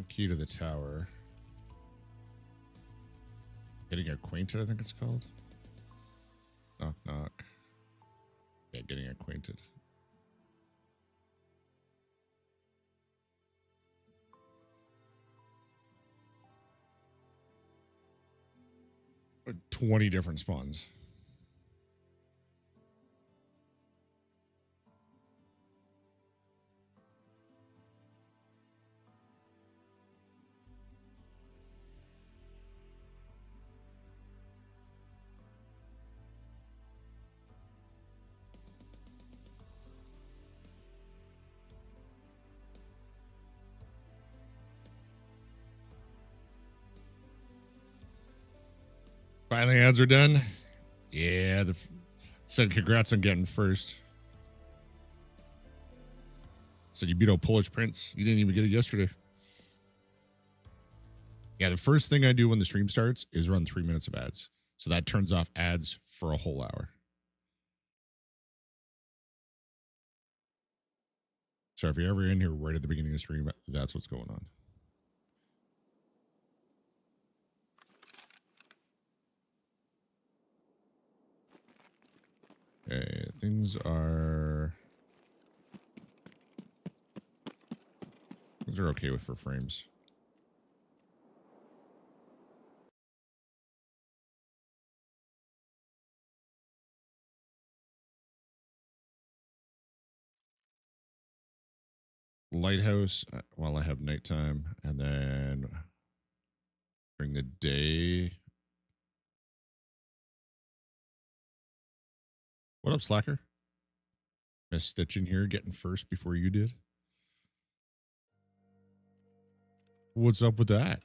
key to the tower. Getting acquainted, I think it's called. Knock, knock. Yeah, getting acquainted. Like 20 different spawns. Finally, ads are done. Yeah, said congrats on getting first. Said you beat out Polish Prince. You didn't even get it yesterday. Yeah, the first thing I do when the stream starts is run 3 minutes of ads. So that turns off ads for a whole hour. So if you're ever in here right at the beginning of the stream, that's what's going on. Okay, things are okay with for frames. Lighthouse while I have nighttime, and then during the day. What up, Slacker? Miss Stitch in here getting first before you did. What's up with that?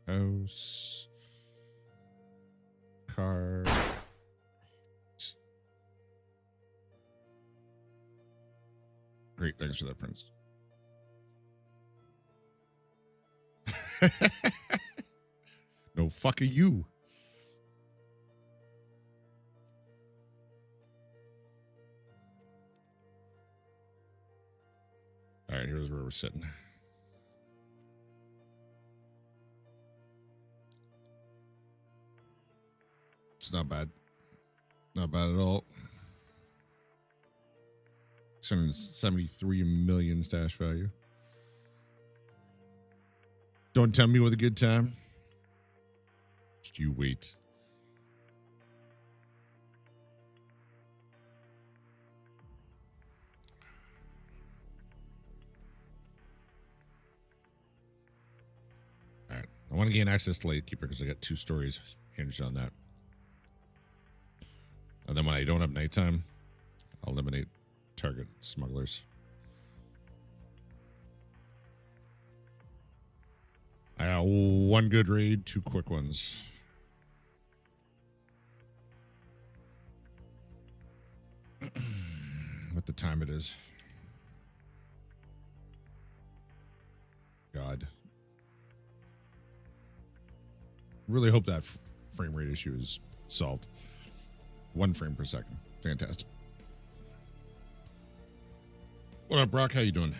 House. Car. Great, thanks for that, Prince. No fucking you. All right, here's where we're sitting. It's not bad. Not bad at all. 673 million stash value. Don't tell me with a good time. Just you wait. All right. I want to gain access to Lightkeeper because I got 2 stories hinged on that. And then when I don't have nighttime, I'll eliminate target smugglers. I got 1 good raid, 2 quick ones. What the time it is. God. Really hope that frame rate issue is solved. 1 frame per second. Fantastic. What up, Brock? How you doing?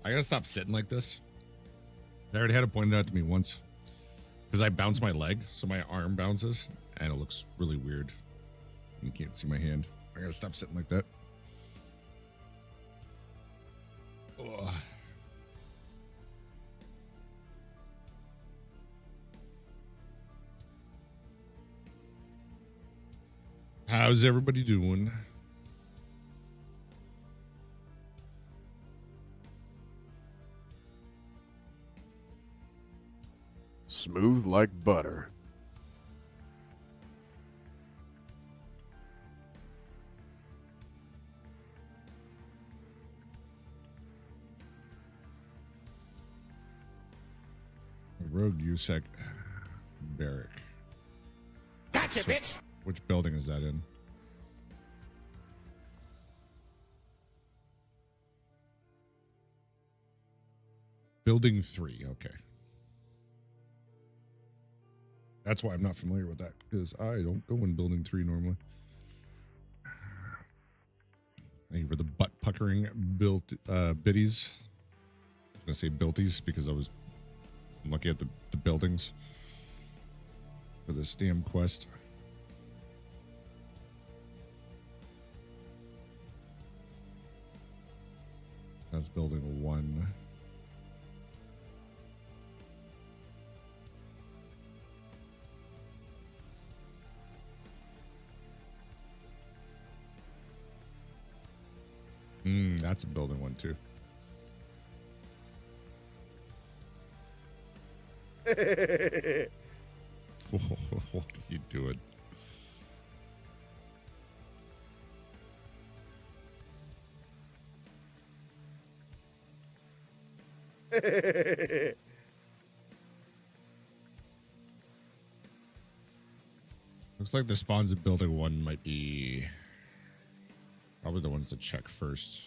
I gotta stop sitting like this. I already had it pointed out to me once. Because I bounce my leg, so my arm bounces, and it looks really weird. You can't see my hand. I gotta stop sitting like that. Ugh. How's everybody doing? Smooth like butter. Rogue USEC barrack. Gotcha, bitch! Which building is that in? Building 3, okay. That's why I'm not familiar with that, because I don't go in Building 3 normally. Thank you for the butt puckering biddies. I was gonna say builties because I'm looking at the buildings for this damn quest. That's building 1. That's a building 1 too. What are you doing? Looks like the spawns of building 1 might be probably the ones to check first.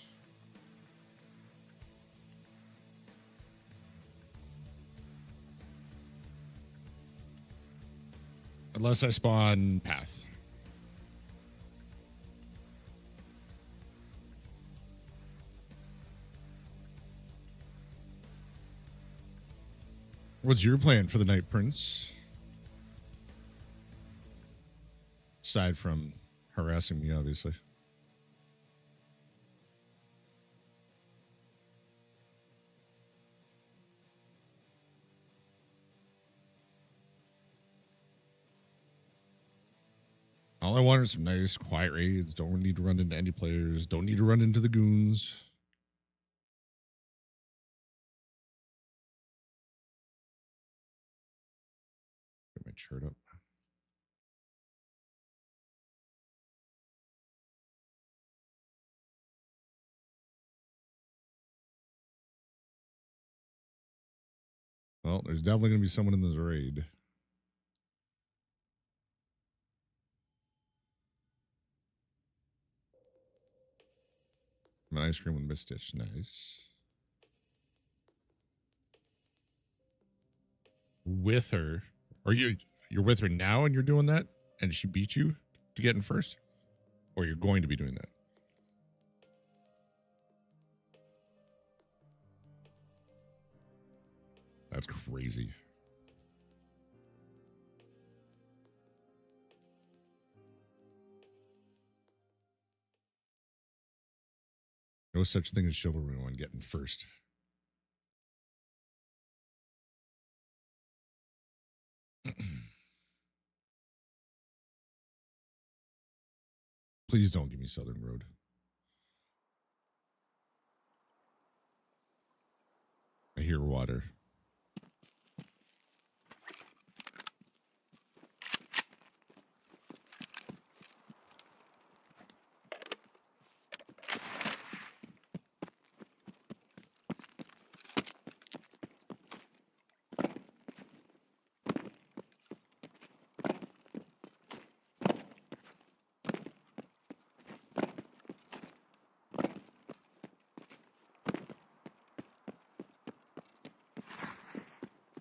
Unless I spawn path. What's your plan for the night, Prince? Aside from harassing me, obviously. All I want are some nice, quiet raids. Don't need to run into any players. Don't need to run into the goons. Get my chart up. Well, there's definitely going to be someone in this raid. An ice cream with mist dish. Nice. With her. Are you're with her now and you're doing that? And she beat you to get in first? Or you're going to be doing that? That's crazy. No such thing as chivalry when getting first. Please don't give me Southern Road. I hear water.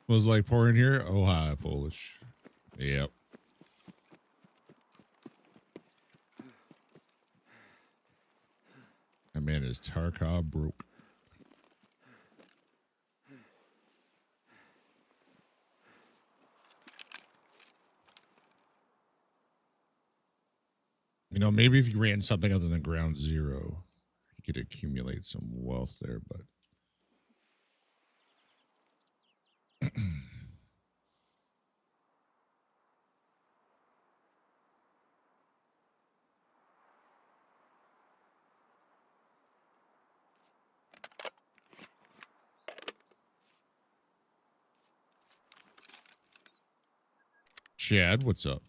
Was like pouring here? Oh, hi, Polish. Yep. That man is Tarkov broke. You know, maybe if you ran something other than ground zero, you could accumulate some wealth there, but Chad, what's up?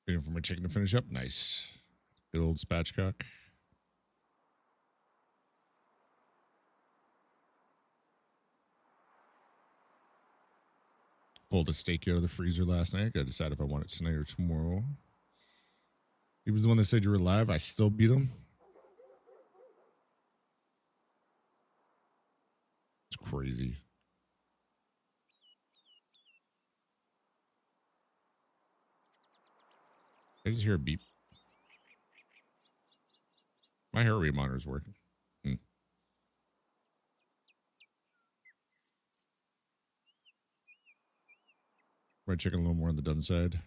Waiting for my chicken to finish up. Nice. Good old spatchcock. Pulled a steak out of the freezer last night. Got to decide if I want it tonight or tomorrow. He was the one that said you were live. I still beat him. It's crazy. I just hear a beep. My heart rate monitor is working. Fried chicken a little more on the done side.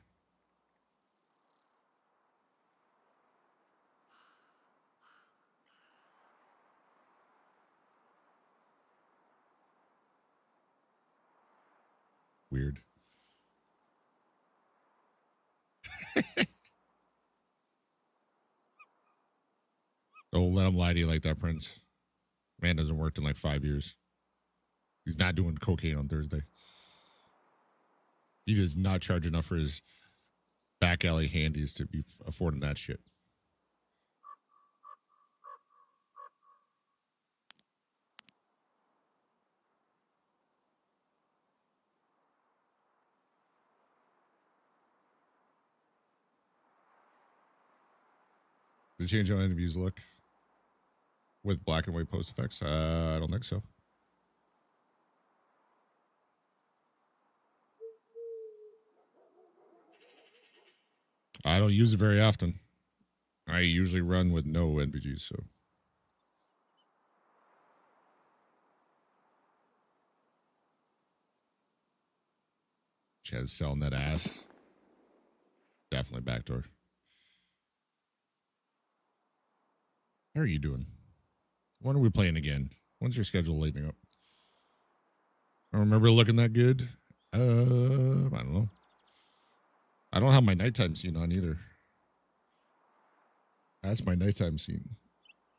Weird. Don't let him lie to you like that, Prince. Man hasn't worked in like 5 years. He's not doing cocaine on Thursday. He does not charge enough for his back alley handies to be affording that shit. Did it change how interviews look with black and white post effects? I don't think so. I don't use it very often. I usually run with no NVGs, so. Chad's selling that ass. Definitely backdoor. How are you doing? When are we playing again? When's your schedule lightening up? I don't remember looking that good. I don't know. I don't have my nighttime scene on either. That's my nighttime scene.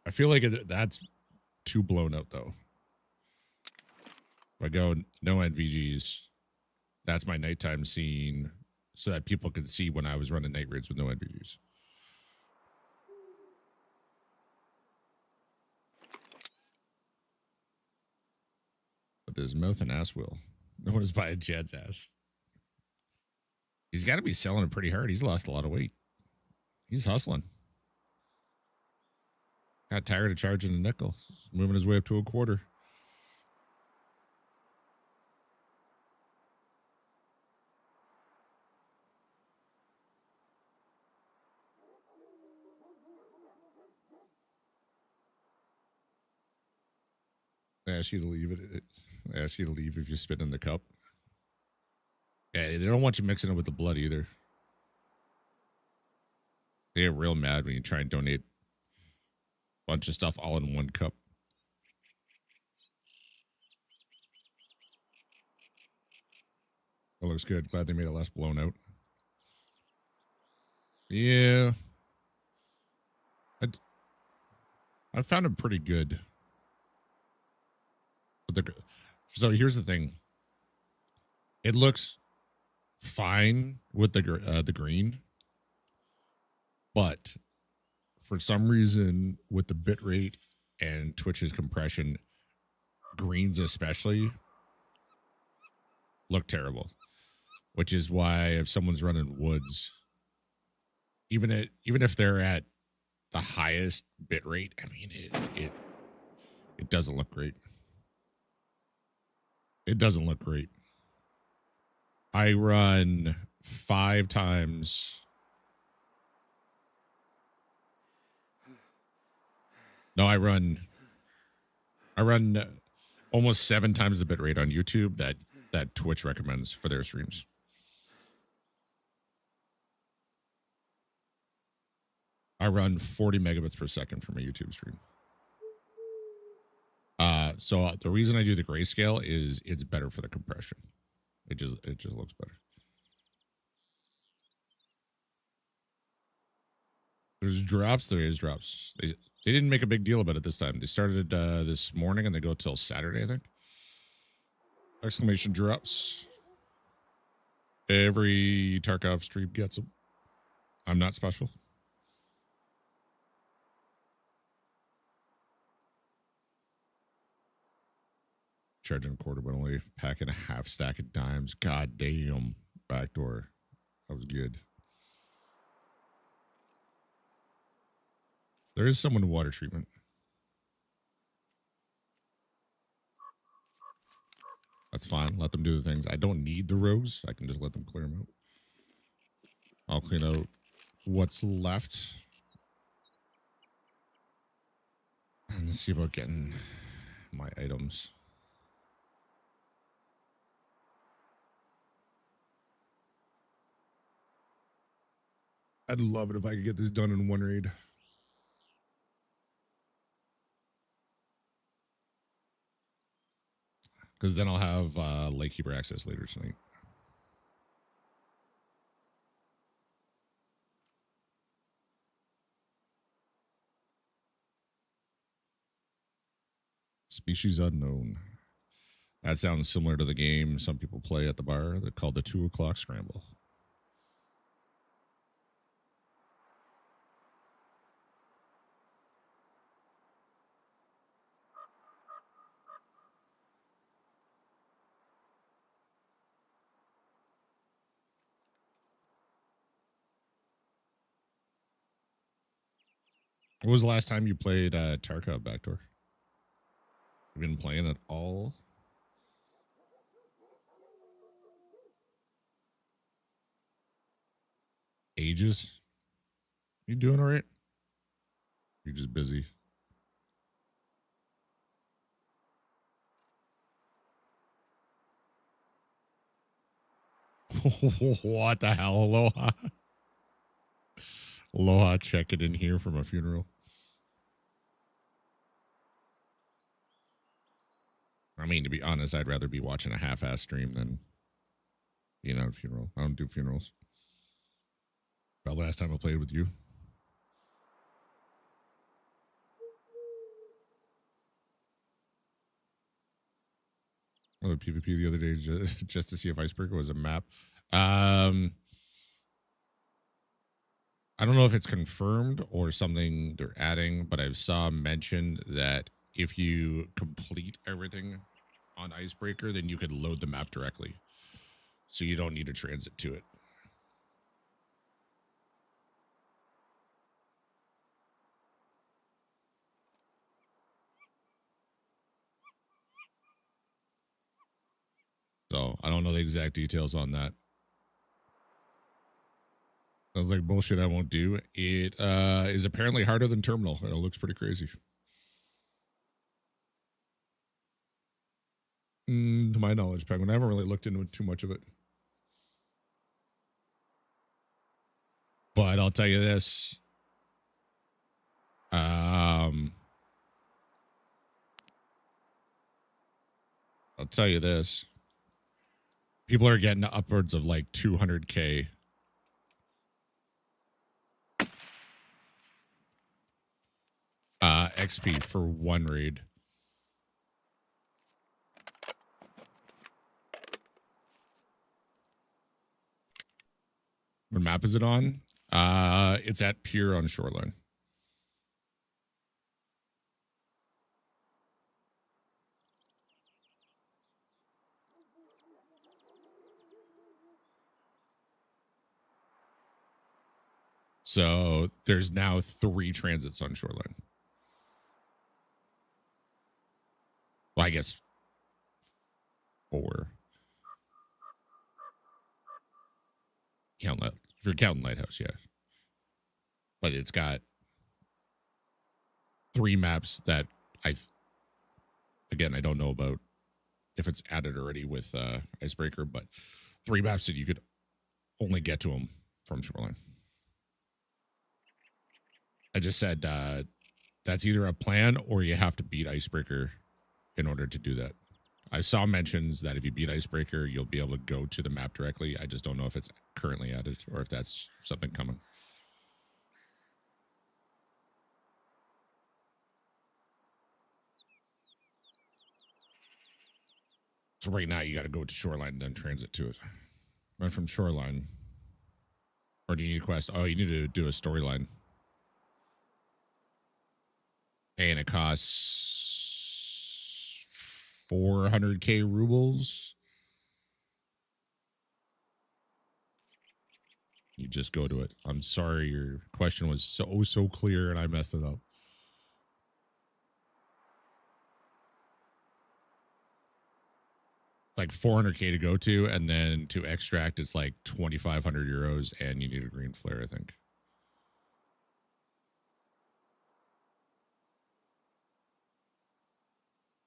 I feel like that's too blown out, though. If I go no NVGs, that's my nighttime scene so that people can see when I was running night raids with no NVGs. But there's mouth and ass will. No one is buying Chad's ass. He's got to be selling it pretty hard. He's lost a lot of weight. He's hustling. Got tired of charging a nickel. He's moving his way up to a quarter. I ask you to leave it. I ask you to leave if you spit in the cup. Yeah, they don't want you mixing it with the blood either. They get real mad when you try and donate a bunch of stuff all in one cup. That looks good. Glad they made it less blown out. Yeah. I found it pretty good. So here's the thing. It looks fine with the green, but for some reason with the bit rate and Twitch's compression, greens especially look terrible. Which is why if someone's running woods, even if they're at the highest bit rate, I mean it doesn't look great. It doesn't look great. I run 5 times. No, I run almost 7 times the bit rate on YouTube that Twitch recommends for their streams. I run 40 megabits per second for my YouTube stream. So the reason I do the grayscale is it's better for the compression. It just looks better. There's drops. There is drops. They didn't make a big deal about it this time. They started this morning and they go till Saturday, I think. Exclamation drops. Every Tarkov stream gets them. I'm not special. Charging a quarter, but only packing a half stack of dimes. God damn. Backdoor. That was good. There is someone to water treatment. That's fine. Let them do the things. I don't need the rows. I can just let them clear them out. I'll clean out what's left. And see about getting my items. I'd love it if I could get this done in one raid. Because then I'll have Lightkeeper access later tonight. Species unknown. That sounds similar to the game some people play at the bar. They're called the 2 o'clock scramble. What was the last time you played Tarkov Backdoor? You been playing at all? Ages? You doing all right? You're just busy. What the hell, Aloha? Aloha checking in here from a funeral. I mean, to be honest, I'd rather be watching a half-ass stream than being at a funeral. I don't do funerals. About last time I played with you. I played PvP the other day just to see if Icebreaker was a map. I don't know if it's confirmed or something they're adding, but I saw mentioned that if you complete everything on Icebreaker, then you could load the map directly. So you don't need to transit to it. So I don't know the exact details on that. Sounds like bullshit I won't do. It is apparently harder than Terminal, and it looks pretty crazy. To my knowledge, Penguin. I haven't really looked into too much of it. But I'll tell you this. I'll tell you this. People are getting upwards of like 200K XP for one raid. What map is it on? It's at Pier on Shoreline. So there's now 3 transits on Shoreline. Well, I guess 4. If you're counting Lighthouse, yeah. But it's got 3 maps that I don't know about if it's added already with Icebreaker, but 3 maps that you could only get to them from Shoreline. I just said that's either a plan or you have to beat Icebreaker in order to do that. I saw mentions that if you beat Icebreaker, you'll be able to go to the map directly. I just don't know if it's currently added or if that's something coming. So right now you got to go to Shoreline and then transit to it. Run from Shoreline. Or do you need a quest? Oh, you need to do a storyline. And it costs 400k rubles. You just go to it. I'm sorry, your question was so clear and I messed it up. Like 400k to go to, and then to extract it's like 2,500 euros, and you need a green flare, I think.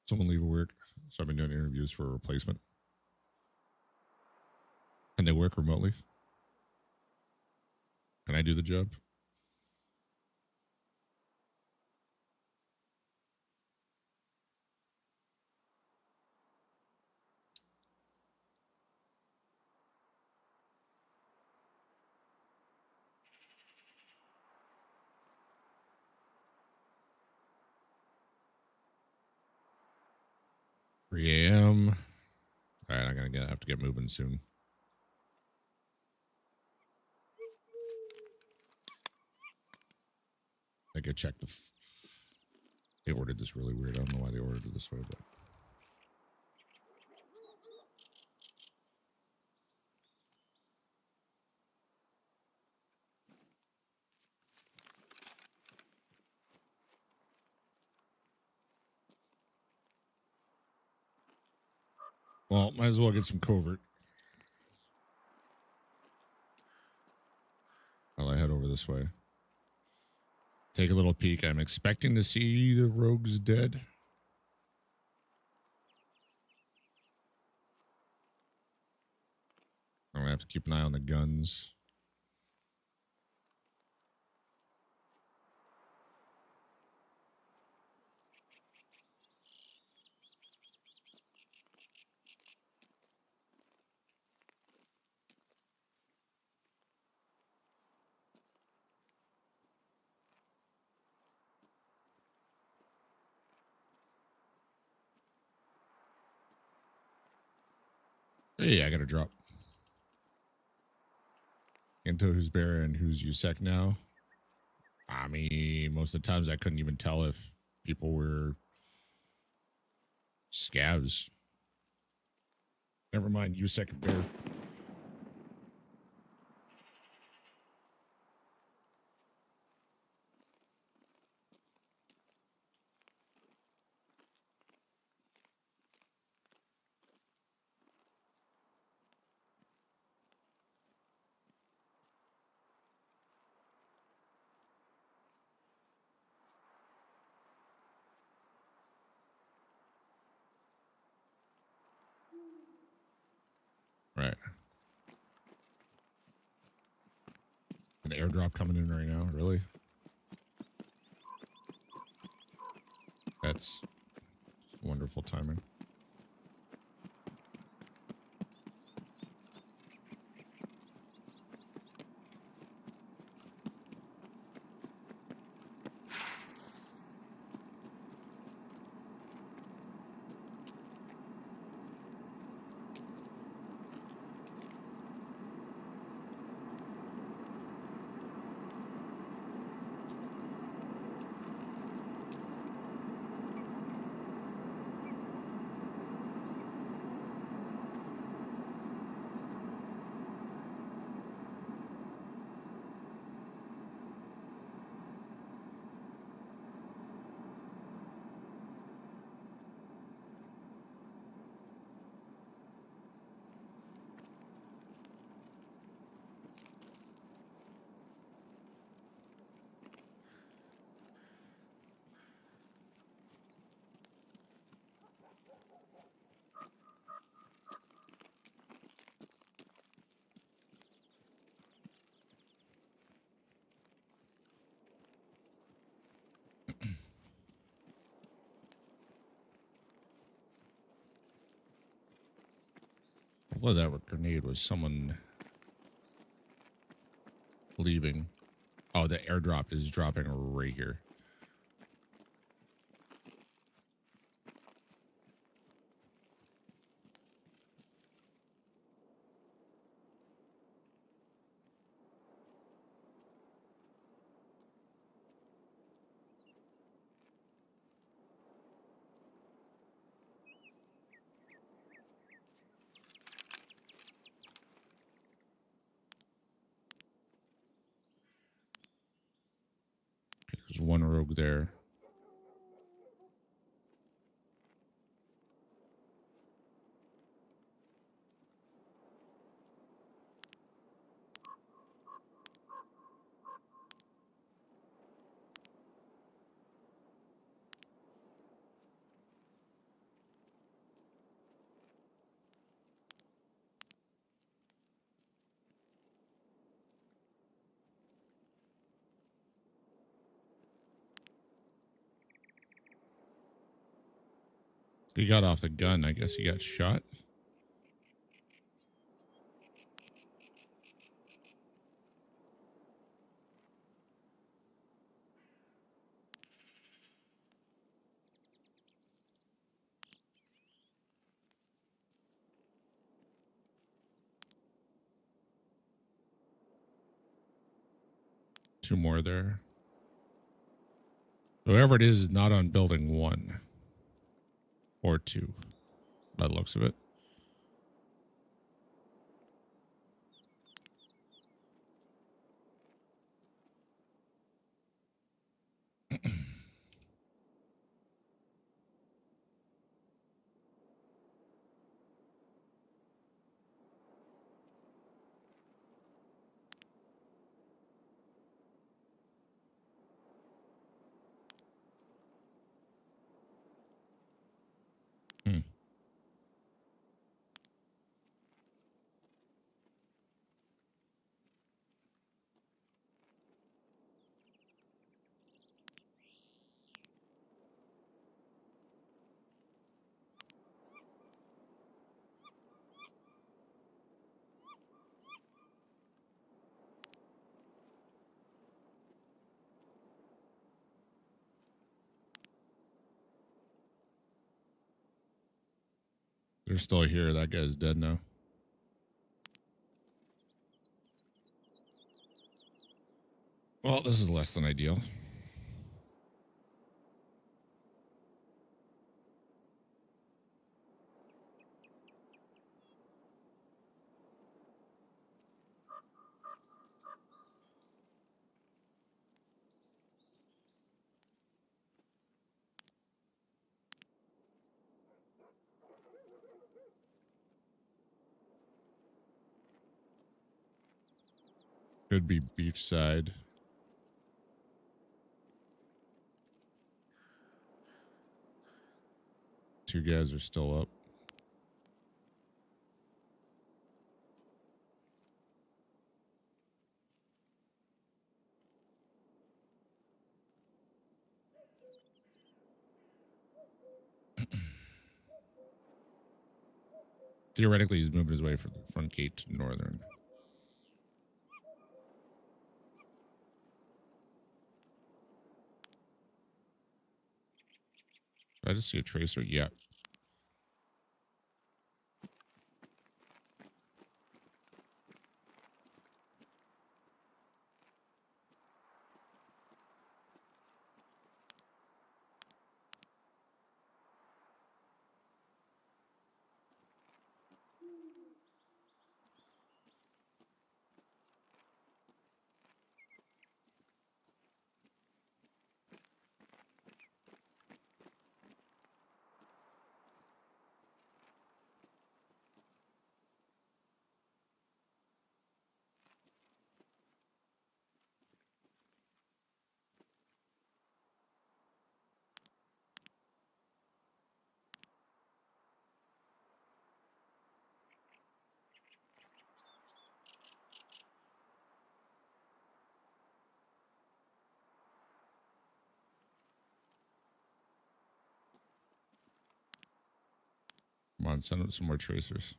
Someone leave work. So I've been doing interviews for a replacement. Can they work remotely? Can I do the job? Three a.m. All right, I'm gonna have to get moving soon. I could check they ordered this really weird. I don't know why they ordered it this way, but well, might as well get some covert. While I head over this way. Take a little peek. I'm expecting to see the rogues dead. I'm gonna have to keep an eye on the guns. Hey, I got a drop. Into who's bear and who's USEC now. I mean, most of the times I couldn't even tell if people were scavs. Never mind, USEC and bear. Right. An airdrop coming in right now, really? That's wonderful timing. Hopefully that grenade was someone leaving. Oh, the airdrop is dropping right here. There's one rogue there. He got off the gun. I guess he got shot. Two more there. Whoever it is not on building 1 or 2 by the looks of it. Hmm. They're still here. That guy's dead now. Well, this is less than ideal. Could be beachside. Two guys are still up. Theoretically, he's moving his way from the front gate to northern. I just see a tracer. Yeah. Come on, send up some more tracers.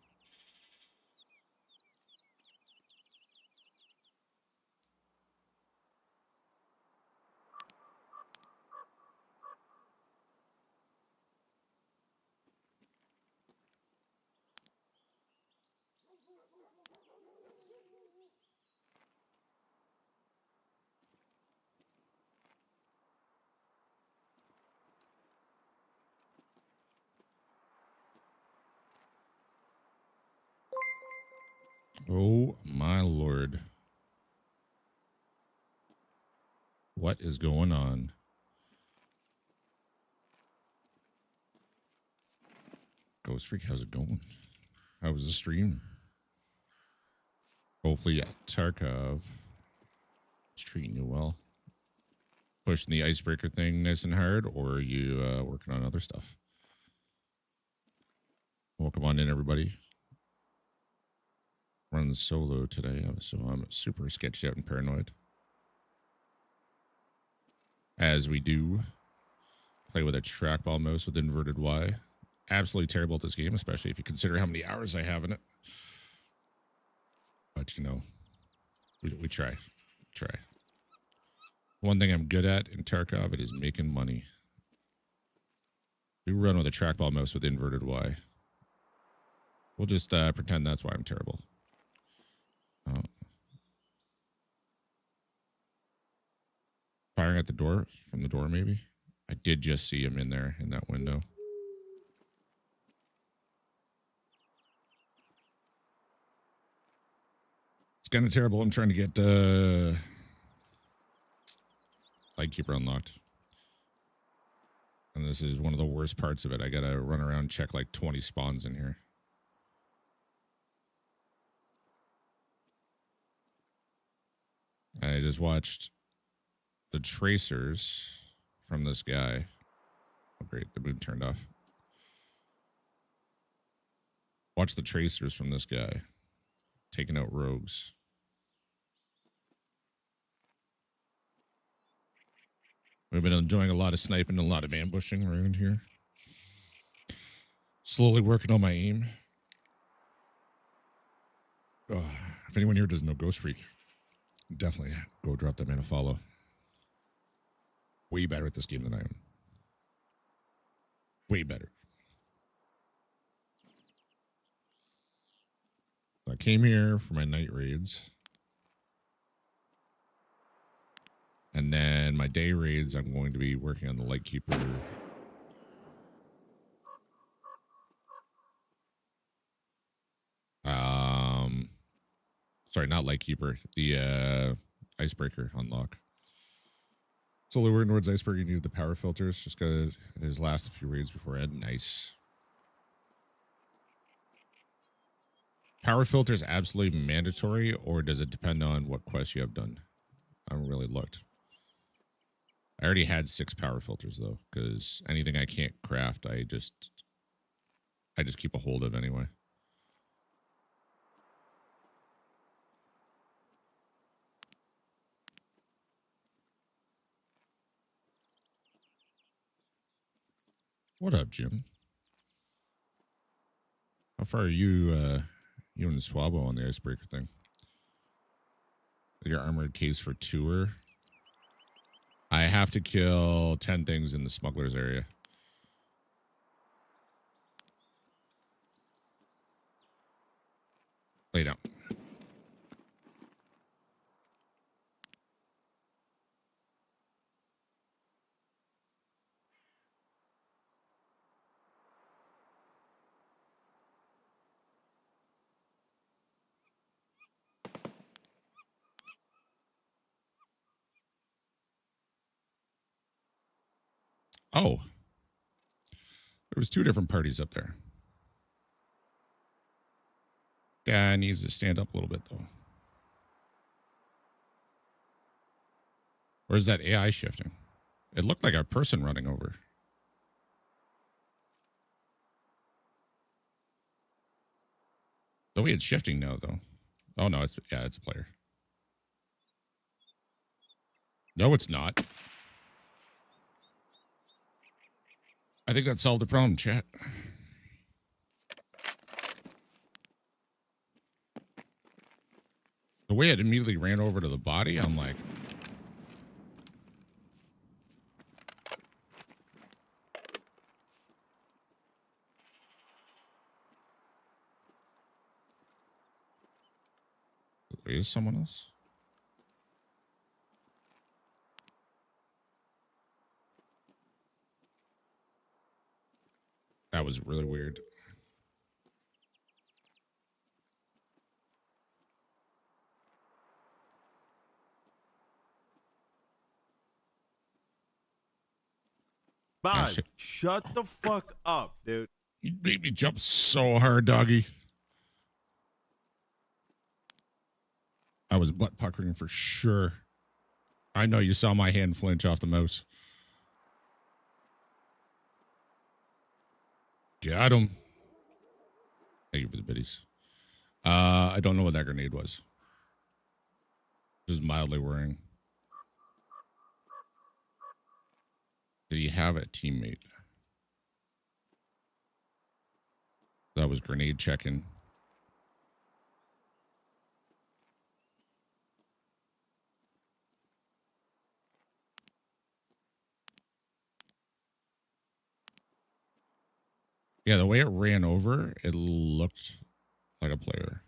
Oh my lord. What is going on? Ghost Freak, how's it going? How was the stream? Hopefully, Tarkov is treating you well. Pushing the icebreaker thing nice and hard, or are you working on other stuff? Welcome on in, everybody. Running solo today, so I'm super sketched out and paranoid. As we do. Play with a trackball mouse with inverted Y. Absolutely terrible at this game, especially if you consider how many hours I have in it. But, you know, we try. Try. One thing I'm good at in Tarkov, it is making money. We run with a trackball mouse with inverted Y. We'll just pretend that's why I'm terrible. Firing at the door, from the door maybe? I did just see him in there, in that window. It's kind of terrible. I'm trying to get Lightkeeper unlocked. And this is one of the worst parts of it. I gotta run around and check like 20 spawns in here. I just watched the tracers from this guy. Oh, great. The moon turned off. Watch the tracers from this guy taking out rogues. We've been enjoying a lot of sniping and a lot of ambushing around here. Slowly working on my aim. If anyone here doesn't know Ghost Freak, definitely go drop that man a follow. Way better at this game than I am. Way better. I came here for my night raids. And then my day raids, I'm going to be working on the Lightkeeper. Sorry, not Lightkeeper. The Icebreaker unlock. Slowly working towards Icebreaker. You need the power filters. Just got his last few raids before Ed. Nice. Power filters absolutely mandatory, or does it depend on what quest you have done? I haven't really looked. I already had 6 power filters though, because anything I can't craft, I just keep a hold of anyway. What up, Jim? How far are you, you and Swabo on the Icebreaker thing? Your armored case for tour? I have to kill 10 things in the smuggler's area. Lay down. Oh. There was 2 different parties up there. Guy needs to stand up a little bit, though. Or is that AI shifting? It looked like a person running over. The way it's shifting now, though. Oh, no, it's a player. No, it's not. I think that solved the problem, chat. The way it immediately ran over to the body, I'm like... Is someone else? That was really weird. Bud, shit. shut the fuck up, dude. You made me jump so hard, doggy. I was butt puckering for sure. I know you saw my hand flinch off the mouse. Got him. Thank you for the biddies. I don't know what that grenade was. Just mildly worrying. Did he have a teammate? That was grenade checking. Yeah, the way it ran over, it looked like a player.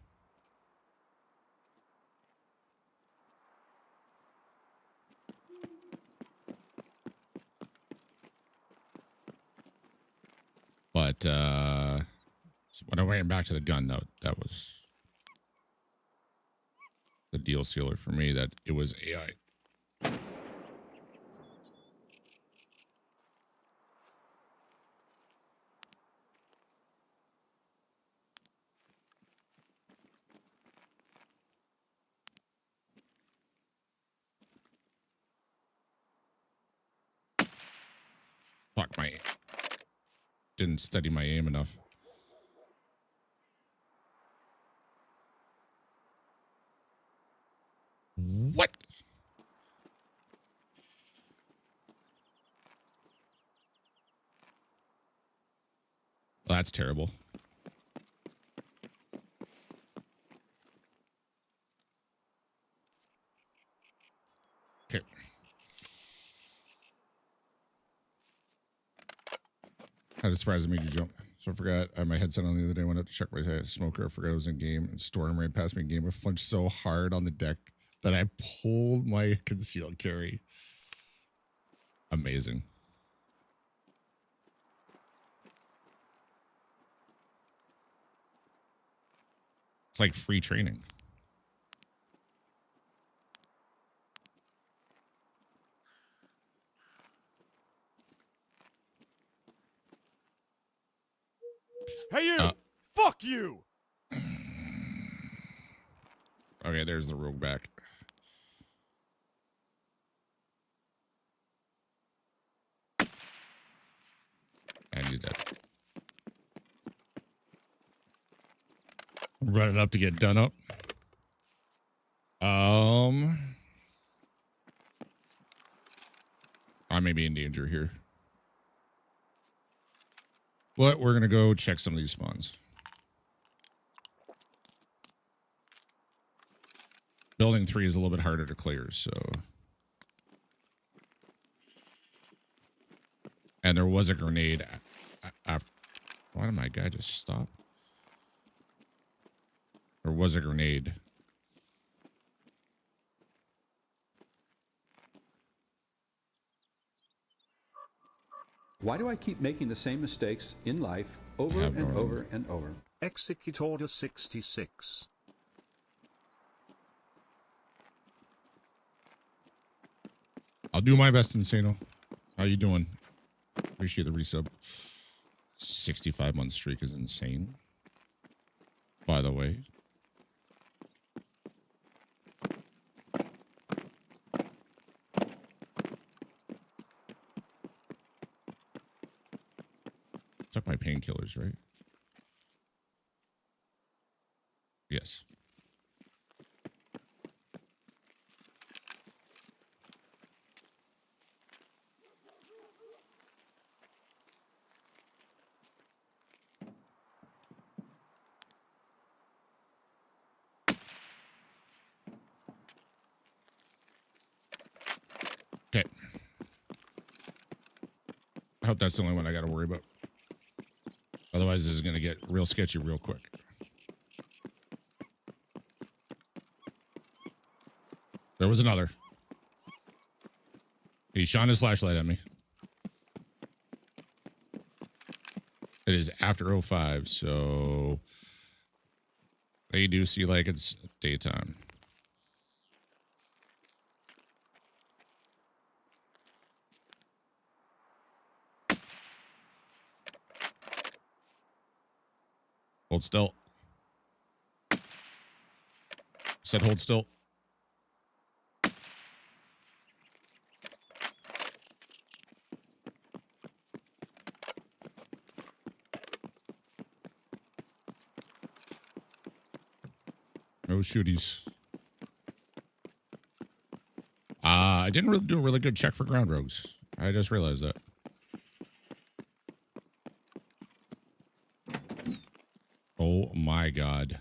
But when I ran back to the gun, that was the deal sealer for me, that it was AI. Fuck, didn't study my aim enough. What? Well, that's terrible. Okay. I was surprised it made you jump. So I forgot. I had my headset on the other day. Went up to check my smoker. I forgot I was in game. And Storm ran past me in game. I flinched so hard on the deck that I pulled my concealed carry. Amazing. It's like free training. Hey, you! Fuck you! Okay, there's the rogue back. And he's dead. Running up to get done up. I may be in danger here. But we're going to go check some of these spawns. Building 3 is a little bit harder to clear, so. And there was a grenade after. Why did my guy just stop? There was a grenade. Why do I keep making the same mistakes in life over and over and over? Execute Order 66. I'll do my best, Insano. How you doing? Appreciate the resub. 65-month streak is insane. By the way. Took my painkillers, right? Yes. Okay. I hope that's the only one I got to worry about. Otherwise, this is going to get real sketchy real quick. There was another. He shone his flashlight at me. It is after 05, so they do see like it's daytime. Hold still. Said hold still. No shooties. I didn't really do a really good check for ground rogues. I just realized that. Oh my god.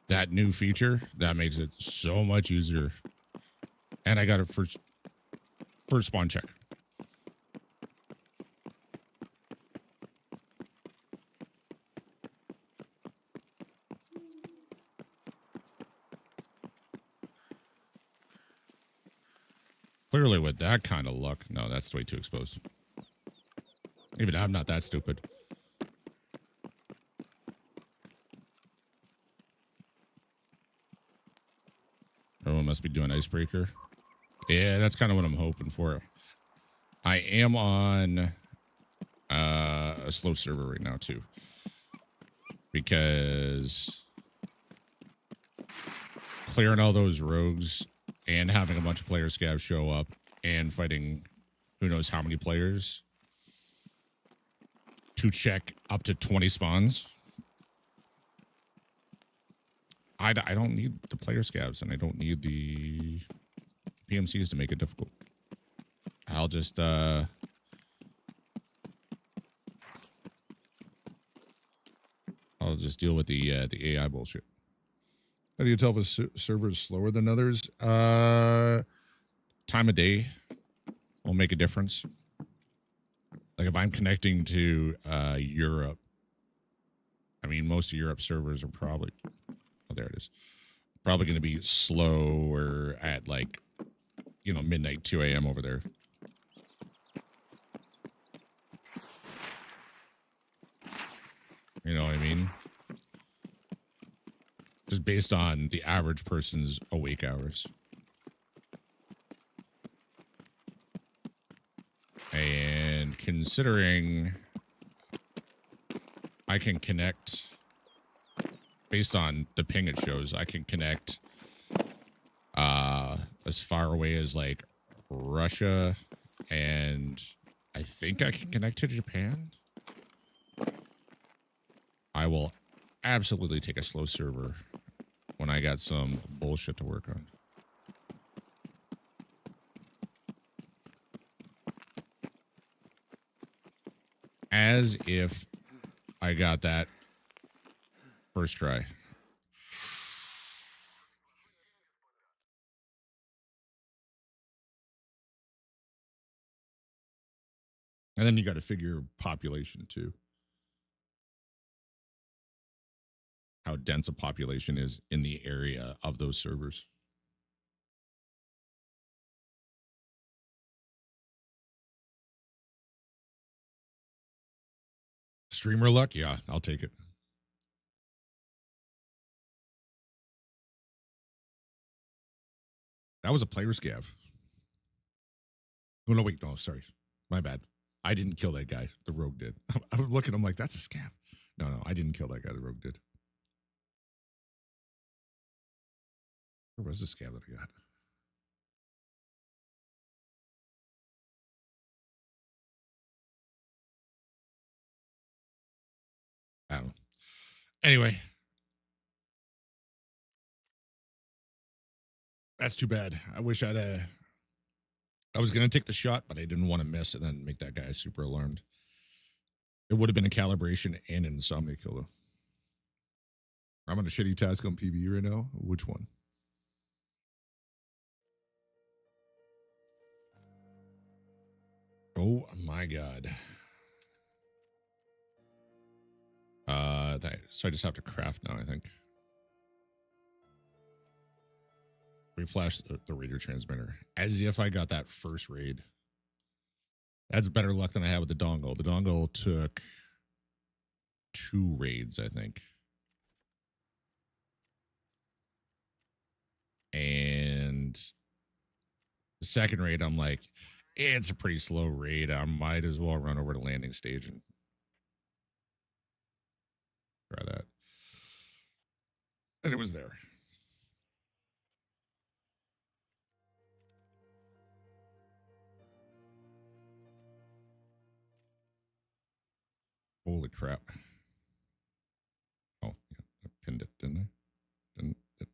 That new feature, that makes it so much easier. And I got it first spawn check. Clearly with that kind of luck. No, that's way too exposed. Even I'm not that stupid. Everyone must be doing icebreaker. Yeah, that's kind of what I'm hoping for. I am on a slow server right now too. Because clearing all those rogues and having a bunch of player scavs show up and fighting who knows how many players to check up to 20 spawns. I don't need the player scavs and I don't need the PMCs to make it difficult. I'll just I'll just deal with the AI bullshit. How do you tell if a server is slower than others? Time of day will make a difference. Like if I'm connecting to Europe, I mean, most of Europe servers are probably, oh, there it is. Probably going to be slower at like, you know, midnight, 2 a.m. over there. You know what I mean? Just based on the average person's awake hours. And considering I can connect, based on the ping it shows, I can connect as far away as like Russia, and I think I can connect to Japan. I will absolutely take a slow server when I got some bullshit to work on. As if I got that first try. And then you got to figure population too. How dense a population is in the area of those servers. Streamer luck? Yeah, I'll take it. That was a player scav. Oh, no, wait. No, sorry. My bad. I didn't kill that guy. The rogue did. I was looking, I'm like, that's a scav. No, I didn't kill that guy. The rogue did. Where was the scav that I got? I don't know. Anyway. That's too bad. I wish I was going to take the shot, but I didn't want to miss and then make that guy super alarmed. It would have been a calibration and an insomnia kill, though. I'm on a shitty task on PvE right now. Which one? Oh my god. So I just have to craft now, I think. Reflash the raider transmitter. As if I got that first raid. That's better luck than I had with the dongle. The dongle took 2 raids, I think. And second raid, I'm like, it's a pretty slow raid. I might as well run over to landing stage and try that. And it was there. Holy crap. Oh, yeah. I pinned it, didn't I? Didn't it?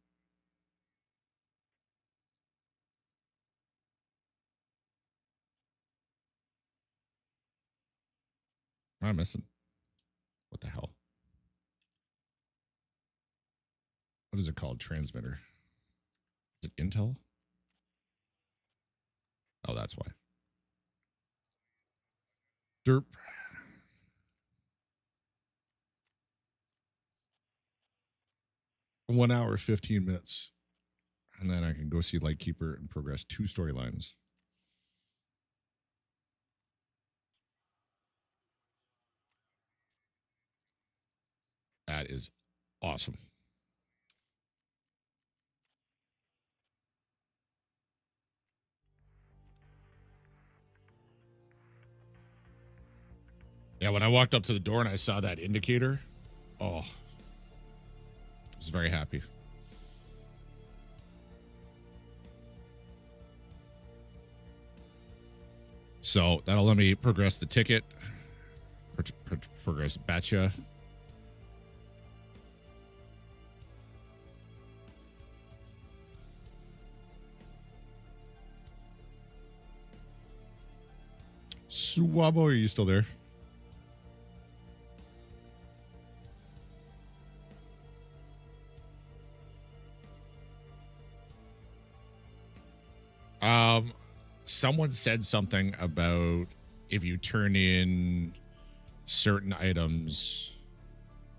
What am I missing? What the hell? What is it called? Transmitter. Is it Intel? Oh, that's why. Derp. One hour, 15 minutes. And then I can go see Lightkeeper and progress 2 storylines. That is awesome. Yeah, when I walked up to the door and I saw that indicator, oh, I was very happy. So that'll let me progress the ticket, progress Batcha. Swabo, are you still there? Someone said something about if you turn in certain items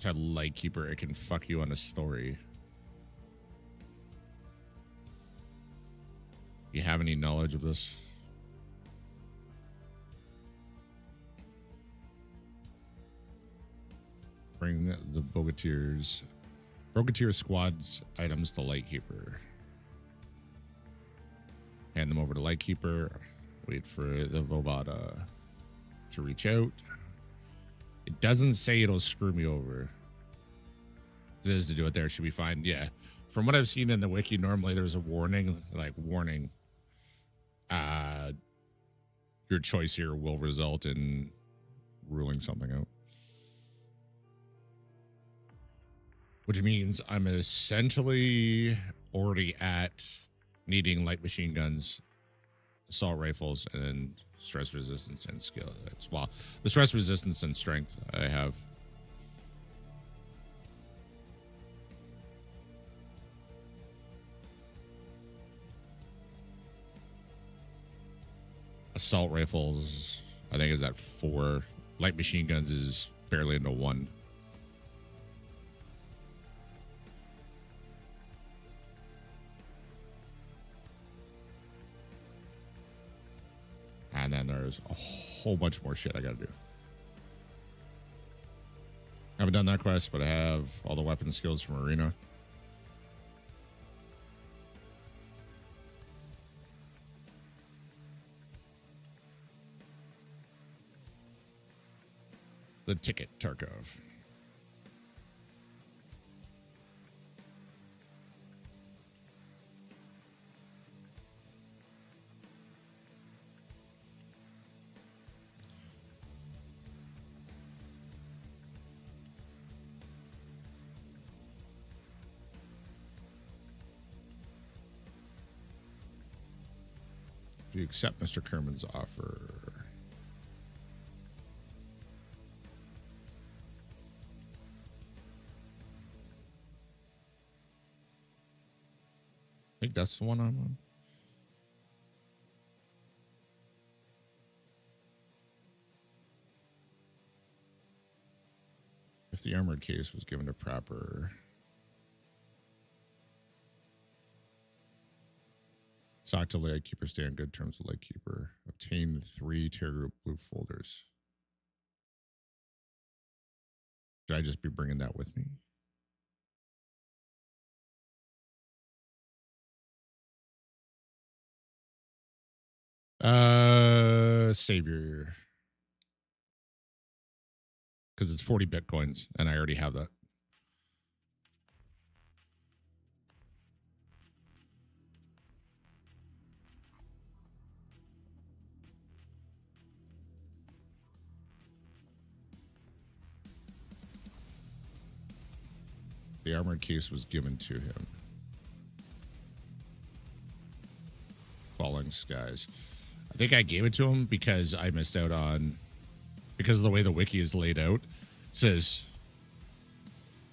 to Lightkeeper, it can fuck you on a story. You have any knowledge of this? Bring the Bogateer squad's items to Lightkeeper. Hand them over to Lightkeeper. Wait for the Vovada to reach out. It doesn't say it'll screw me over. It says to do it there. Should be fine. Yeah. From what I've seen in the wiki, normally there's a warning, like warning. Your choice here will result in ruling something out. Which means I'm essentially already at needing light machine guns, assault rifles, and stress resistance and skill. Well, the stress resistance and strength I have. Assault rifles, I think, is at 4. Light machine guns is barely into 1. And then there's a whole bunch more shit I gotta do. I haven't done that quest, but I have all the weapon skills from Arena. The ticket, Tarkov. If you accept Mr. Kerman's offer. I think that's the one I'm on. If the armored case was given to proper. Talk to Lightkeeper, stay on good terms with Lightkeeper. Obtain 3 tier group blue folders. Should I just be bringing that with me? Savior. Because it's 40 Bitcoins, and I already have that. The armored case was given to him. Falling Skies. I think I gave it to him because I missed out on, because of the way the wiki is laid out. It says,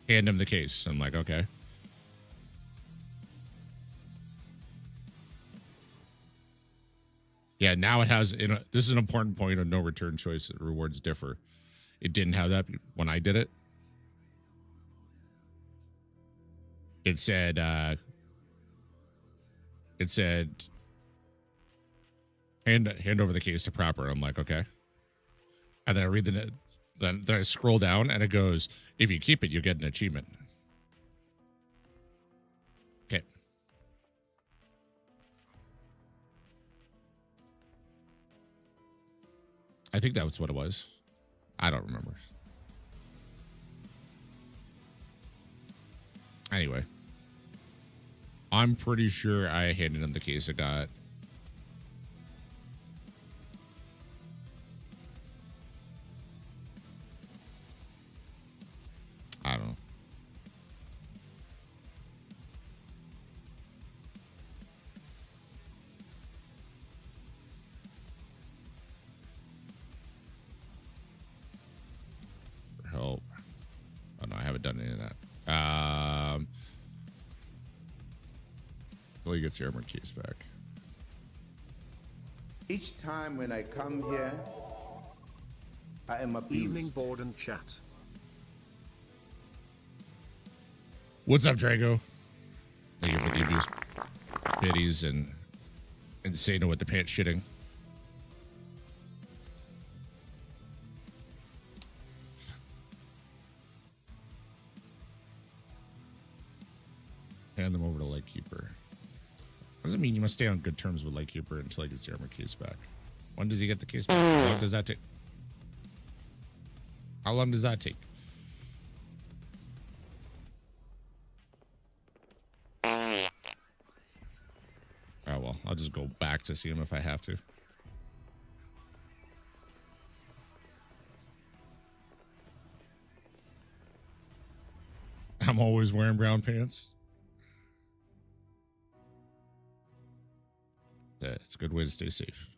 hand him the case. I'm like, okay. Yeah, now it has, this is an important point of no return choice. That rewards differ. It didn't have that when I did it. It said, hand over the case to proper. I'm like, okay. And then I read then I scroll down and it goes, if you keep it, you get an achievement. Okay. I think that was what it was. I don't remember. Anyway, I'm pretty sure I handed him the case I got. I don't know. Help. Oh no, I haven't done any of that. Well, he gets the armored case back. Each time when I come here, I am abused. Evening board and chat. What's up, Drago? Thank you for the abuse, biddies, and say no with the pants shitting. Hand them over to Lightkeeper. Doesn't mean you must stay on good terms with Lightkeeper until he gets the armor case back. When does he get the case back? How long does that take? How long does that take? Oh, well, I'll just go back to see him if I have to. I'm always wearing brown pants. Yeah, it's a good way to stay safe.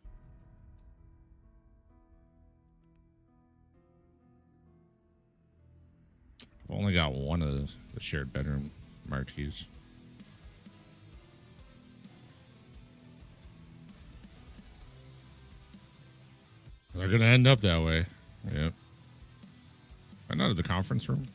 I've only got one of the shared bedroom marquees. They're gonna end up that way. Yep. I'm not at the conference room.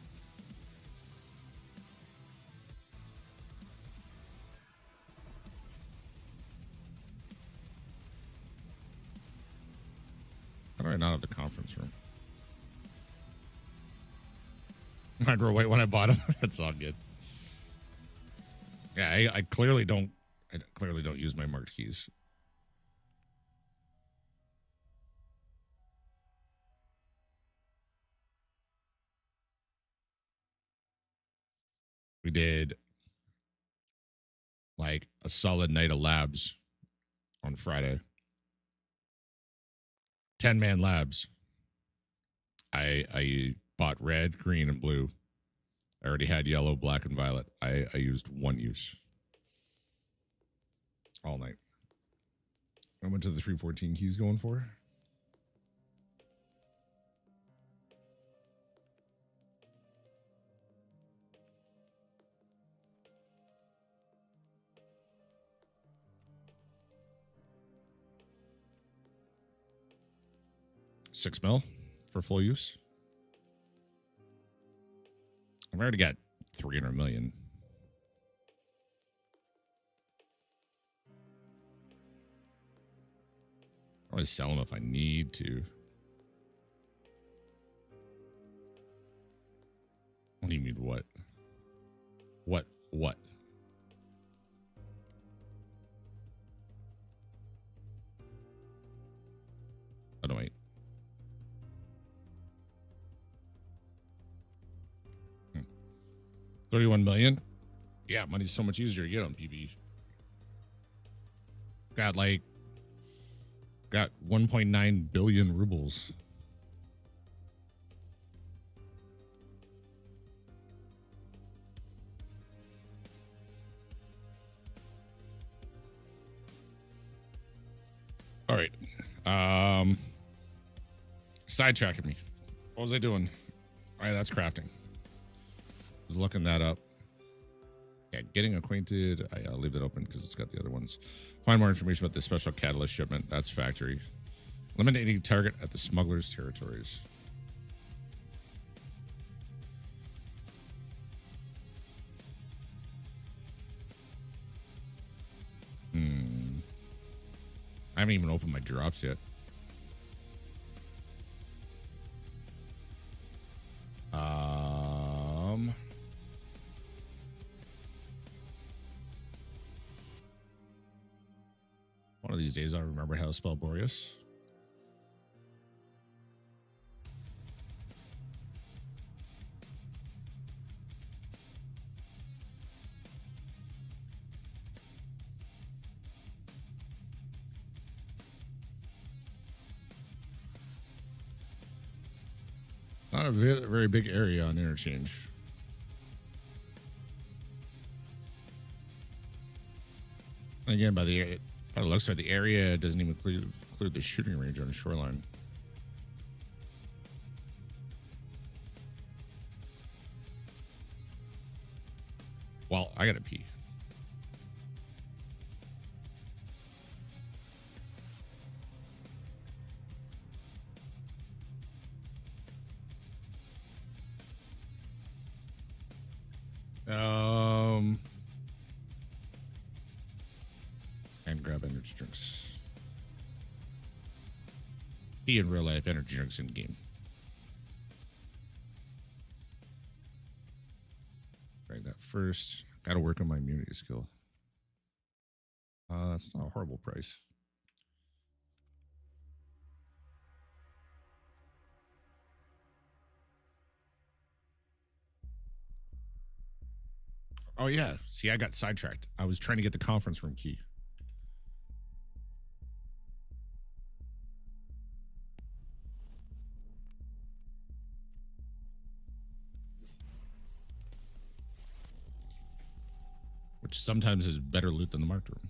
How do I not have the conference room? Mine were white when I bought them. That's all good. Yeah, I clearly don't. I clearly don't use my marked keys. We did like a solid night of labs on Friday. 10-man labs. I bought red, green, and blue. I already had yellow, black, and violet. I used one use all night. I went to the 314 keys going for. $6 mil for full use. I've already got 300 million. I always sell them if I need to. What do you mean what? What? 31 million? Yeah, money's so much easier to get on PV. Got 1.9 billion rubles. All right. Sidetracking me. What was I doing? All right, that's crafting. Was looking that up. Yeah, getting acquainted. I'll leave that open because it's got the other ones. Find more information about the special catalyst shipment. That's factory. Eliminating target at the smuggler's territories. I haven't even opened my drops yet. One of these days I'll remember how to spell Boreas. Not a very big area on interchange. Again, by the looks of it, the area doesn't even include the shooting range on the shoreline. Well, I gotta pee. And grab energy drinks. Pee in real life, energy drinks in game. Try that first. Gotta work on my immunity skill. That's not a horrible price. Oh yeah. See, I got sidetracked. I was trying to get the conference room key. Which sometimes is better loot than the marked room.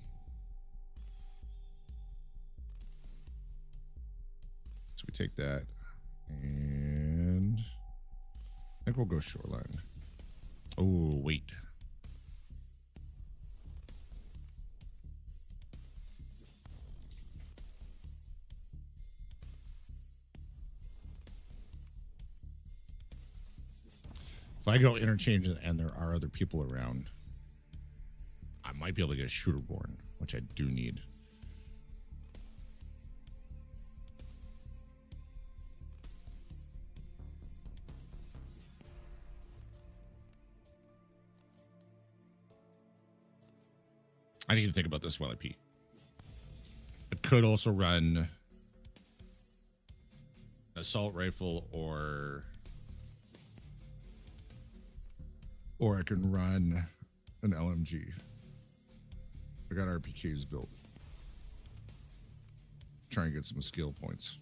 So we take that, and I think we'll go shoreline. Oh, wait. If I go interchange and there are other people around, I might be able to get a shooter born, which I do need. I need to think about this while I pee. I could also run assault rifle or I can run an LMG. I got RPKs built. Try and get some skill points.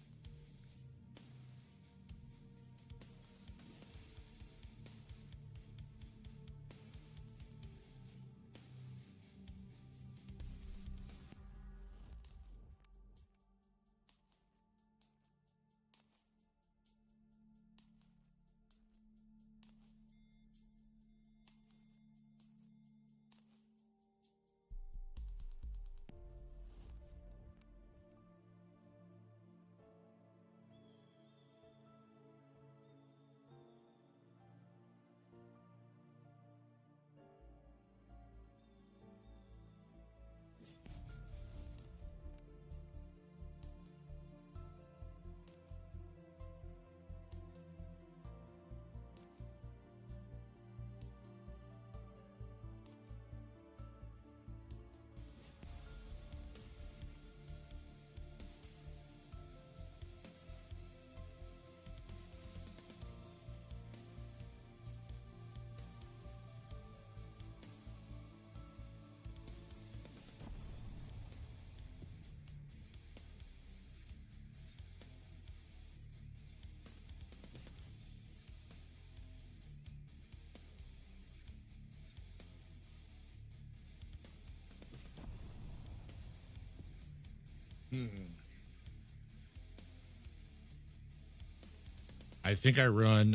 I think I run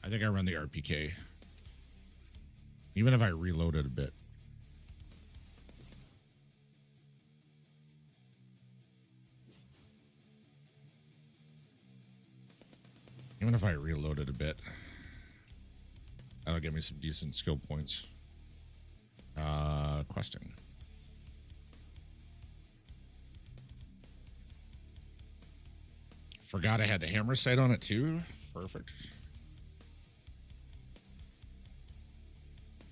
the RPK. Even if I reload it a bit. Even if I reload it a bit. That'll give me some decent skill points. Questing. Forgot I had the hammer sight on it too. Perfect.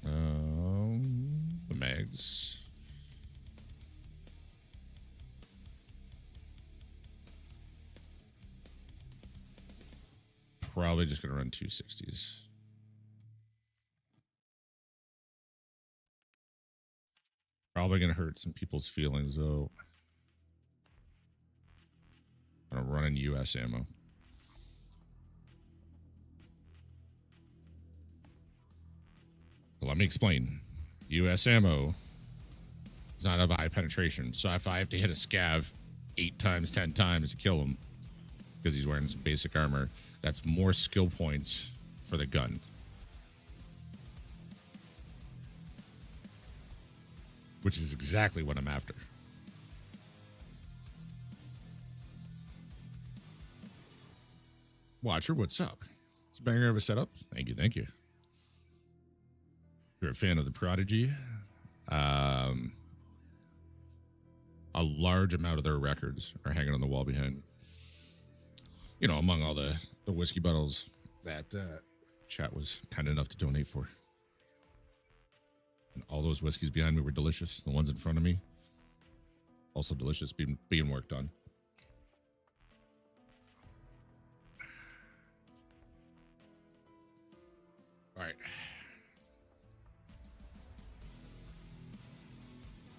The mags. Probably just gonna run 260s. Probably gonna hurt some people's feelings though. I'm gonna run in US ammo. So let me explain. US ammo does not have high penetration. So if I have to hit a scav 8 times, 10 times to kill him because he's wearing some basic armor, that's more skill points for the gun. Which is exactly what I'm after. Watcher, what's up? It's a banger of a setup. Thank you, thank you. If you're a fan of the Prodigy, a large amount of their records are hanging on the wall behind. You know, among all the whiskey bottles that chat was kind enough to donate for. And all those whiskeys behind me were delicious. The ones in front of me, also delicious, being worked on. All right.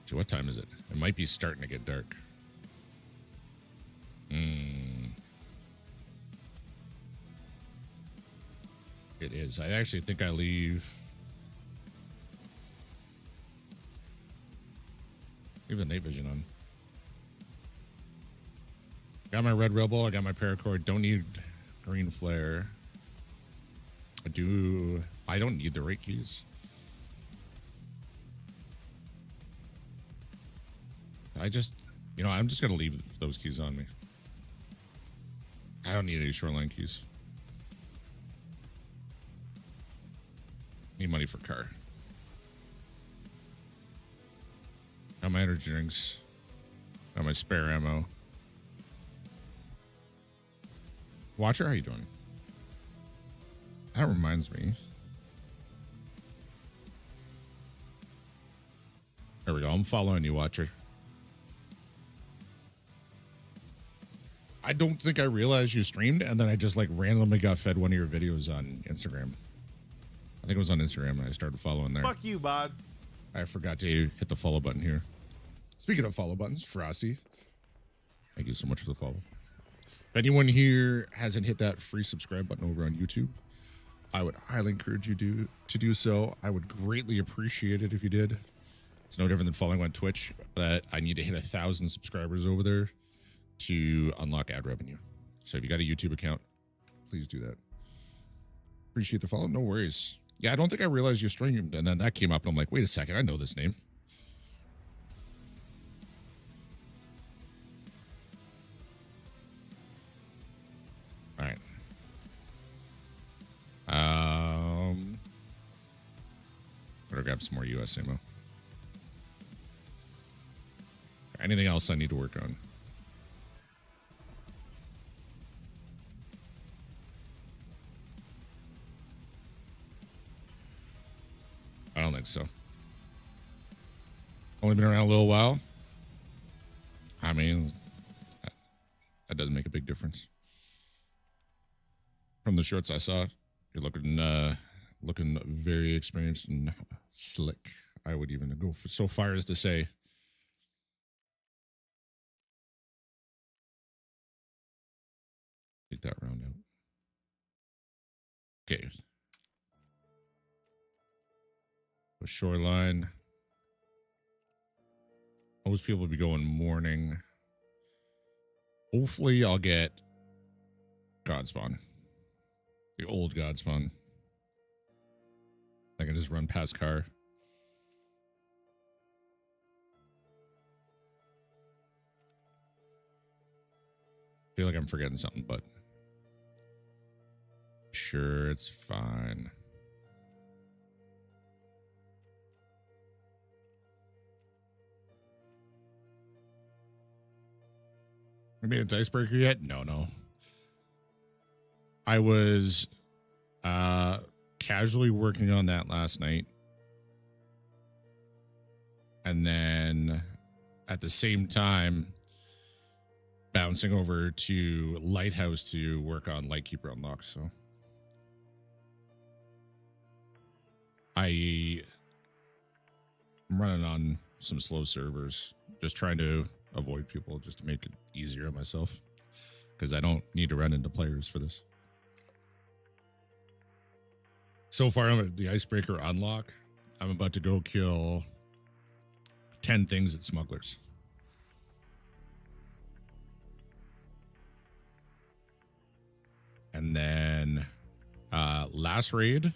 So what time is it? It might be starting to get dark. It is. I actually think I leave the night vision on. Got my red rebel. I got my paracord. Don't need green flare. I don't need the right keys. I'm just going to leave those keys on me. I don't need any shoreline keys. Need money for car. Got my energy drinks. Got my spare ammo. Watcher, how you doing? That reminds me. There we go. I'm following you, Watcher. I don't think I realized you streamed, and then I just like randomly got fed one of your videos on Instagram. I think it was on Instagram, and I started following there. Fuck you, bud. I forgot to hit the follow button here. Speaking of follow buttons, Frosty, thank you so much for the follow. If anyone here hasn't hit that free subscribe button over on YouTube, I would highly encourage you to do so. I would greatly appreciate it if you did. It's no different than following on Twitch, but I need to hit 1,000 subscribers over there to unlock ad revenue. So if you got a YouTube account, please do that. Appreciate the follow. No worries. Yeah, I don't think I realized you streamed, and then that came up, and I'm like, wait a second, I know this name. All right. Better grab some more US ammo. Anything else I need to work on? I don't think so. Only been around a little while. I mean, that doesn't make a big difference. From the shorts I saw, you're looking very experienced and slick. I would even go so far as to say. Take that round out. Okay. The shoreline. Most people would be going morning. Hopefully I'll get Godspawn. The old Godspawn. I can just run past car. Feel like I'm forgetting something, but sure, it's fine. I made a dicebreaker yet? No. I was casually working on that last night. And then at the same time, bouncing over to Lighthouse to work on Lightkeeper Unlocked. So I'm running on some slow servers, just trying to avoid people just to make it easier on myself, because I don't need to run into players for this. So far, I'm at the Icebreaker Unlock. I'm about to go kill 10 things at Smugglers. And then last raid,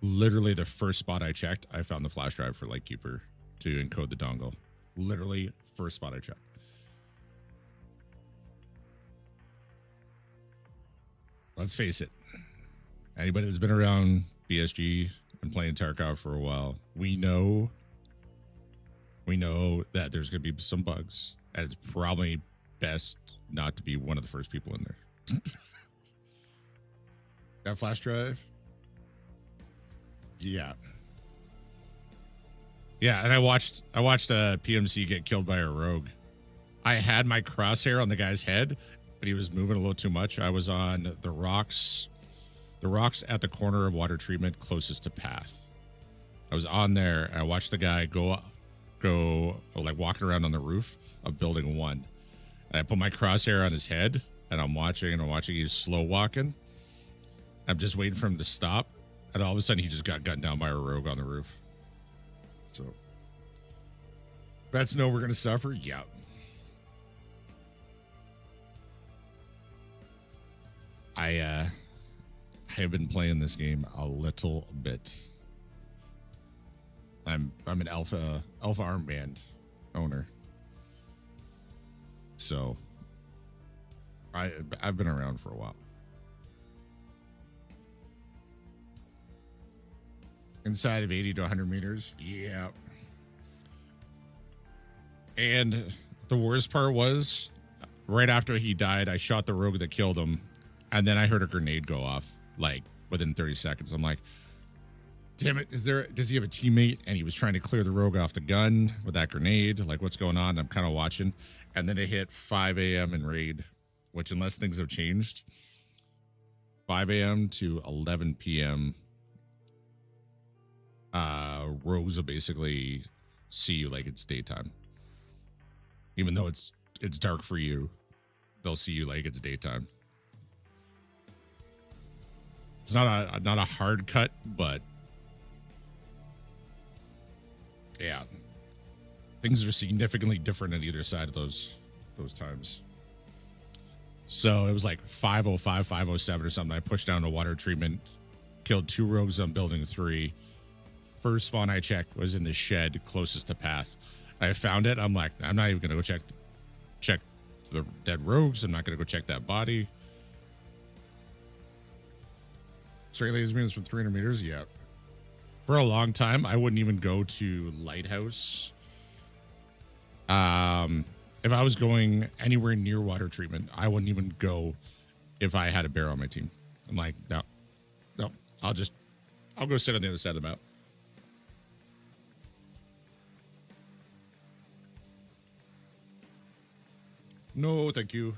literally the first spot I checked, I found the flash drive for Lightkeeper to encode the dongle. Literally first spot I checked. Let's face it. Anybody that's been around BSG and playing Tarkov for a while, we know that there's going to be some bugs, and it's probably best not to be one of the first people in there. That flash drive? Yeah. Yeah, and I watched a PMC get killed by a rogue. I had my crosshair on the guy's head, but he was moving a little too much. I was on the rocks at the corner of water treatment closest to path. I was on there, and I watched the guy go like walking around on the roof of building 1. And I put my crosshair on his head, and I'm watching. He's slow walking. I'm just waiting for him to stop, and all of a sudden he just got gunned down by a rogue on the roof. So, vets know we're going to suffer? Yeah. I have been playing this game a little bit. I'm an alpha armband owner. So, I've been around for a while. Inside of 80 to 100 meters. Yeah. And the worst part was, right after he died, I shot the rogue that killed him. And then I heard a grenade go off, like, within 30 seconds. I'm like, damn it, does he have a teammate? And he was trying to clear the rogue off the gun with that grenade. Like, what's going on? I'm kind of watching. And then it hit 5 a.m. in raid, which, unless things have changed, 5 a.m. to 11 p.m., rogues will basically see you like it's daytime. Even though it's dark for you, they'll see you like it's daytime. It's not a hard cut, but yeah, things are significantly different on either side of those times. So it was like 5:05, 5:07 or something. I pushed down to water treatment, killed 2 rogues on building 3. First spawn I checked was in the shed closest to path. I found it. I'm like, I'm not even gonna go check the dead rogues. I'm not gonna go check that body. Straight laser beams from 300 meters. Yeah. For a long time, I wouldn't even go to Lighthouse. If I was going anywhere near water treatment, I wouldn't even go if I had a bear on my team. I'm like, no, I'll go sit on the other side of the map. No, thank you.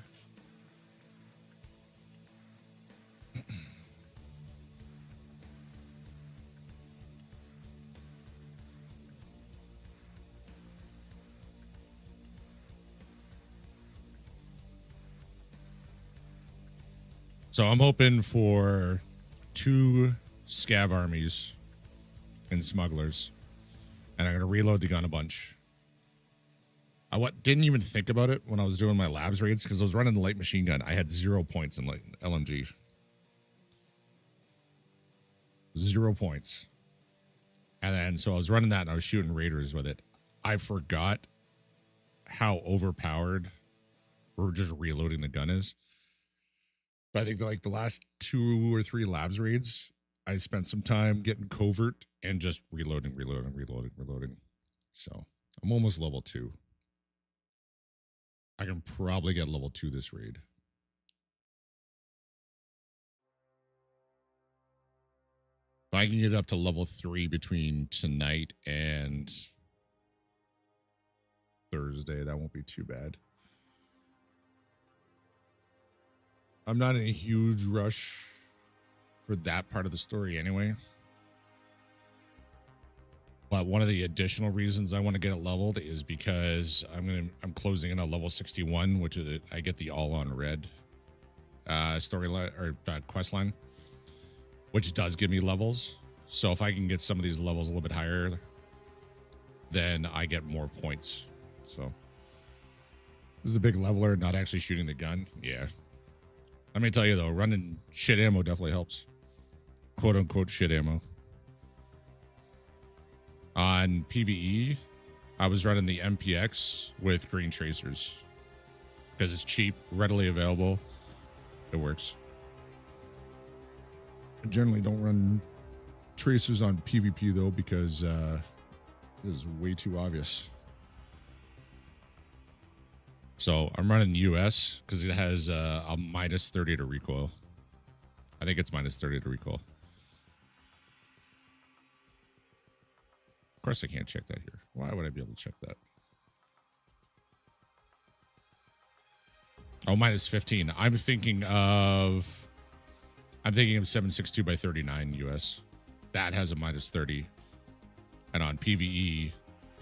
So I'm hoping for 2 scav armies and smugglers, and I'm going to reload the gun a bunch. Didn't even think about it when I was doing my labs raids because I was running the light machine gun. I had 0 points in like LMG. 0 points. And then so I was running that and I was shooting raiders with it. I forgot how overpowered or just reloading the gun is. But I think like the last 2 or 3 labs raids, I spent some time getting covert and just reloading. So I'm almost level 2. I can probably get level 2 this raid. If I can get up to level 3 between tonight and Thursday, that won't be too bad. I'm not in a huge rush for that part of the story anyway. But one of the additional reasons I want to get it leveled is because I'm closing in on level 61, which is I get the all on red storyline or quest line, which does give me levels. So if I can get some of these levels a little bit higher, then I get more points. So this is a big leveler, not actually shooting the gun. Yeah. Let me tell you though, running shit ammo definitely helps. Quote unquote shit ammo. On PvE, I was running the MPX with green tracers because it's cheap, readily available. It works. I generally don't run tracers on PvP though because it is way too obvious. So I'm running US because it has a minus 30 to recoil. I think it's minus 30 to recoil. Of course I can't check that here. Why would I be able to check that? Oh, minus 15. I'm thinking of 762 by 39 US. That has a minus 30. And on PvE,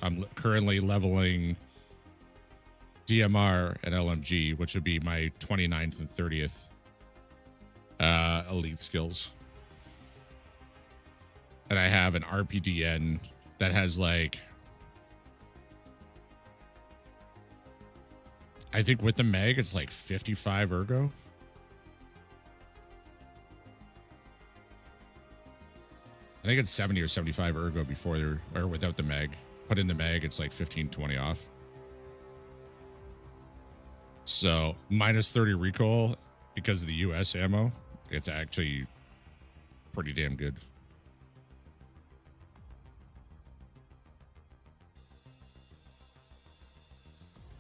I'm currently leveling DMR and LMG, which would be my 29th and 30th elite skills. And I have an RPDN that has like, I think with the mag, it's like 55 ergo. I think it's 70 or 75 ergo before or without the mag. Put in the mag, it's like 15, 20 off. So minus 30 recoil because of the US ammo. It's actually pretty damn good.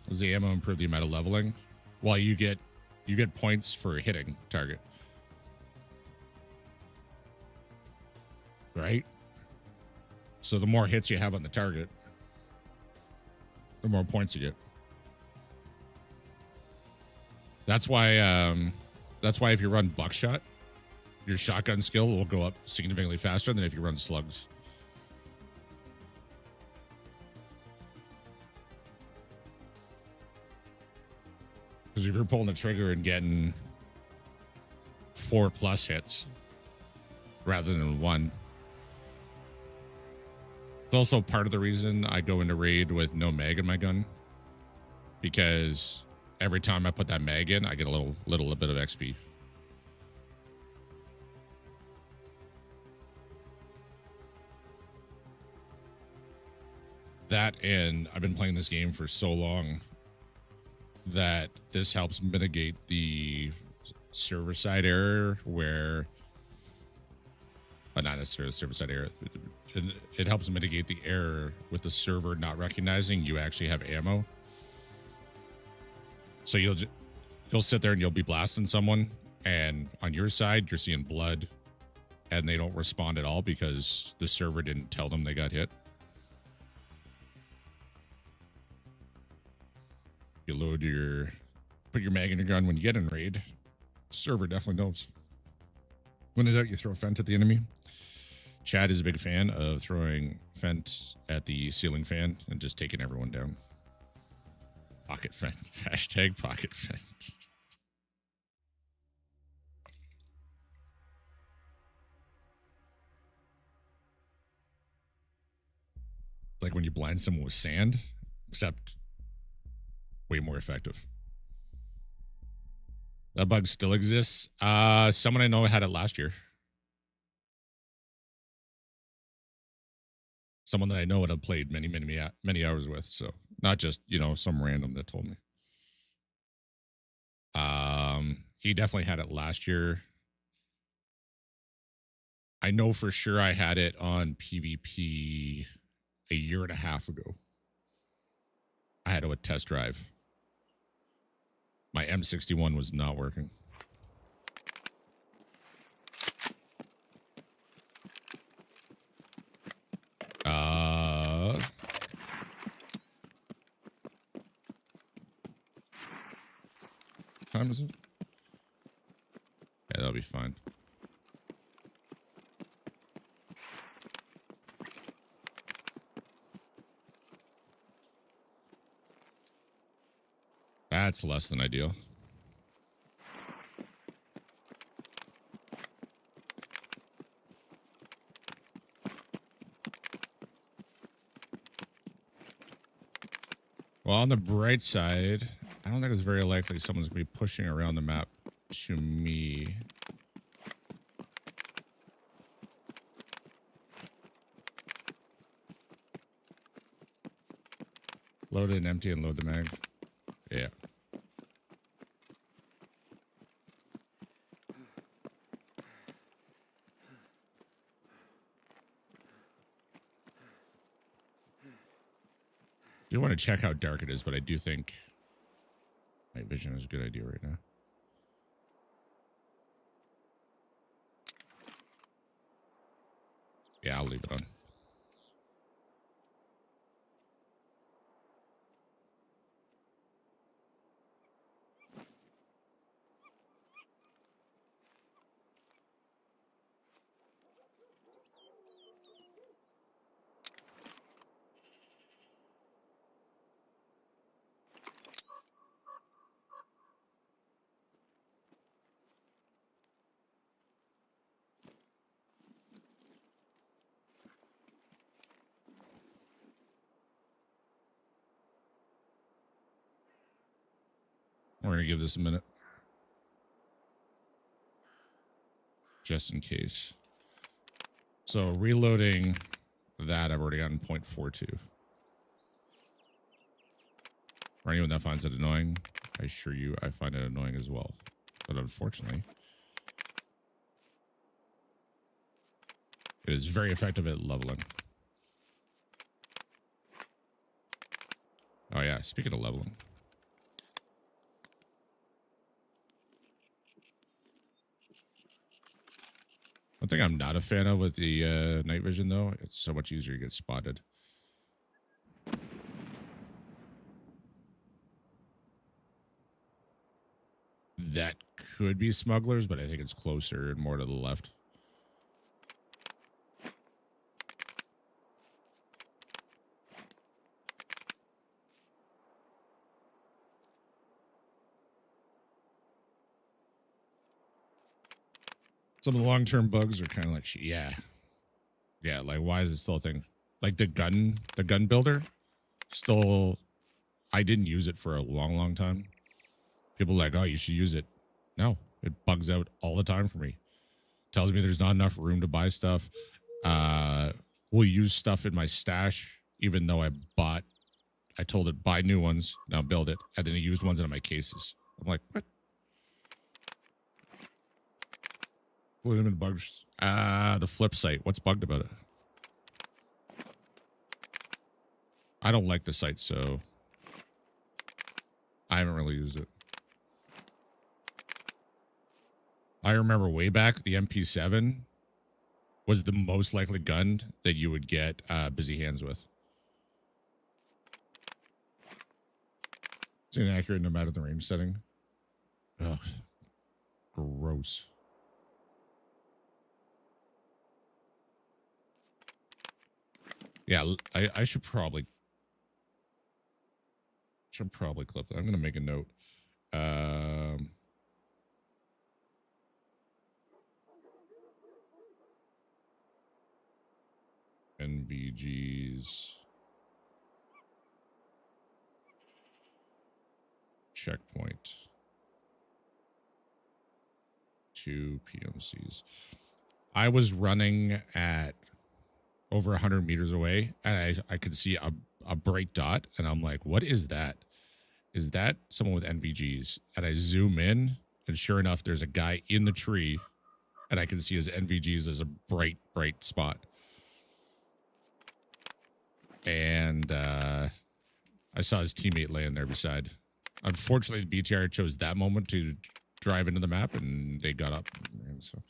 Does the ammo improve the amount of leveling? Well, you get points for hitting target. Right? So the more hits you have on the target, the more points you get. That's why if you run buckshot, your shotgun skill will go up significantly faster than if you run slugs. Because if you're pulling the trigger and getting 4+ hits rather than 1. It's also part of the reason I go into raid with no mag in my gun. Because every time I put that mag in, I get a little bit of XP. That, and I've been playing this game for so long that this helps mitigate the server side error where, not necessarily server side error. It helps mitigate the error with the server not recognizing you actually have ammo. So you'll sit there and you'll be blasting someone, and on your side you're seeing blood, and they don't respond at all because the server didn't tell them they got hit. You put your mag in your gun when you get in raid. Server definitely knows. When in doubt, you throw a fent at the enemy. Chad is a big fan of throwing fent at the ceiling fan and just taking everyone down. Pocket fent. Hashtag pocket fent. Like when you blind someone with sand, except way more effective. That bug still exists. Someone I know had it last year. Someone that I know would have played many hours with. So not just, you know, some random that told me. He definitely had it last year. I know for sure I had it on PvP a year and a half ago. I had a test drive. My M61 was not working. Time is it? Yeah, that'll be fine. That's less than ideal. Well, on the bright side, I don't think it's very likely someone's going to be pushing around the map to me. Load it and empty and load the mag. Yeah. I do want to check how dark it is, but I do think night vision is a good idea right now. Yeah, I'll leave it on. We're going to give this a minute. Just in case. So reloading that, I've already gotten 0.42. For anyone that finds it annoying, I assure you I find it annoying as well. But unfortunately, it is very effective at leveling. Oh yeah, speaking of leveling. One thing I'm not a fan of with the night vision, though, it's so much easier to get spotted. That could be smugglers, but I think it's closer and more to the left. Some of the long-term bugs are kind of like, yeah, like why is it still a thing? Like the gun builder, still, I didn't use it for a long time. People are like, oh, you should use it. No, it bugs out all the time for me. Tells me there's not enough room to buy stuff. We'll use stuff in my stash, even though I told it buy new ones, now build it, and then it used ones in my cases. I'm like, what? Legitimate bugs. The flip site. What's bugged about it? I don't like the site, so I haven't really used it. I remember way back, the MP7 was the most likely gun that you would get busy hands with. It's inaccurate no matter the range setting. Ugh. Gross. Yeah, I should probably clip that. I'm gonna make a note. NVGs. checkpoint. 2 PMCs. I was running at over 100 meters away, and I could see a bright dot, and I'm like, what is that? Is that someone with NVGs? And I zoom in, and sure enough, there's a guy in the tree, and I can see his NVGs as a bright, bright spot. And I saw his teammate laying there beside. Unfortunately, the BTR chose that moment to drive into the map, and they got up. And so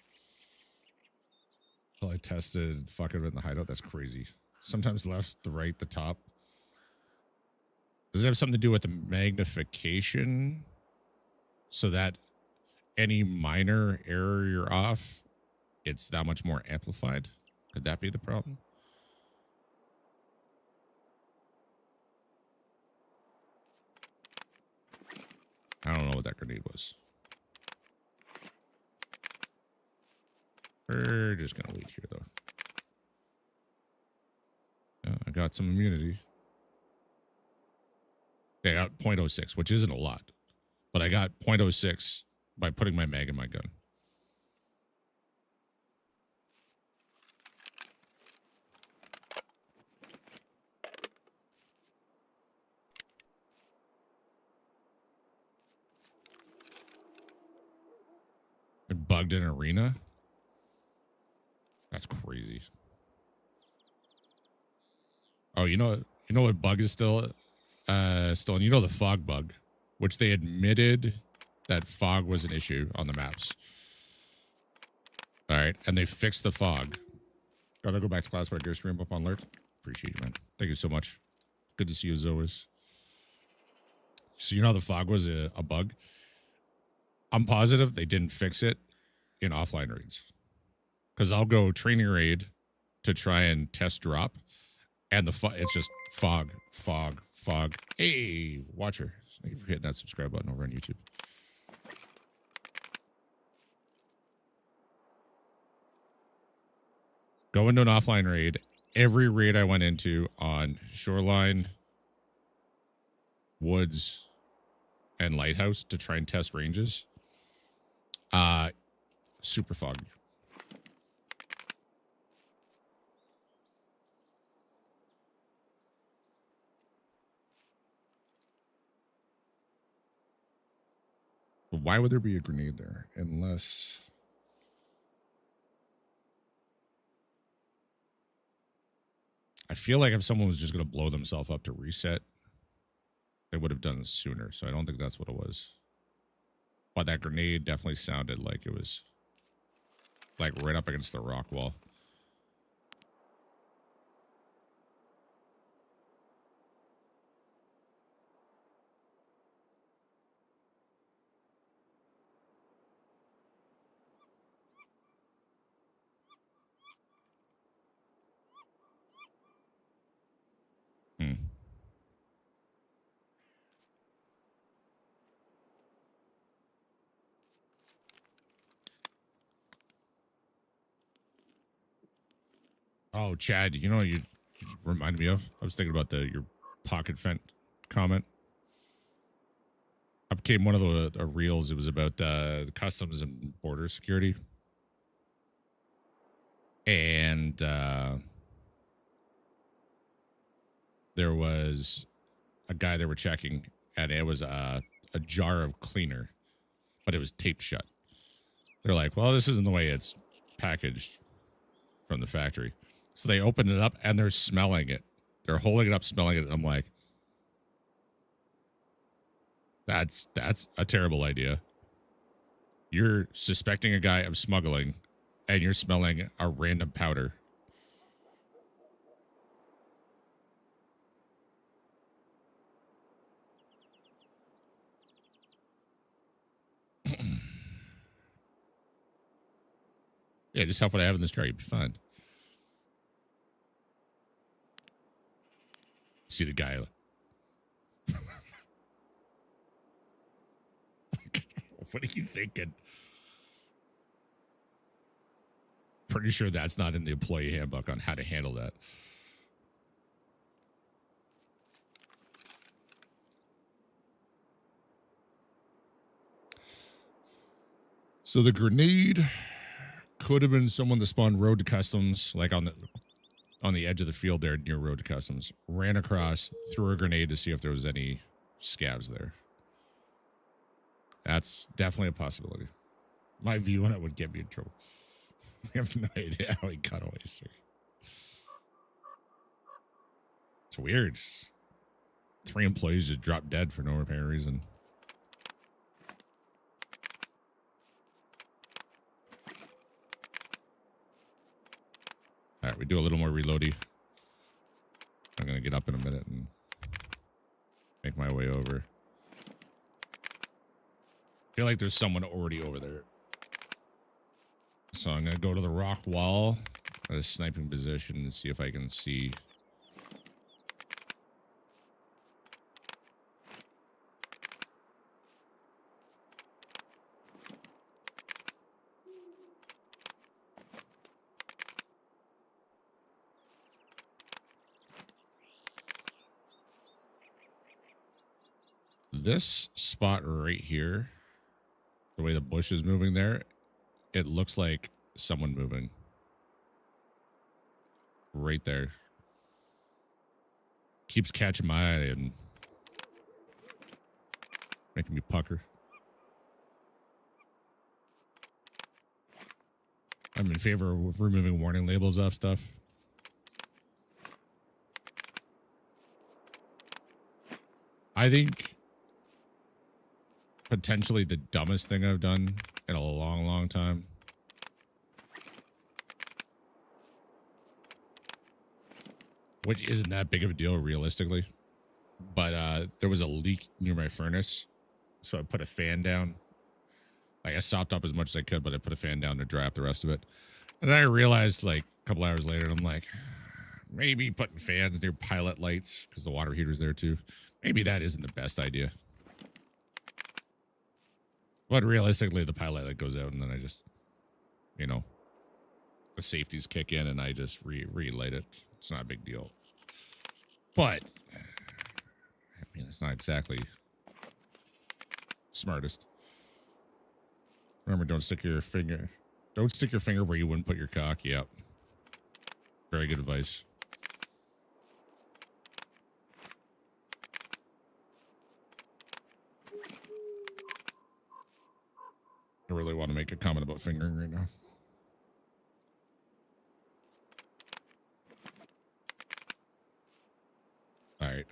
I tested fucking in the hideout. That's crazy. Sometimes left, the right, the top. Does it have something to do with the magnification? So that any minor error you're off, it's that much more amplified? Could that be the problem? I don't know what that grenade was. We're just going to wait here, though. I got some immunity. I got 0.06, which isn't a lot. But I got 0.06 by putting my mag in my gun. It bugged an arena? That's crazy. Oh, you know what bug is still, and you know the fog bug, which they admitted that fog was an issue on the maps. All right, and they fixed the fog. Gotta go back to class, but I get your stream up on alert. Appreciate you, man. Thank you so much. Good to see you as always. So you know how the fog was a bug? I'm positive they didn't fix it in offline raids. Because I'll go training raid to try and test drop, and it's just fog, fog, fog. Hey, watcher. Thank you for hitting that subscribe button over on YouTube. Go into an offline raid. Every raid I went into on Shoreline, Woods, and Lighthouse to try and test ranges. Super foggy. But why would there be a grenade there? Unless... I feel like if someone was just going to blow themselves up to reset, they would have done it sooner. So I don't think that's what it was. But that grenade definitely sounded like it was like right up against the rock wall. Oh, Chad, you know what you reminded me of? I was thinking about your pocket vent comment. Up came one of the reels. It was about customs and border security. And there was a guy they were checking, and it was a jar of cleaner, but it was taped shut. They're like, well, this isn't the way it's packaged from the factory. So they open it up, and they're smelling it. They're holding it up, smelling it. And I'm like, that's a terrible idea. You're suspecting a guy of smuggling, and you're smelling a random powder. Yeah, just help what I have in this car. You'd be fine. See the guy. What are you thinking? Pretty sure that's not in the employee handbook on how to handle that. So the grenade could have been someone that spawned road to customs, like on the edge of the field there near road to customs. Ran across, threw a grenade to see if there was any scavs there. That's definitely a possibility. My view on it would get me in trouble. I have no idea how he got away. Sir. It's weird. 3 employees just dropped dead for no apparent reason. All right, we do a little more reloading. I'm going to get up in a minute and make my way over. I feel like there's someone already over there. So I'm going to go to the rock wall at a sniping position and see if I can see. This spot right here, the way the bush is moving there, it looks like someone moving. Right there. Keeps catching my eye and making me pucker. I'm in favor of removing warning labels off stuff. I think potentially the dumbest thing I've done in a long, long time. Which isn't that big of a deal realistically. But there was a leak near my furnace. So I put a fan down. Like I sopped up as much as I could, but I put a fan down to dry up the rest of it. And then I realized like a couple hours later, and I'm like, maybe putting fans near pilot lights, because the water heater's there too. Maybe that isn't the best idea. But realistically, the pilot light goes out, and then I just, you know, the safeties kick in, and I just relight it. It's not a big deal. But, I mean, it's not exactly smartest. Remember, don't stick your finger where you wouldn't put your cock. Yep. Very good advice. I really want to make a comment about fingering right now. All right.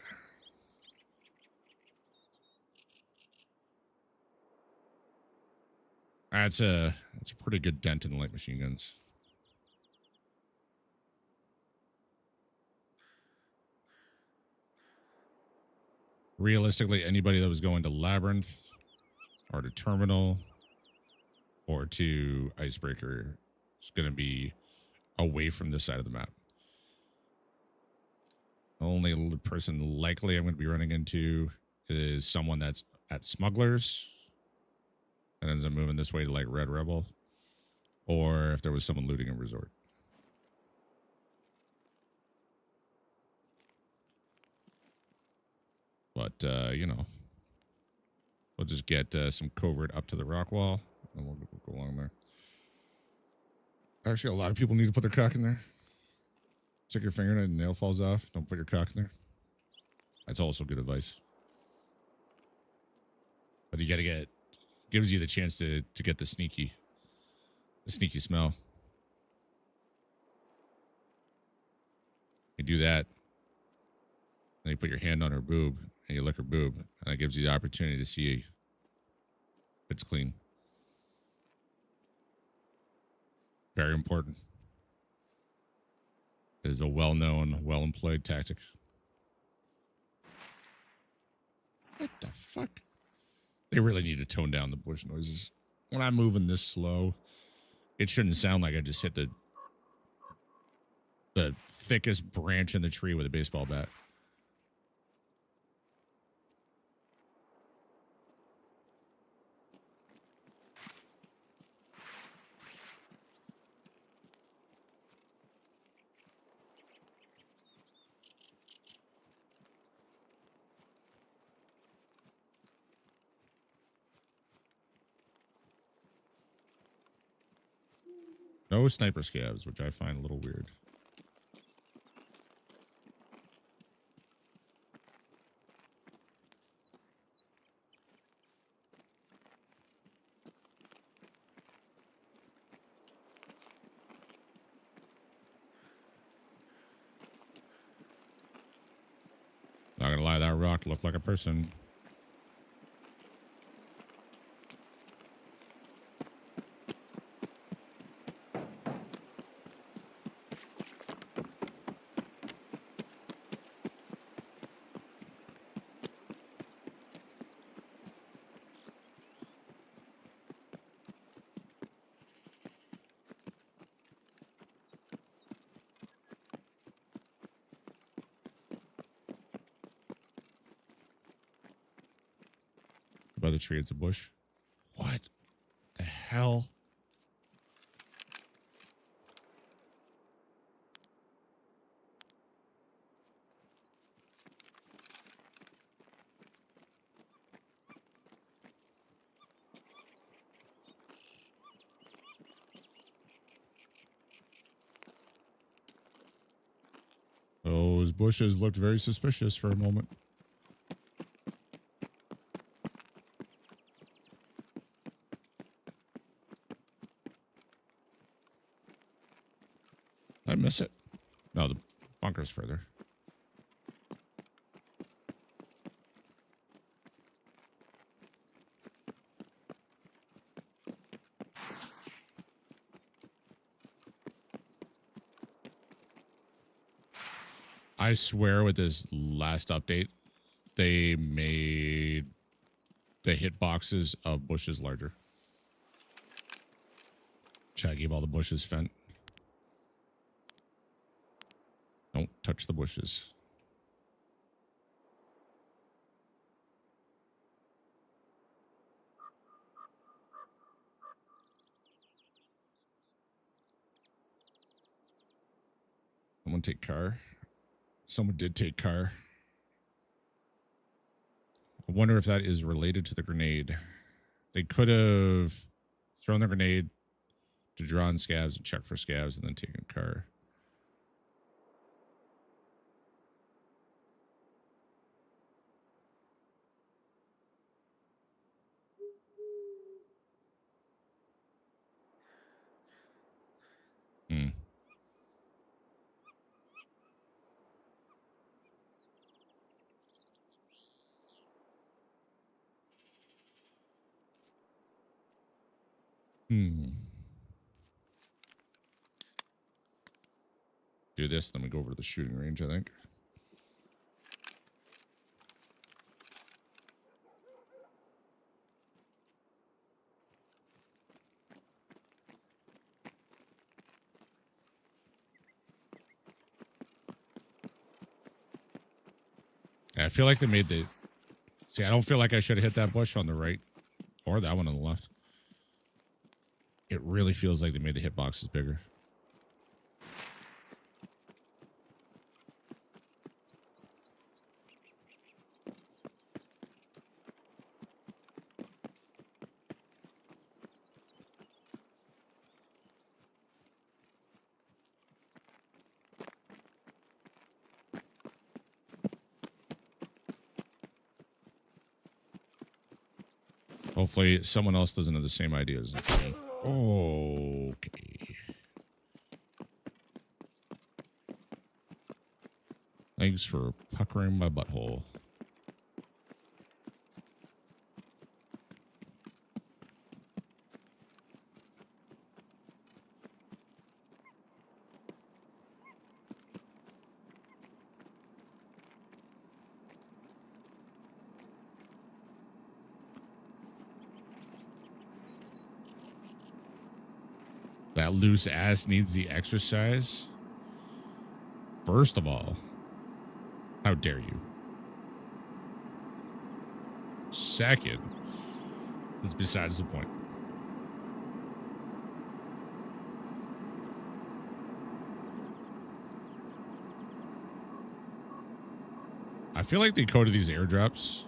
That's a pretty good dent in the light machine guns. Realistically, anybody that was going to Labyrinth or to Terminal or to Icebreaker is going to be away from this side of the map. The only person likely I'm going to be running into is someone that's at Smugglers and ends up moving this way to like Red Rebel, or if there was someone looting a resort. But, you know, we'll just get some covert up to the rock wall, and we'll go along there. Actually, a lot of people need to put their cock in there. Stick your finger in it and nail falls off. Don't put your cock in there. That's also good advice. But you got to get, gives you the chance to get the sneaky smell. You do that, and you put your hand on her boob, and you lick her boob, and it gives you the opportunity to see if it's clean. Very important. It is a well-known, well-employed tactic. What the fuck? They really need to tone down the bush noises. When I'm moving this slow, it shouldn't sound like I just hit the thickest branch in the tree with a baseball bat. No sniper scavs, which I find a little weird. Not gonna lie, that rock looked like a person. By the tree, it's a bush. What the hell? Those bushes looked very suspicious for a moment. I miss it. No, the bunker's further. I swear with this last update, they made the hitboxes of bushes larger. Chad gave all the bushes fent. Don't touch the bushes. Someone take car. Someone did take car. I wonder if that is related to the grenade. They could have thrown the grenade to draw on scavs and check for scavs and then taken car. Hmm. Do this, then we go over to the shooting range, I think. Yeah, I feel like they made the... See, I don't feel like I should have hit that bush on the right or that one on the left. It really feels like they made the hitboxes bigger. Hopefully someone else doesn't have the same ideas. Okay. Thanks for puckering my butthole. That loose ass needs the exercise. First of all, how dare you? Second, that's besides the point. I feel like they coded these airdrops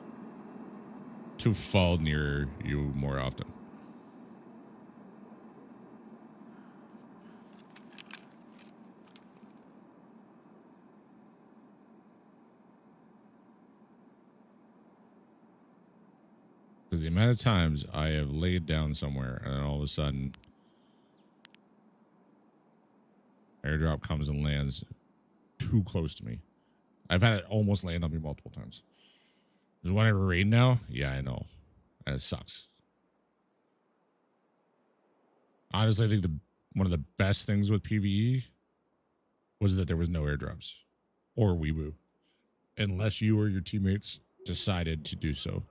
to fall near you more often. the amount of times I have laid down somewhere and then all of a sudden airdrop comes and lands too close to me. I've had it almost land on me multiple times. There's one at raid now. Yeah, I know. And it sucks. Honestly, I think one of the best things with PvE was that there was no airdrops or weeboo, unless you or your teammates decided to do so.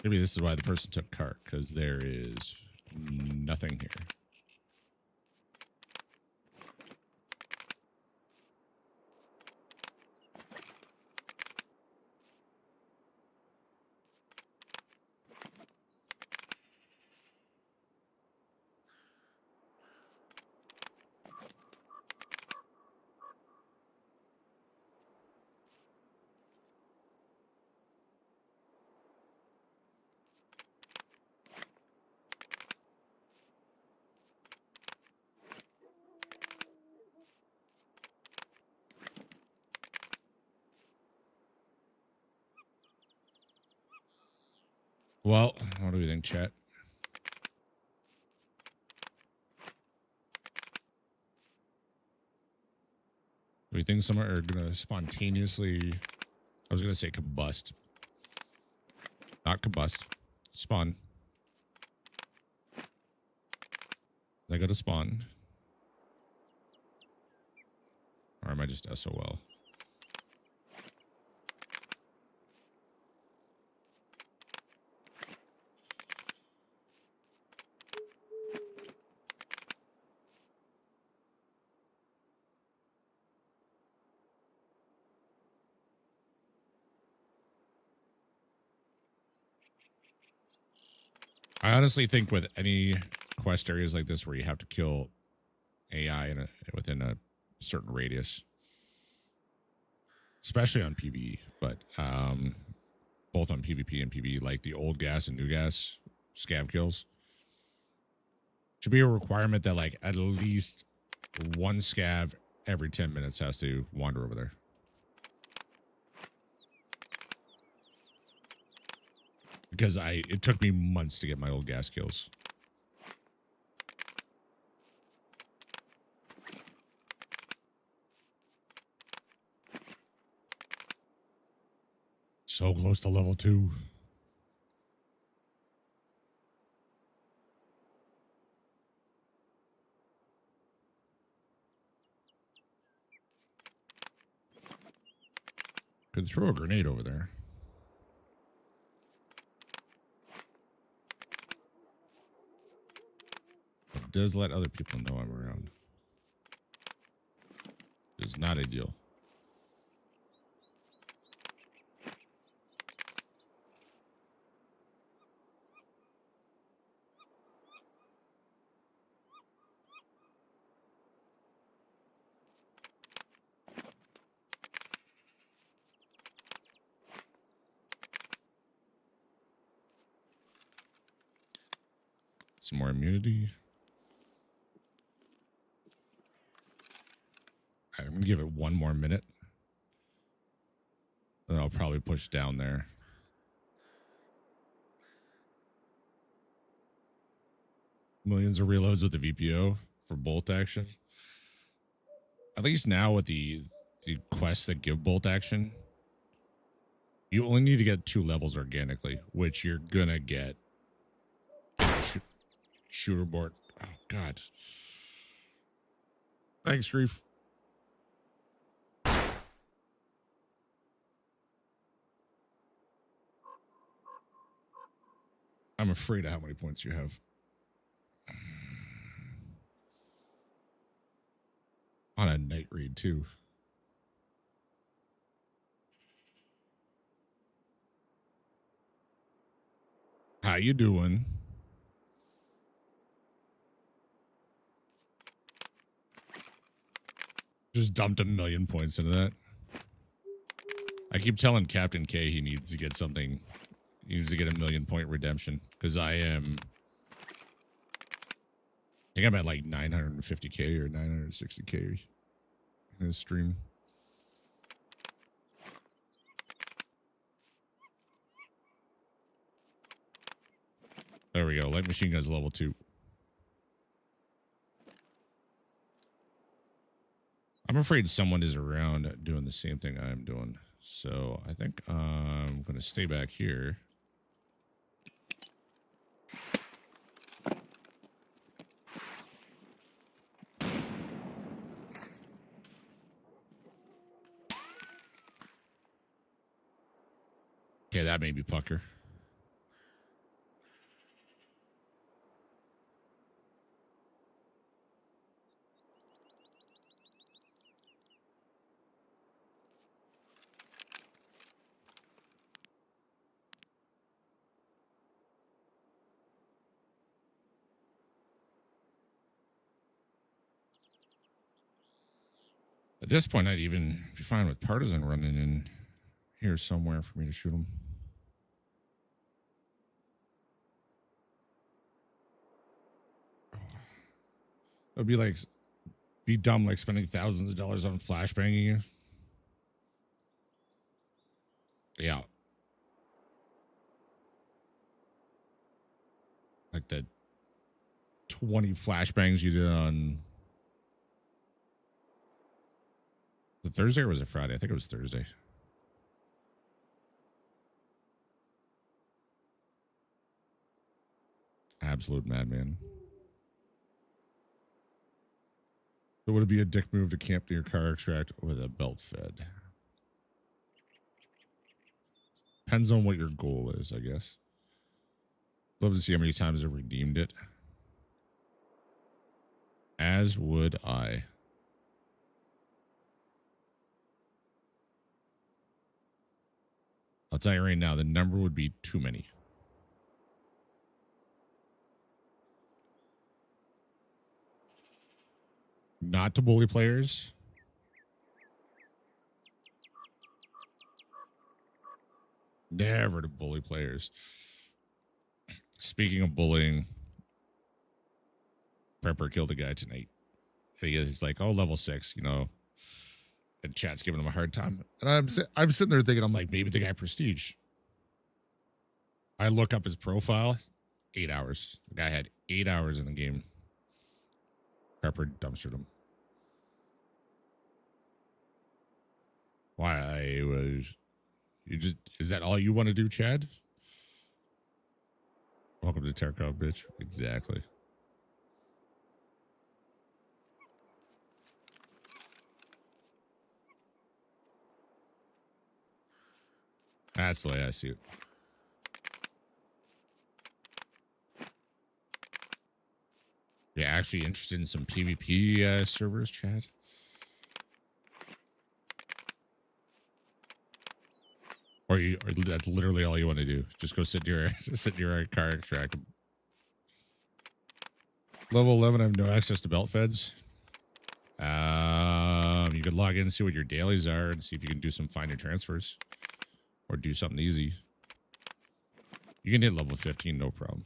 Maybe this is why the person took cart, because there is nothing here. Well, what do we think, chat? Do we think some are going to spontaneously, I was going to say combust. Not combust. Spawn. They go to spawn. Or am I just SOL? I honestly think with any quest areas like this where you have to kill AI within a certain radius, especially on PvE, but both on PvP and PvE, like the old gas and new gas scav kills, should be a requirement that like at least one scav every 10 minutes has to wander over there. Because it took me months to get my old gas kills. So close to level 2. Could throw a grenade over there. It does let other people know I'm around. It's not ideal. Some more immunity. All right, I'm gonna give it one more minute. Then I'll probably push down there. Millions of reloads with the VPO for bolt action. At least now with the quests that give bolt action, you only need to get 2 levels organically, which you're gonna get. Shooter board. Oh God. Thanks, Reef. I'm afraid of how many points you have. On a night raid too. How you doing? Just dumped 1,000,000 points into that. I keep telling Captain K he needs to get something. He needs to get 1,000,000 point redemption because I think I'm at like 950K or 960K in his stream. There we go. Light machine gun's level 2. I'm afraid someone is around doing the same thing I'm doing. So I think I'm going to stay back here. Okay, that made me pucker. At this point, I'd even be fine with Partisan running in here somewhere for me to shoot him. It'd be dumb like spending thousands of dollars on flashbanging you. Yeah. Like the 20 flashbangs you did on the Thursday or was it Friday? I think it was Thursday. Absolute madman. So would it be a dick move to camp near car extract with a belt fed? Depends on what your goal is, I guess. Love to see how many times I've redeemed it. As would I. I'll tell you right now, the number would be too many. Not to bully players. Never to bully players. Speaking of bullying, Prepper killed a guy tonight. He's like, oh, level 6, you know. And chat's giving him a hard time. And I'm sitting there thinking, I'm like, maybe the guy prestige. I look up his profile, 8 hours. The guy had 8 hours in the game. Prepper dumpstered him. Why is that all you want to do, Chad? Welcome to Tarkov, bitch. Exactly. That's the way I see it. You're actually interested in some PvP servers, Chad? Or that's literally all you want to do. Just go sit near a car extract. Level 11, I have no access to belt feds. You could log in and see what your dailies are and see if you can do some finer transfers. Or do something easy. You can hit level 15, no problem.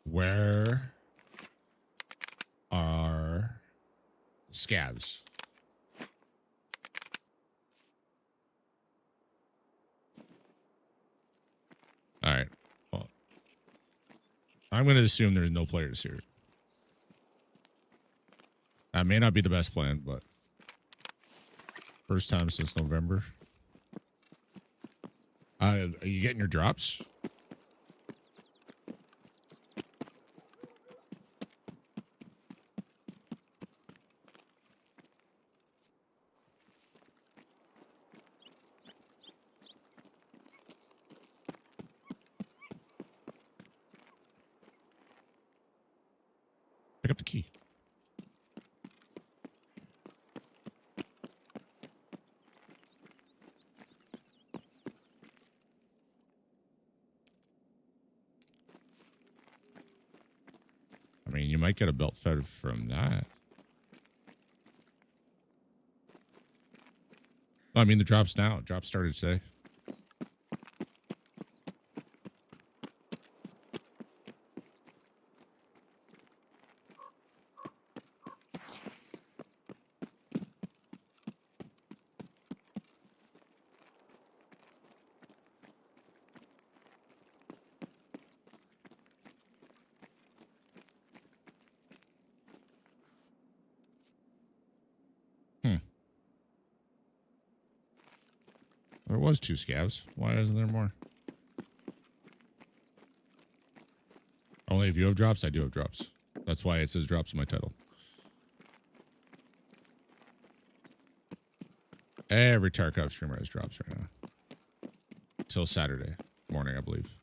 Where are scabs? All right. Well, I'm going to assume there's no players here. That may not be the best plan, but first time since November. Are you getting your drops? Pick up the key. might get a belt fed from that. I mean, the drops now. Drop started today. There was 2 scavs. Why isn't there more? Only if you have drops, I do have drops. That's why it says drops in my title. Every Tarkov streamer has drops right now. Till Saturday morning, I believe.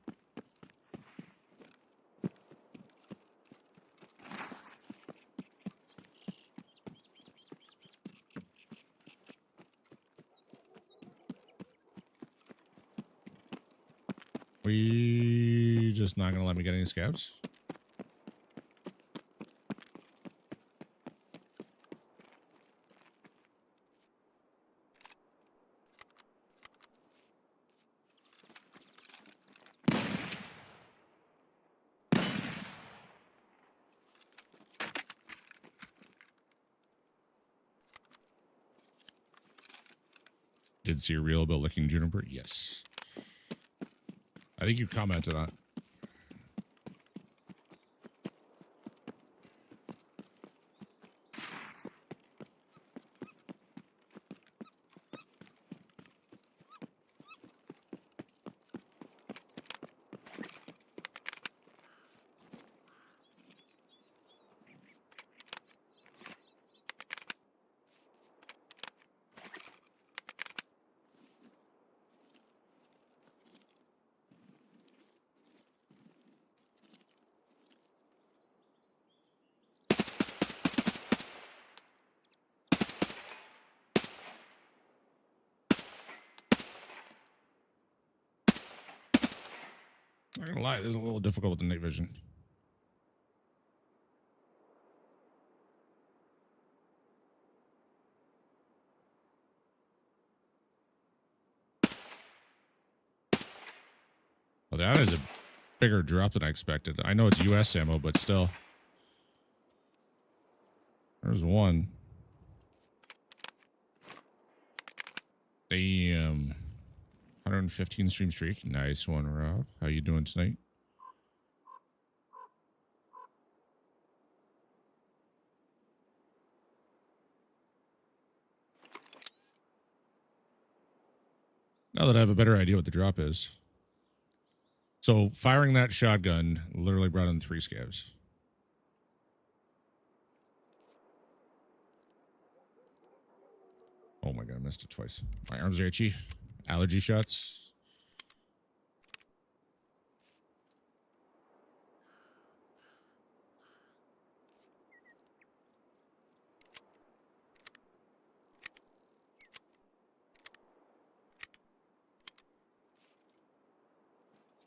We just not gonna let me get any scabs? Did see a reel about licking juniper? Yes. I think you commented on it. Not gonna lie, this is a little difficult with the night vision. Well, that is a bigger drop than I expected. I know it's US ammo, but still. There's one. Damn. 115 stream streak. Nice one, Rob. How you doing tonight? Now that I have a better idea what the drop is. So firing that shotgun literally brought in 3 scavs. Oh my god, I missed it twice. My arms are itchy. Allergy shots.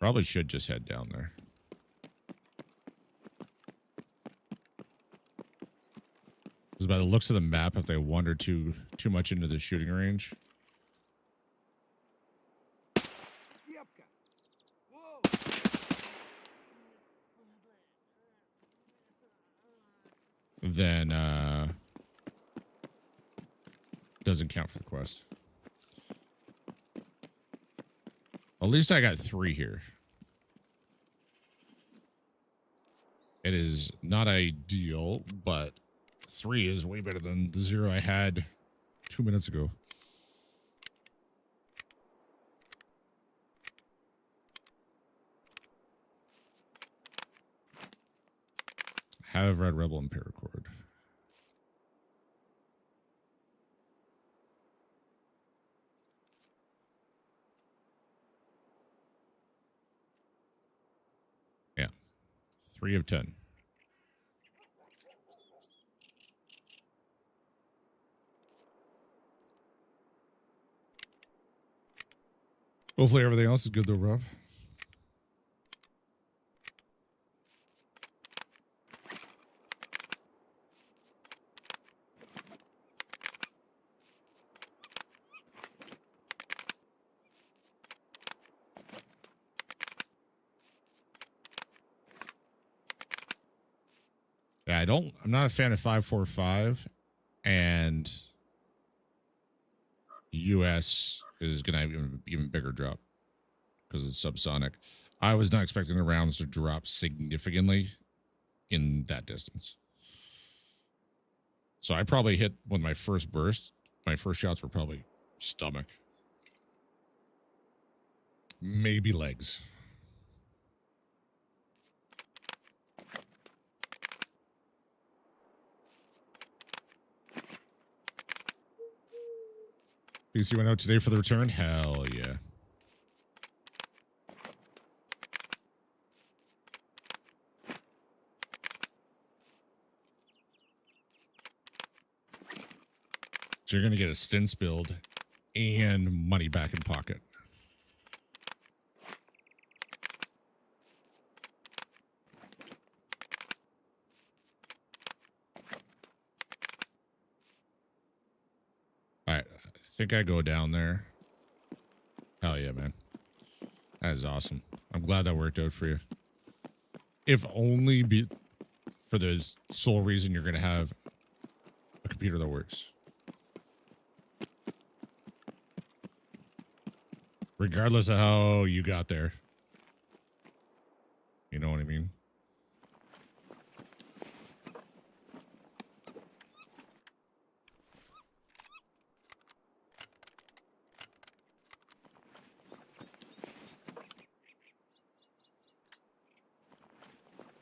Probably should just head down there. Because by the looks of the map, if they wander too much into the shooting range, then doesn't count for the quest. At least I got 3 here. It is not ideal, but 3 is way better than the 0 I had 2 minutes ago. Have Red Rebel and Paracord. Yeah. 3 of 10. Hopefully everything else is good though, Rob. I'm not a fan of 545, and US is going to have even bigger drop because it's subsonic. I was not expecting the rounds to drop significantly in that distance. So I probably hit when my first burst, my first shots were probably stomach. Maybe legs. PC went out today for the return? Hell yeah. So you're going to get a stints build and money back in pocket. All right. I think I go down there. Hell yeah, man. That is awesome. I'm glad that worked out for you. If only for the sole reason you're going to have a computer that works. Regardless of how you got there. You know what I mean?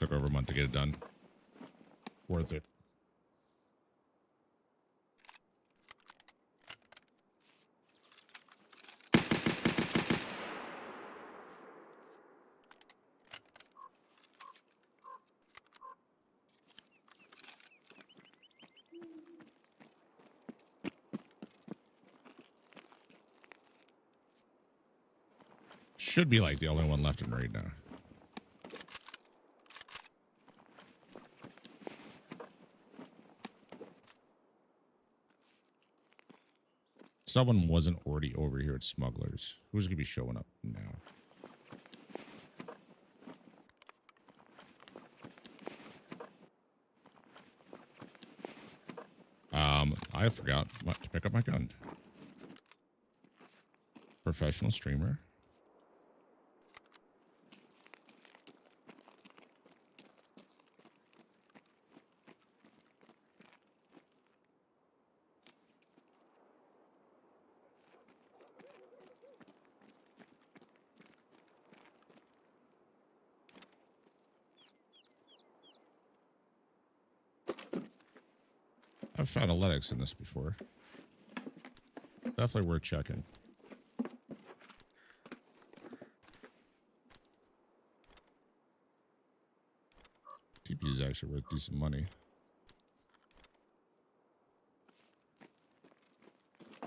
Took over a month to get it done. Worth it. Should be like the only one left in raid now. Someone wasn't already over here at Smugglers. Who's going to be showing up now? I forgot to pick up my gun. Professional streamer. I've found athletics in this before. Definitely worth checking. TP is actually worth decent money. I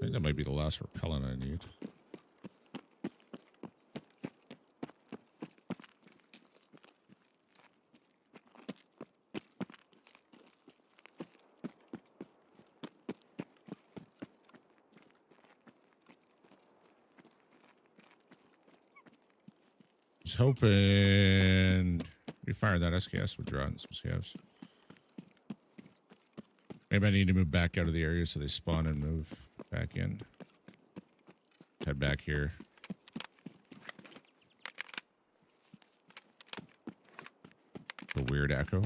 think that might be the last repellent I need. Hoping we fire that SKS with drones. Maybe I need to move back out of the area so they spawn and move back in. Head back here. The weird echo.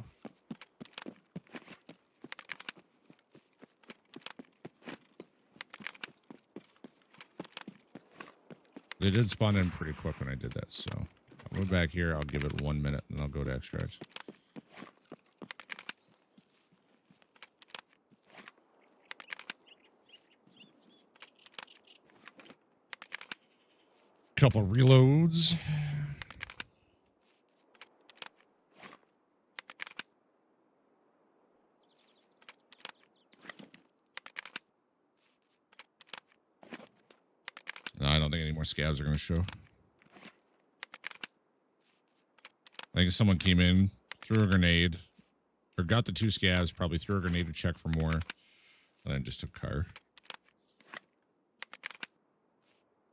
They did spawn in pretty quick when I did that, so I'll move back here. I'll give it 1 minute and I'll go to extracts. Couple reloads. No, I don't think any more scavs are going to show. I think someone came in, threw a grenade, or got the 2 scavs, probably threw a grenade to check for more, and then just took car.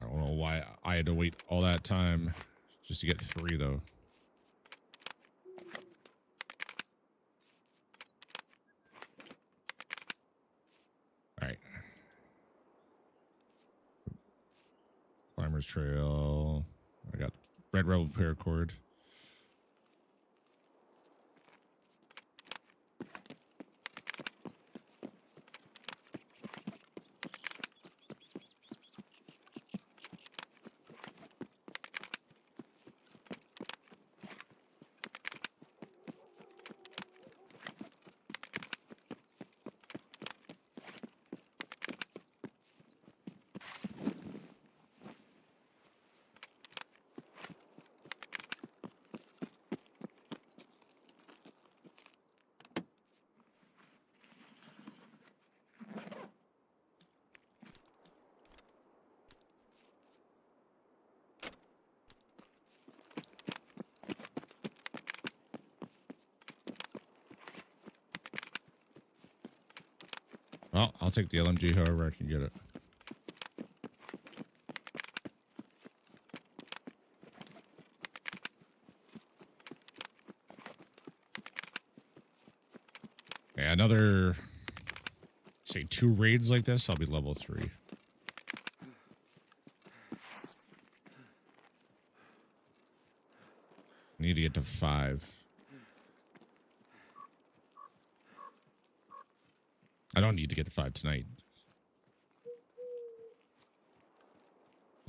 I don't know why I had to wait all that time just to get 3, though. Farmer's Trail. I got Red Rebel Paracord. Well, I'll take the LMG however I can get it. Yeah, another, say, 2 raids like this, I'll be level 3. Need to get to 5. I don't need to get to 5 tonight.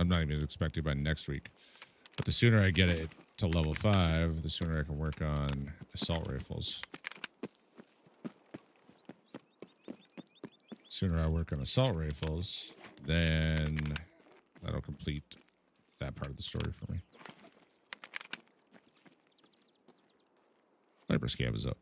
I'm not even expecting by next week. But the sooner I get it to level 5, the sooner I can work on assault rifles. Sooner I work on assault rifles, then that'll complete that part of the story for me. Sniper scav is up.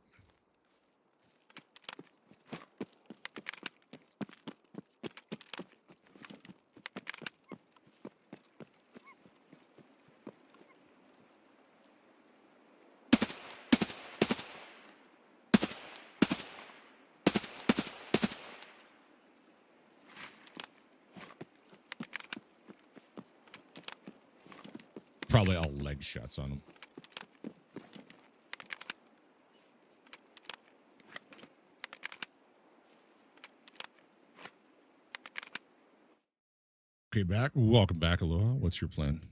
Probably all leg shots on him. Okay, back. Welcome back, Aloha. What's your plan?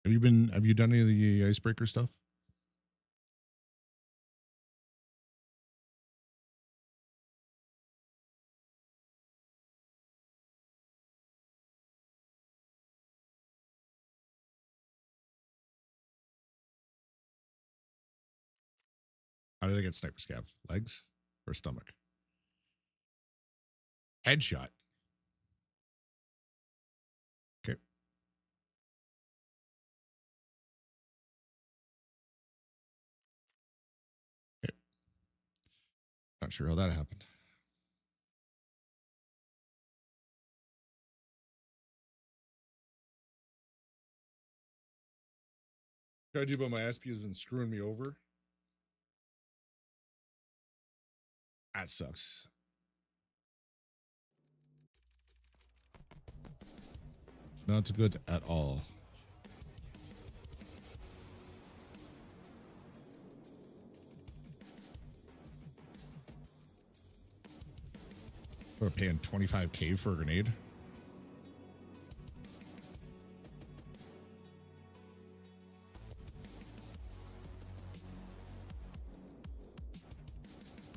Have you done any of the icebreaker stuff? How did I get sniper scav? Legs or stomach? Headshot. Okay. Okay. Not sure how that happened. Tried to do, but my SP has been screwing me over. That sucks. Not good at all. We're paying $25K for a grenade.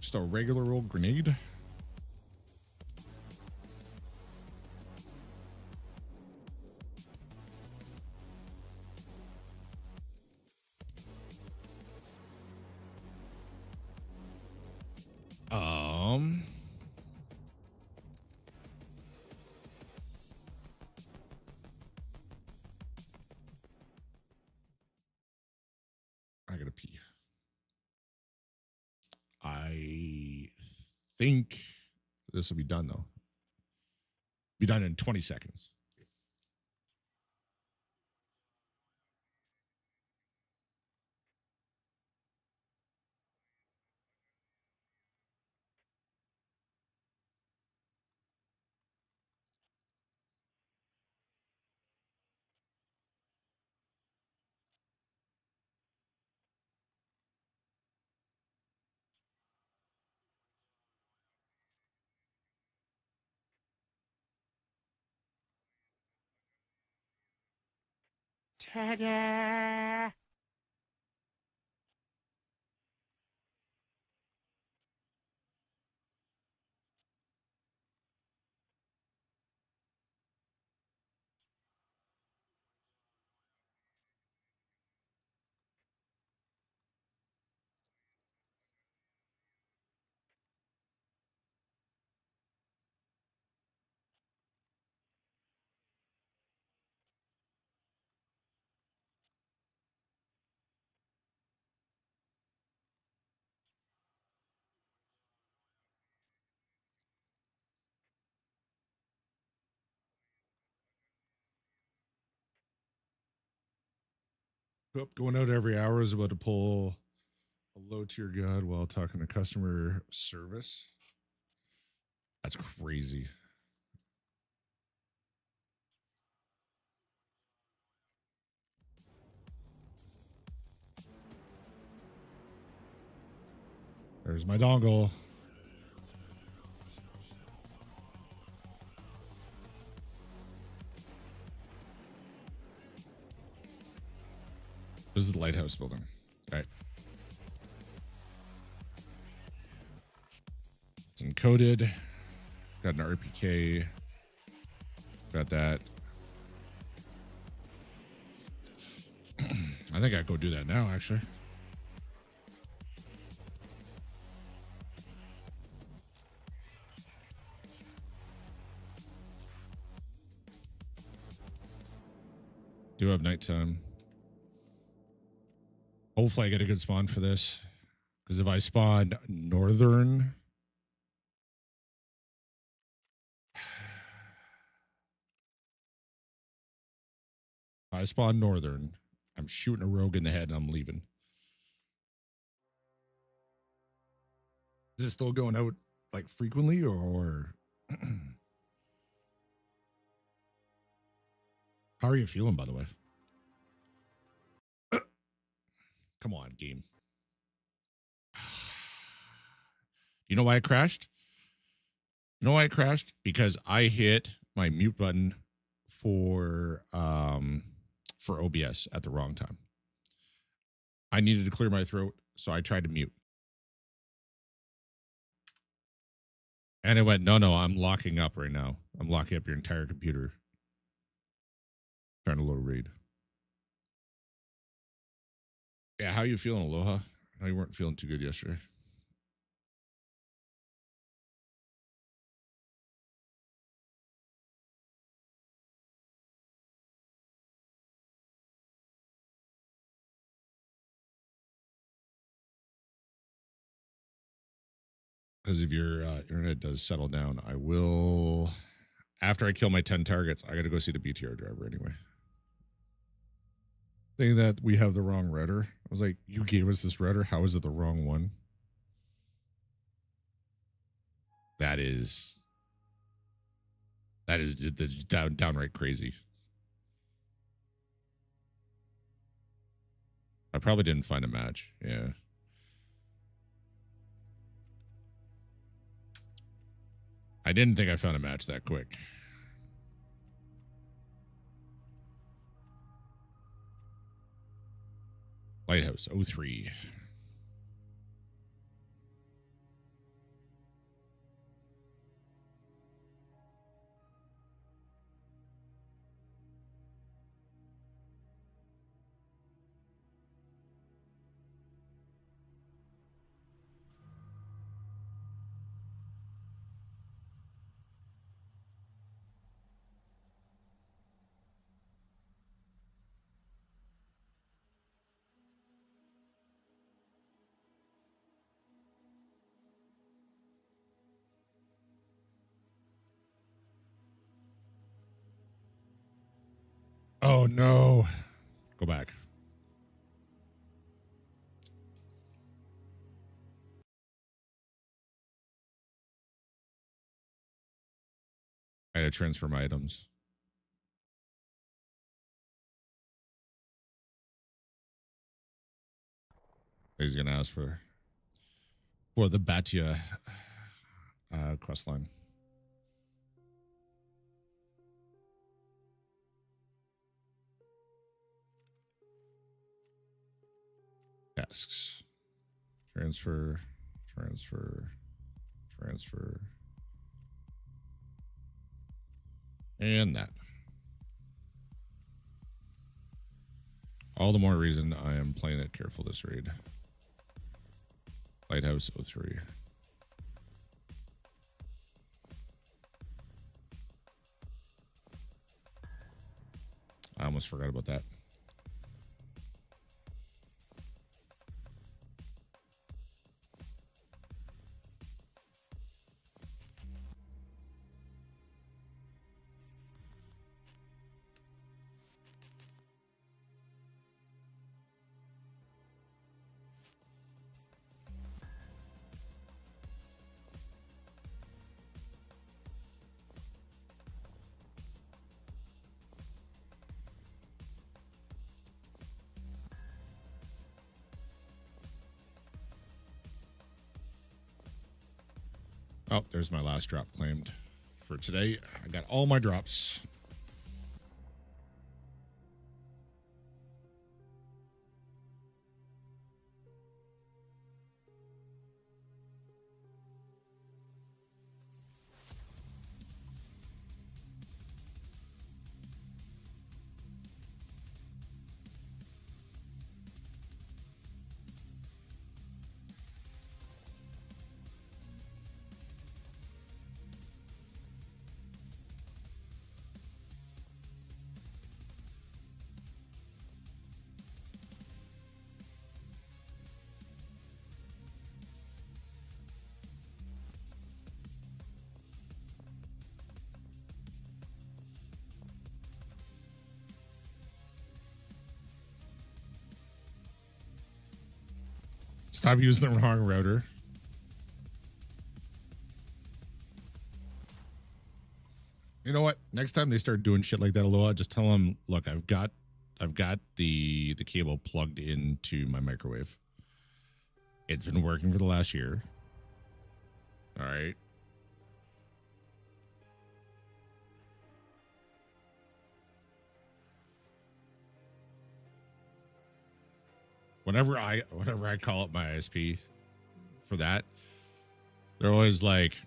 Just a regular old grenade. I gotta pee. I think this will be done though. Be done in 20 seconds. Ta-da! Yep, going out every hour is about to pull a low tier god while talking to customer service. That's crazy. There's my dongle. This is the lighthouse building. All right. It's encoded. Got an RPK. Got that. I think I go do that now, actually. Do have nighttime. Hopefully I get a good spawn for this. Because if I spawn northern... I spawn northern. I'm shooting a rogue in the head and I'm leaving. Is it still going out like frequently or how are you feeling, by the way? Come on, game. You know why I crashed? You know why I crashed? Because I hit my mute button for OBS at the wrong time. I needed to clear my throat, so I tried to mute. And it went, no, I'm locking up right now. I'm locking up your entire computer. Trying to load a raid. Yeah, how you feeling, Aloha? I know you weren't feeling too good yesterday. Because if your internet does settle down, I will, after I kill my 10 targets, I got to go see the BTR driver anyway. Saying that we have the wrong router. I was like, you gave us this router. How is it the wrong one? That is downright crazy. I probably didn't find a match. Yeah. I didn't think I found a match that quick. Lighthouse 03. Oh no. Go back. I had to transfer my items. He's gonna ask for the Batia quest line. Tasks. Transfer, transfer, transfer. And that. All the more reason I am playing it careful this raid. Lighthouse 03. I almost forgot about that. Oh, there's my last drop claimed for today. I got all my drops. Stop using the wrong router. You know what? Next time they start doing shit like that, Aloha, just tell them, look, I've got the cable plugged into my microwave. It's been working for the last year. All right. Whenever I call up my ISP for that, they're always like,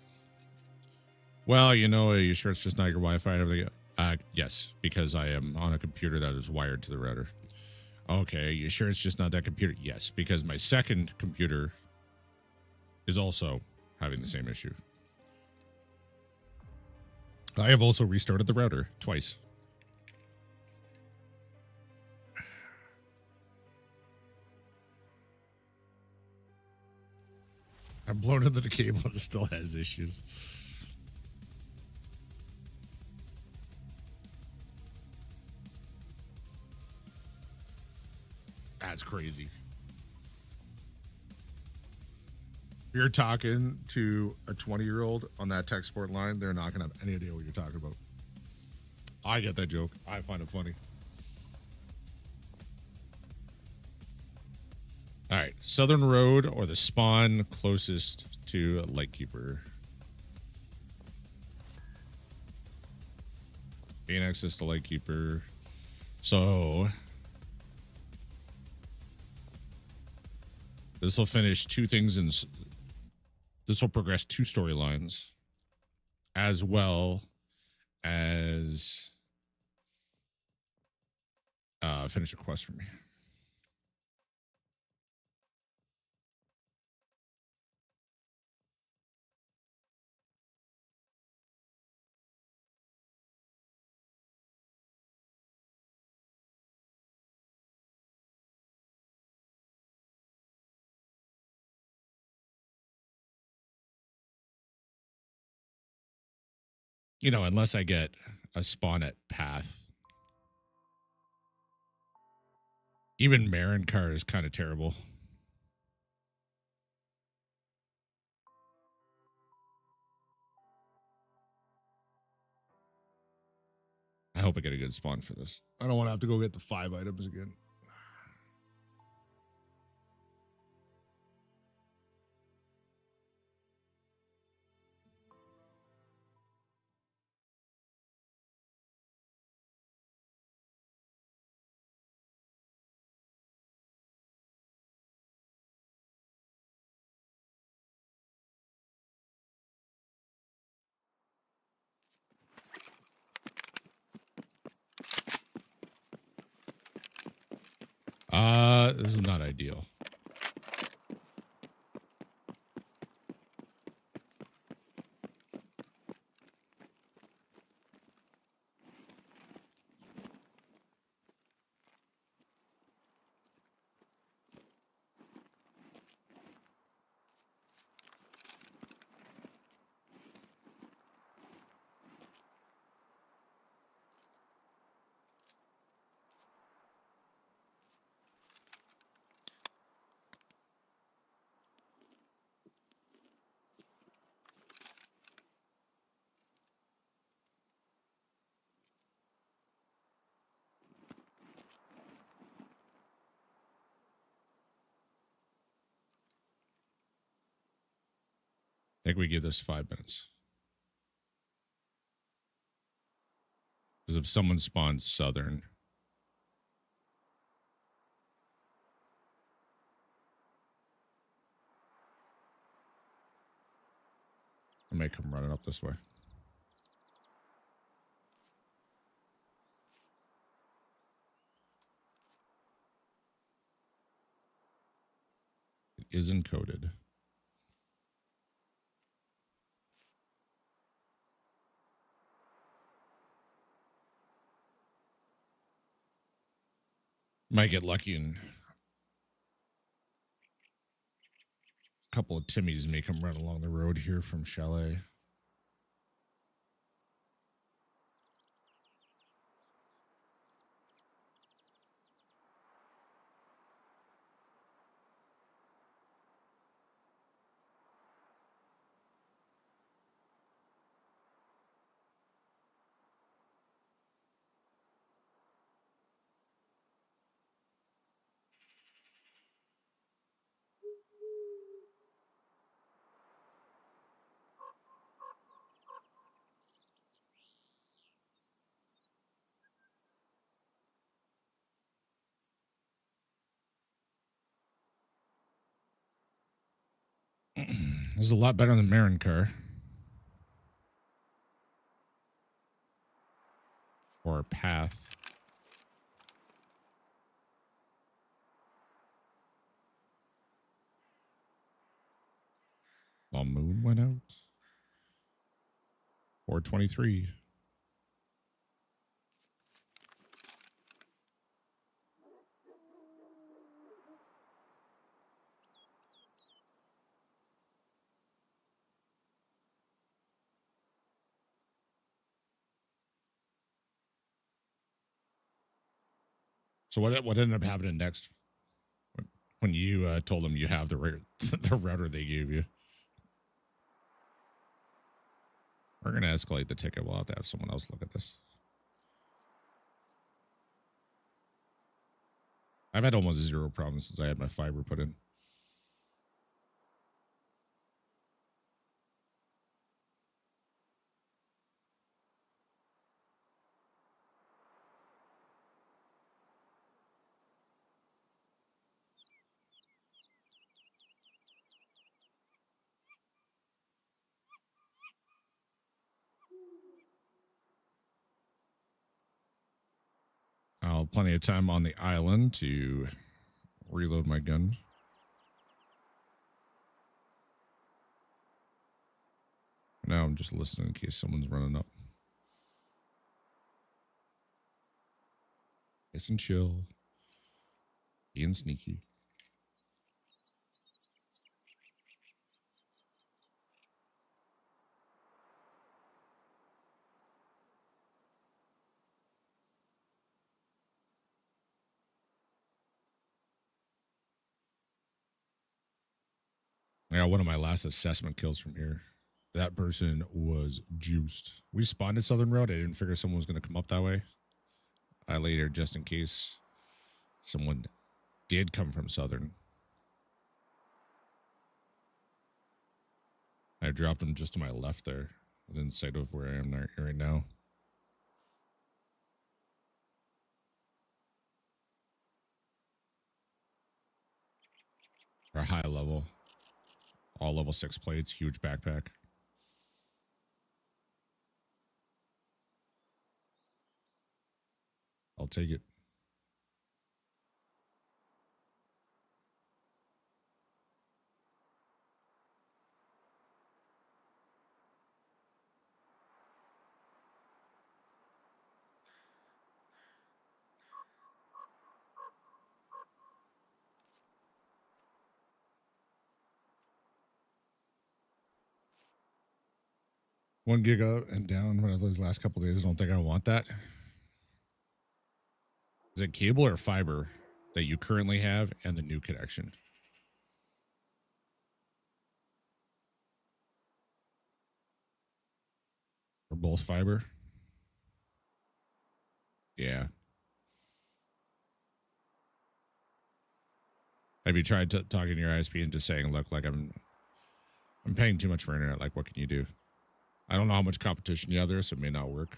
well, you know, are you sure it's just not your Wi-Fi and everything? Yes, because I am on a computer that is wired to the router. Okay, you sure it's just not that computer? Yes, because my second computer is also having the same issue. I have also restarted the router twice. I'm blown into the cable and it still has issues. That's crazy. If you're talking to a 20-year-old on that tech support line, they're not going to have any idea what you're talking about. I get that joke. I find it funny. All right. Southern Road or the spawn closest to Lightkeeper. Gain access to Lightkeeper. So this will finish two things in. This will progress two storylines, as well as finish a quest for me. You know, unless I get a spawn at Path. Even Marin Car is kind of terrible. I hope I get a good spawn for this. I don't want to have to go get the 5 items again. this is not ideal. I think we give this 5 minutes. Because if someone spawns southern, I may come running up this way. It is encoded. Might get lucky and a couple of Timmys may come run along the road here from Chalet. This is a lot better than Marin car. Or path. The moon went out. 423. So what ended up happening next when you told them you have the the router they gave you? We're gonna escalate the ticket. We'll have to have someone else look at this. I've had almost zero problems since I had my fiber put in. I'll have plenty of time on the island to reload my gun. Now I'm just listening in case someone's running up. Nice and chill. Being sneaky. I got one of my last assessment kills from here. That person was juiced. We spawned at Southern Road. I didn't figure someone was going to come up that way. I later, just in case someone did come from Southern, I dropped him just to my left there, within sight of where I am right now. Or high level. All level 6 plates, huge backpack. I'll take it. 1 gig up and down for those last couple of days. I don't think I want that. Is it cable or fiber that you currently have and the new connection? Or both fiber? Yeah. Have you tried talking to your ISP and just saying, look, like I'm paying too much for internet. Like, what can you do? I don't know how much competition you have there, so it may not work.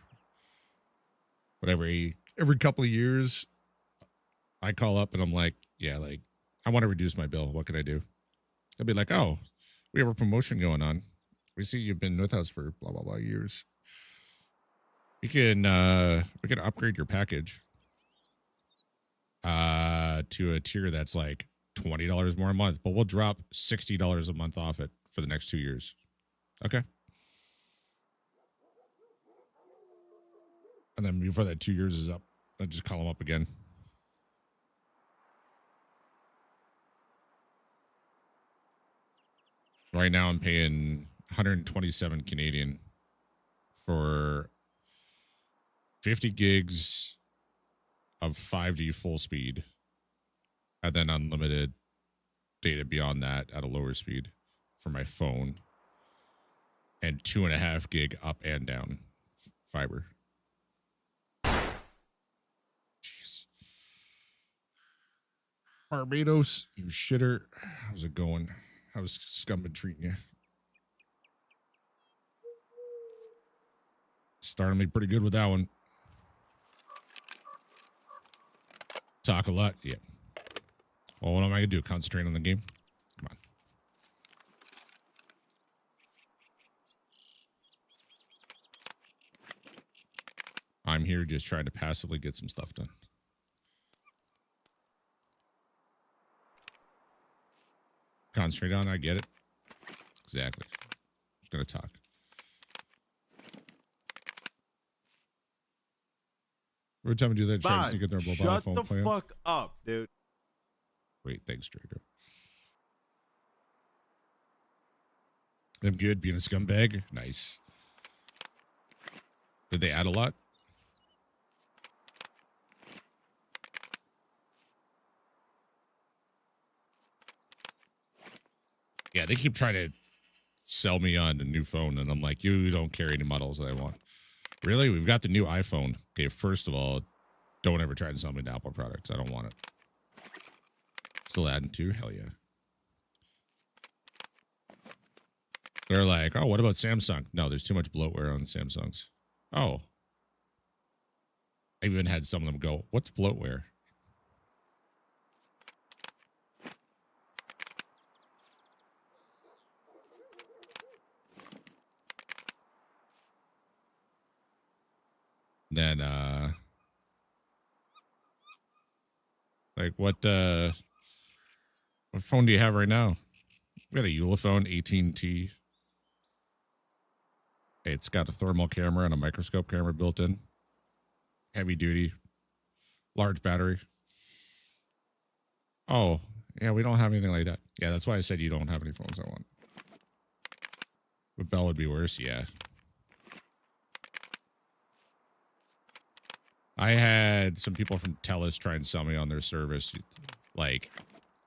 But every couple of years, I call up and I'm like, yeah, like, I want to reduce my bill. What can I do? They'll be like, oh, we have a promotion going on. We see you've been with us for blah, blah, blah years. We can upgrade your package to a tier that's like $20 more a month, but we'll drop $60 a month off it for the next 2 years. Okay. And then before that 2 years is up, I just call them up again. Right now I'm paying 127 Canadian for 50 gigs of 5G full speed, and then unlimited data beyond that at a lower speed for my phone, and 2.5 gig up and down fiber. Jeez. Barbados, you shitter. How's it going? How's Scum been treating you? Starting me pretty good with that one. Talk a lot. Yeah. Well, what am I going to do? Concentrate on the game? Come on. I'm here just trying to passively get some stuff done. Concentrate on, I get it. Exactly. Just going to talk. Every time I do that, try to sneak in their mobile phone plan. Shut the fuck up, dude. Wait, thanks, Draco. I'm good being a scumbag. Nice. Did they add a lot? Yeah, they keep trying to sell me on a new phone, and I'm like, you don't carry any models that I want. Really? We've got the new iPhone. Okay, first of all, don't ever try to sell me an Apple product. I don't want it. Still adding two? Hell yeah. They're like, oh, what about Samsung? No, there's too much bloatware on Samsungs. Oh. I even had some of them go, what's bloatware? Then, like, what phone do you have right now? We got a Ulefone 18T. It's got a thermal camera and a microscope camera built in. Heavy duty. Large battery. Oh, yeah, we don't have anything like that. Yeah, that's why I said you don't have any phones I want. But Bell would be worse, yeah. I had some people from TELUS try and sell me on their service like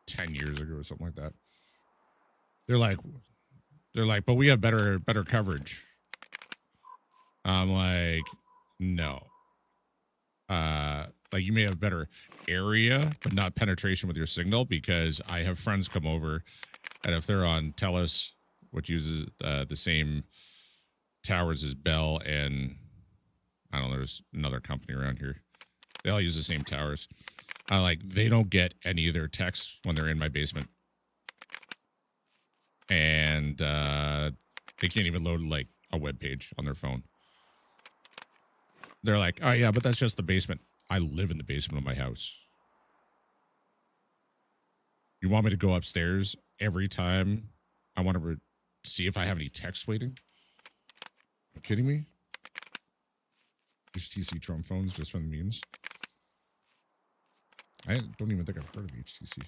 10 years ago or something like that. They're like, but we have better coverage. I'm like, no. Like you may have better area, but not penetration with your signal, because I have friends come over, and if they're on TELUS, which uses the same towers as Bell, and I don't know, there's another company around here. They all use the same towers. Like, they don't get any of their texts when they're in my basement. And they can't even load, like, a web page on their phone. They're like, oh, yeah, but that's just the basement. I live in the basement of my house. You want me to go upstairs every time I want to see if I have any text waiting? Are you kidding me? HTC Trump phones just from the memes. I don't even think I've heard of HTC.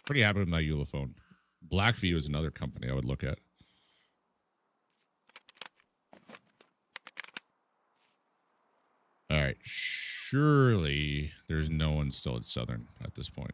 Pretty happy with my Ulefone. Blackview is another company I would look at. All right. Surely there's no one still at Southern at this point.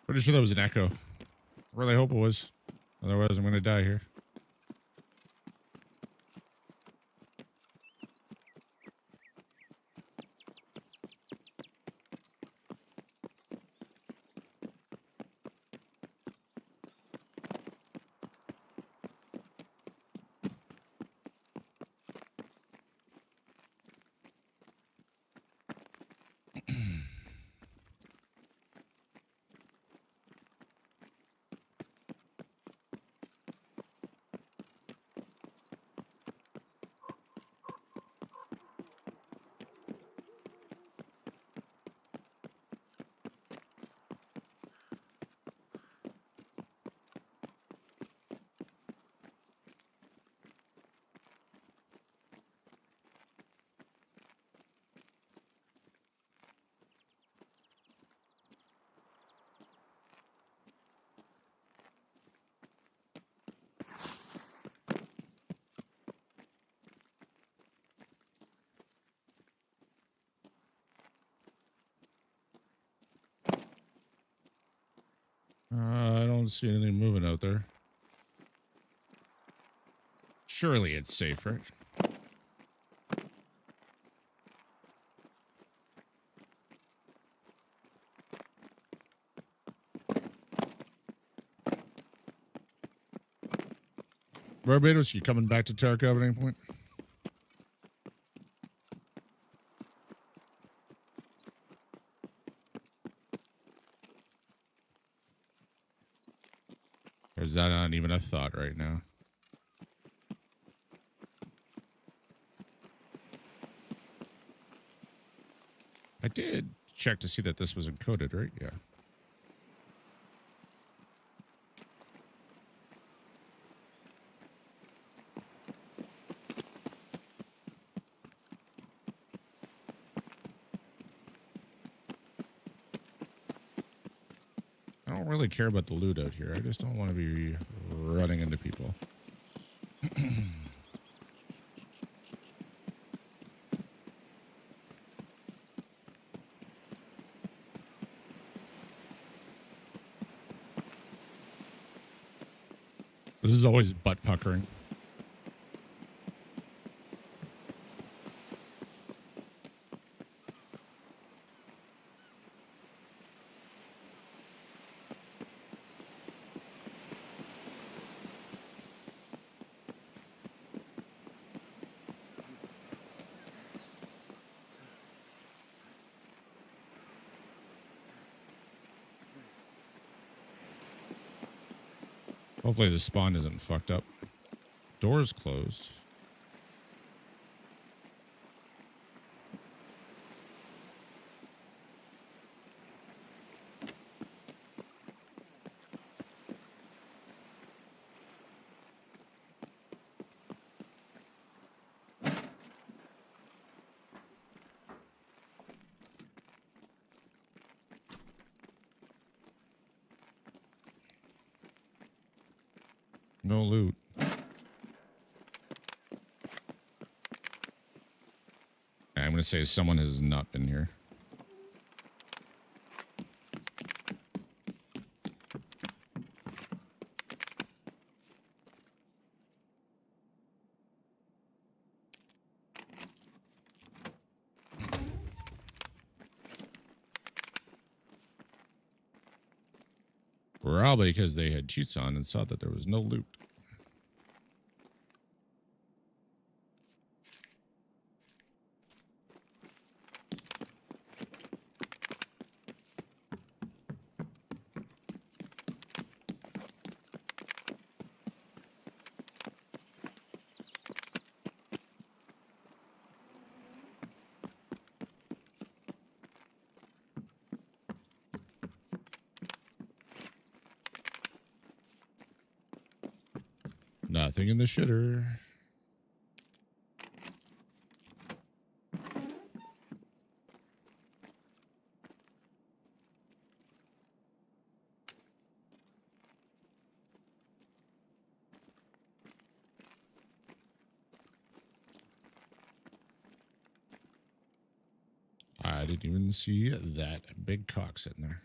Pretty sure that was an echo. I really hope it was. Otherwise, I'm going to die here. I don't see anything moving out there. Surely it's safe, right? Barbados, you coming back to Tarkov at any point? Or is that not even a thought right now? I did check to see that this was encoded, right? Yeah. I don't really care about the loot out here. I just don't want to be running into people. This is always butt puckering. Hopefully the spawn isn't fucked up. Door's closed. No loot. I'm going to say someone has not been here. Probably because they had cheats on and saw that there was no loot. Nothing in the shitter. I didn't even see that big cock sitting there.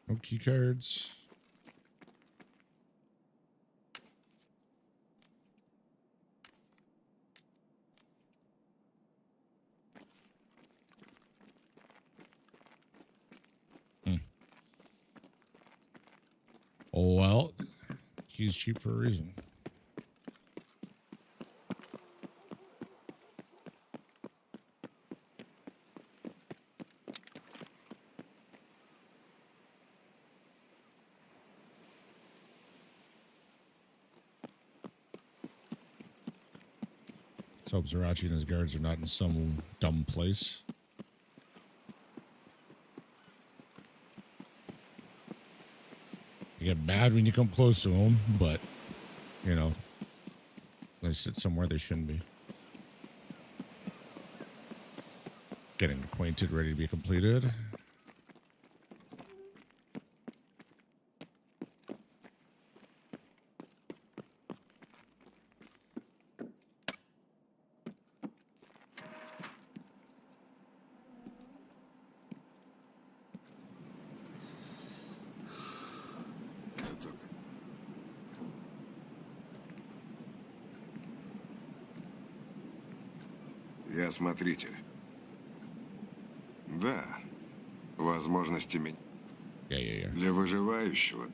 No key cards. Oh, well, he's cheap for a reason. Let's hope Zerachi and his guards are not in some dumb place. You get mad when you come close to them, but, you know, they sit somewhere they shouldn't be. Getting acquainted, ready to be completed. Я смотритель. Да, возможности меня. Yeah. Для выживающего.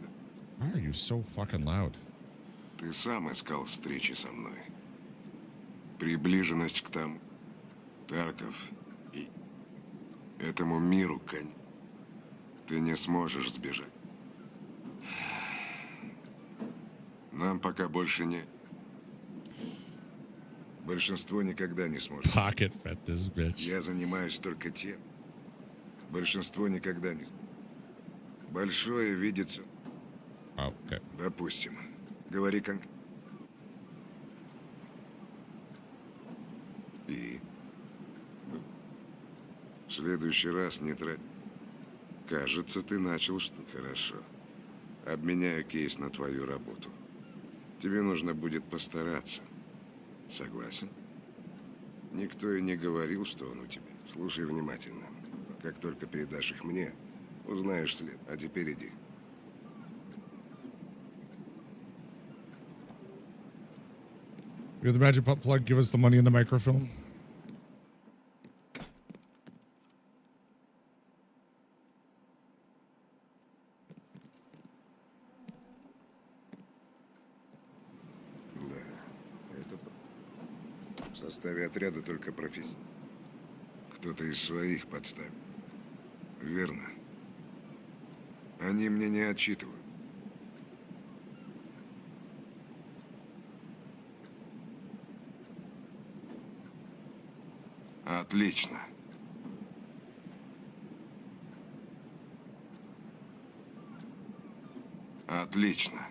Why are you so fucking loud? Ты сам искал встречи со мной. Приближенность к тому. Тарков и этому миру, конь. Ты не сможешь сбежать. Нам пока больше не... Большинство никогда не сможет. Pocket fed this bitch. Я занимаюсь только тем. Большинство никогда не... Большое видится... Oh, okay. Допустим. Говори конкретно. И... В следующий раз не трать. Кажется, ты начал что... Хорошо. Обменяю кейс на твою работу. Тебе нужно будет постараться. Согласен? Никто и не говорил, что он у тебя. Слушай внимательно. Как только передашь их мне, узнаешь след. А теперь иди. You're the magic plug. Give us the money in the microfilm. Да, это... В составе отряда только профессия. Кто-то из своих подставил. Верно. Они мне не отчитывают. Отлично. Отлично.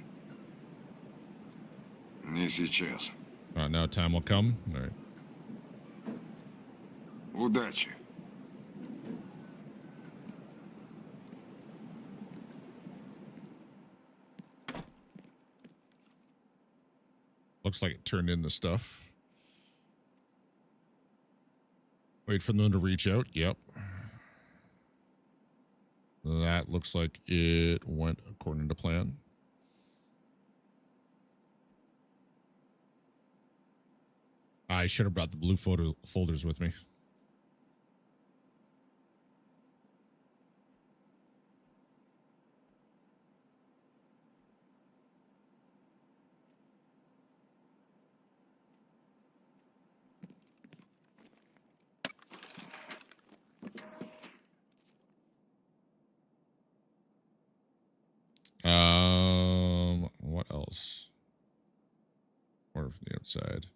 Не сейчас. Now time will come. All right. Удачи. Looks like it turned in the stuff. Wait for them to reach out. Yep. That looks like it went according to plan. I should have brought the blue folders with me. walls. Or from the outside.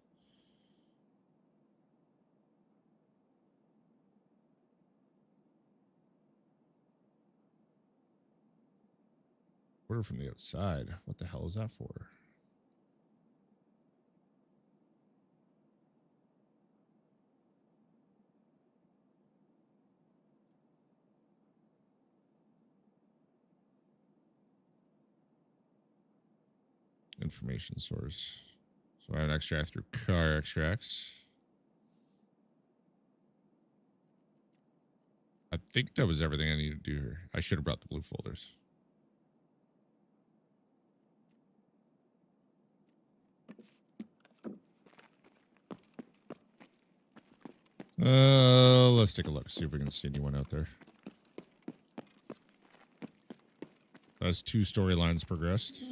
Order from the outside. What the hell is that for? Information source. So I have an extract through car extracts. I think that was everything I needed to do here. I should have brought the blue folders. Let's take a look. See if we can see anyone out there. That's 2 storylines progressed.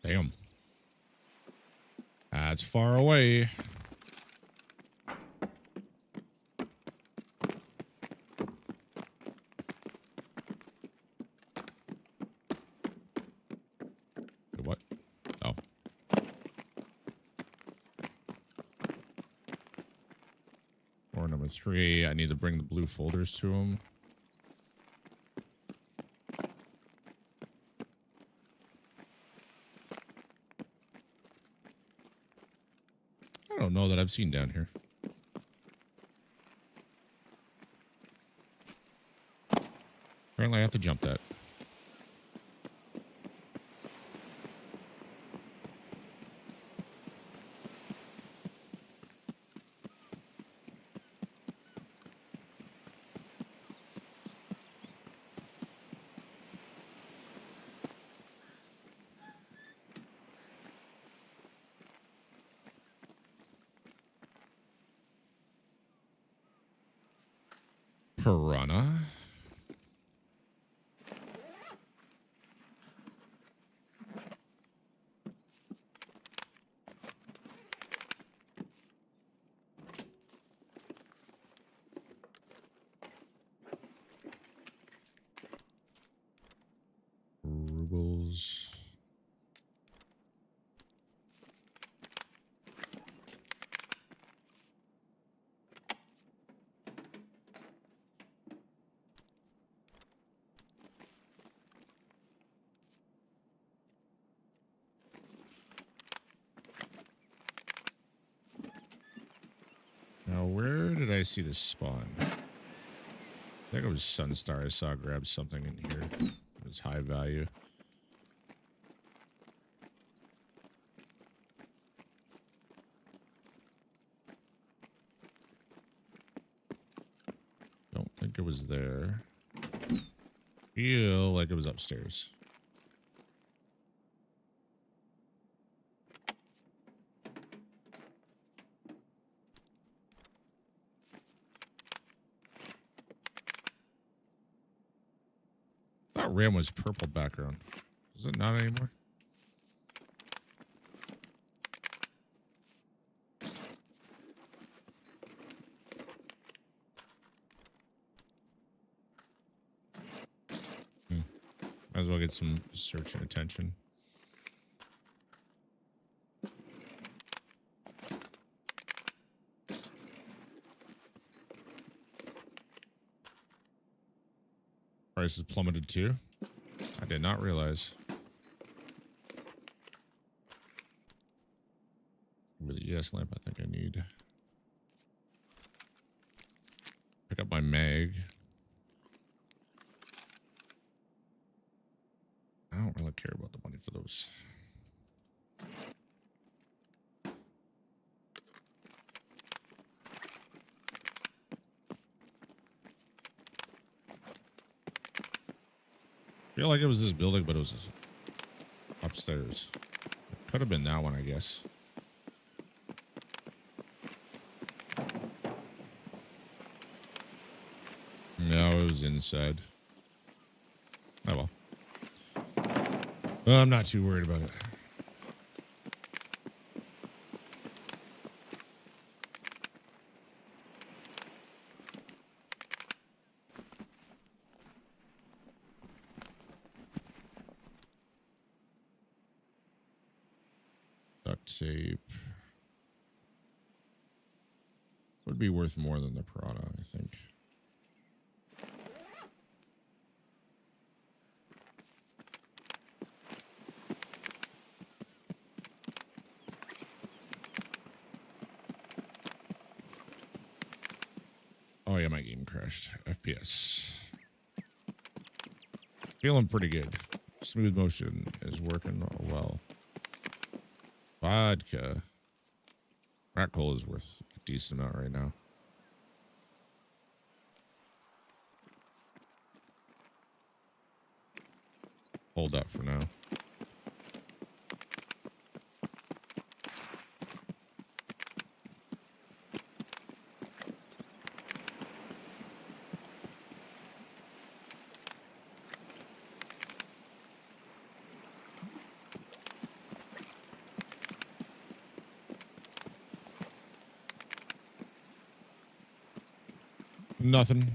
Damn. That's far away. What? Oh. Or number 3, I need to bring the blue folders to him. I don't know that I've seen down here. Apparently I have to jump that. Piranha. Rubles. Now, where did I see this spawn? I think it was Sunstar. I saw grab something in here. It was high value. Don't think it was there. Feel like it was upstairs. I thought RAM was purple background. Is it not anymore? Might as well get some search and attention. Prices plummeted too. I did not realize. With the ES lamp, I think I need. Pick up my mag. I don't really care about the money for those. I feel like it was this building, but it was upstairs. It could have been that one, I guess. No, it was inside. Oh well. Well, I'm not too worried about it. Duct tape. Would be worth more than the piranha, I think. Oh yeah, my game crashed. FPS. Feeling pretty good. Smooth motion is working well. Vodka. Rat coal is worth a decent amount right now. Hold that for now. Nothing.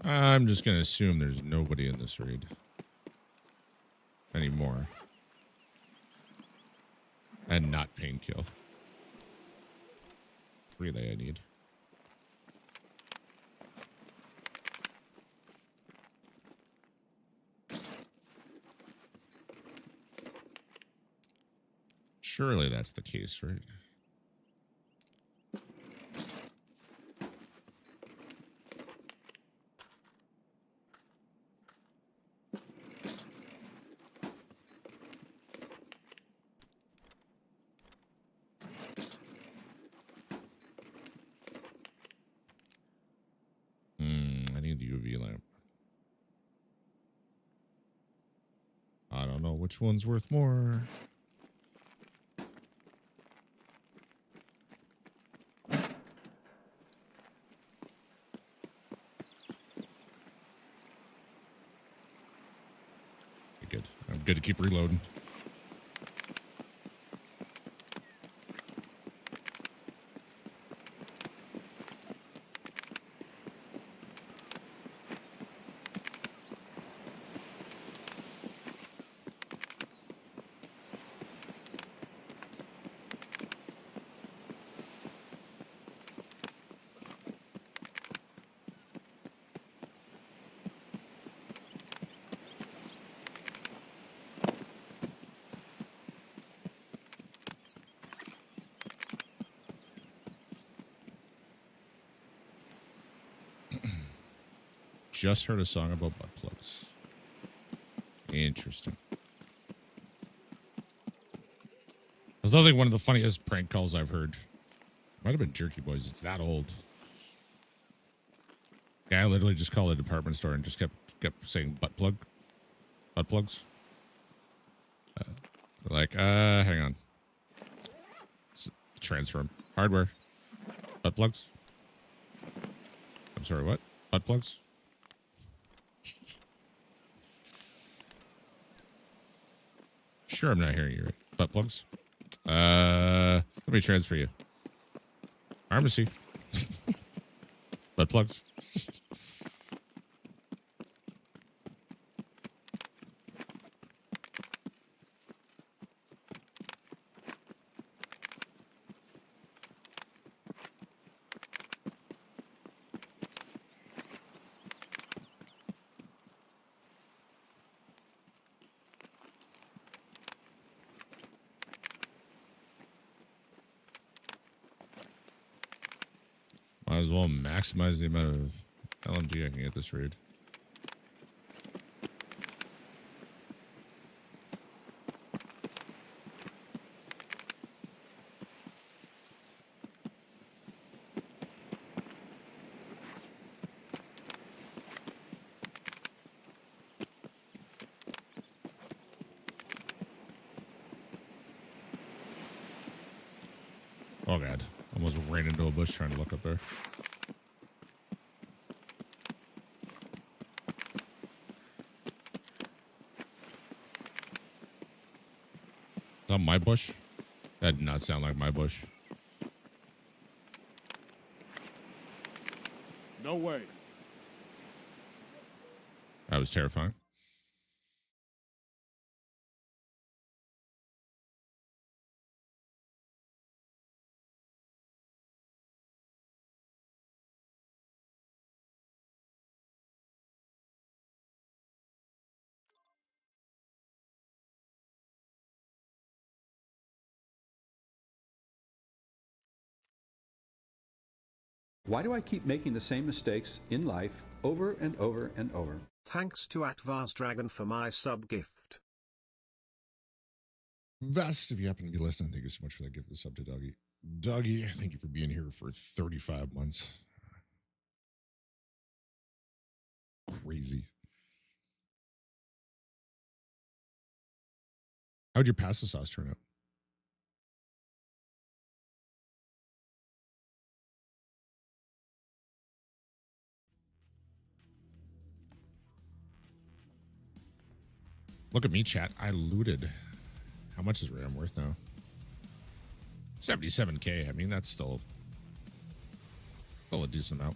I'm just going to assume there's nobody in this raid anymore. And not pain kill. Relay I need. Surely that's the case, right? I need the UV lamp. I don't know which one's worth more. Good. I'm good to keep reloading. Just heard a song about butt plugs. Interesting. That's I think one of the funniest prank calls I've heard. Might have been Jerky Boys. It's that old. Guy literally just called a department store and just kept saying butt plug. Butt plugs. Like, hang on. Transfer them. Hardware. Butt plugs. I'm sorry, what? Butt plugs? Sure, I'm not hearing you right. Butt plugs. Let me transfer you. Pharmacy. Butt plugs. Might as well maximize the amount of LMG I can get this raid. Oh god, almost ran into a bush trying to look up there. Is that my bush? That did not sound like my bush. No way. That was terrifying. Why do I keep making the same mistakes in life over and over and over? Thanks to Atvaz Dragon for my sub gift. Vest, if you happen to be listening, thank you so much for that gift, the sub to Doggy. Doggy, thank you for being here for 35 months. Crazy. How'd your pasta sauce turn out? Look at me, chat. I looted. How much is RAM worth now? 77K. I mean, that's still a decent amount.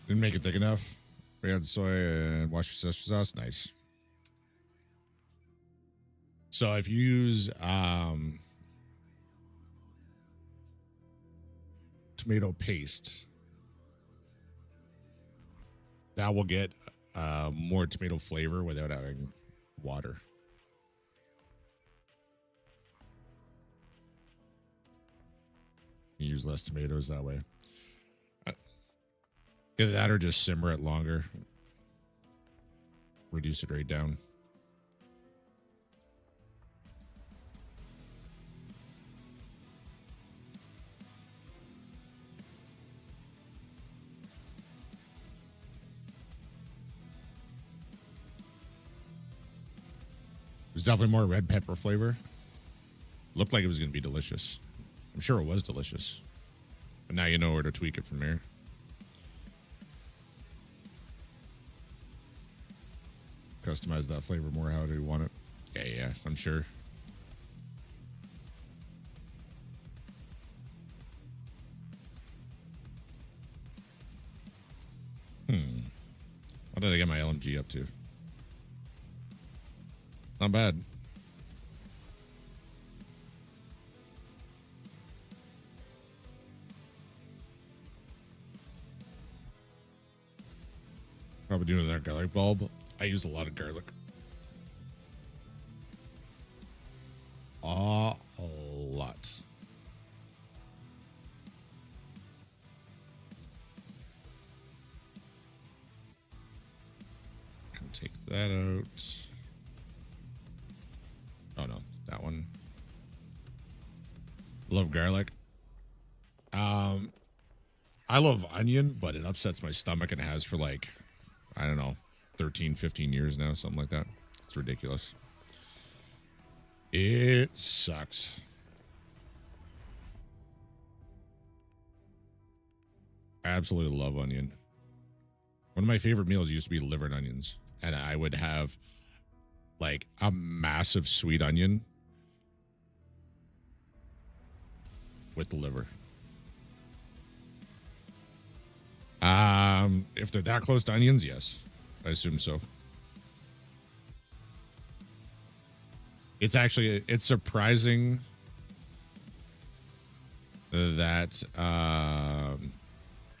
Didn't make it thick enough. We had soy and Worcestershire sauce. Nice. So if you use tomato paste, that will get more tomato flavor without adding water. You use less tomatoes that way. Either that or just simmer it longer. Reduce it right down. There's definitely more red pepper flavor. Looked like it was going to be delicious. I'm sure it was delicious. But now you know where to tweak it from there. Customize that flavor more how do you want it. Yeah, I'm sure. What did I get my LMG up to? Not bad. Probably doing that garlic bulb. I use a lot of garlic. A lot. Can take that out. Oh no, that one. Love garlic. I love onion, but it upsets my stomach and has for like, I don't know, 13, 15 years now, something like that. It's ridiculous. It sucks. I absolutely love onion. One of my favorite meals used to be liver and onions, and I would have like a massive sweet onion with the liver. If they're that close to onions, yes, I assume so. It's surprising that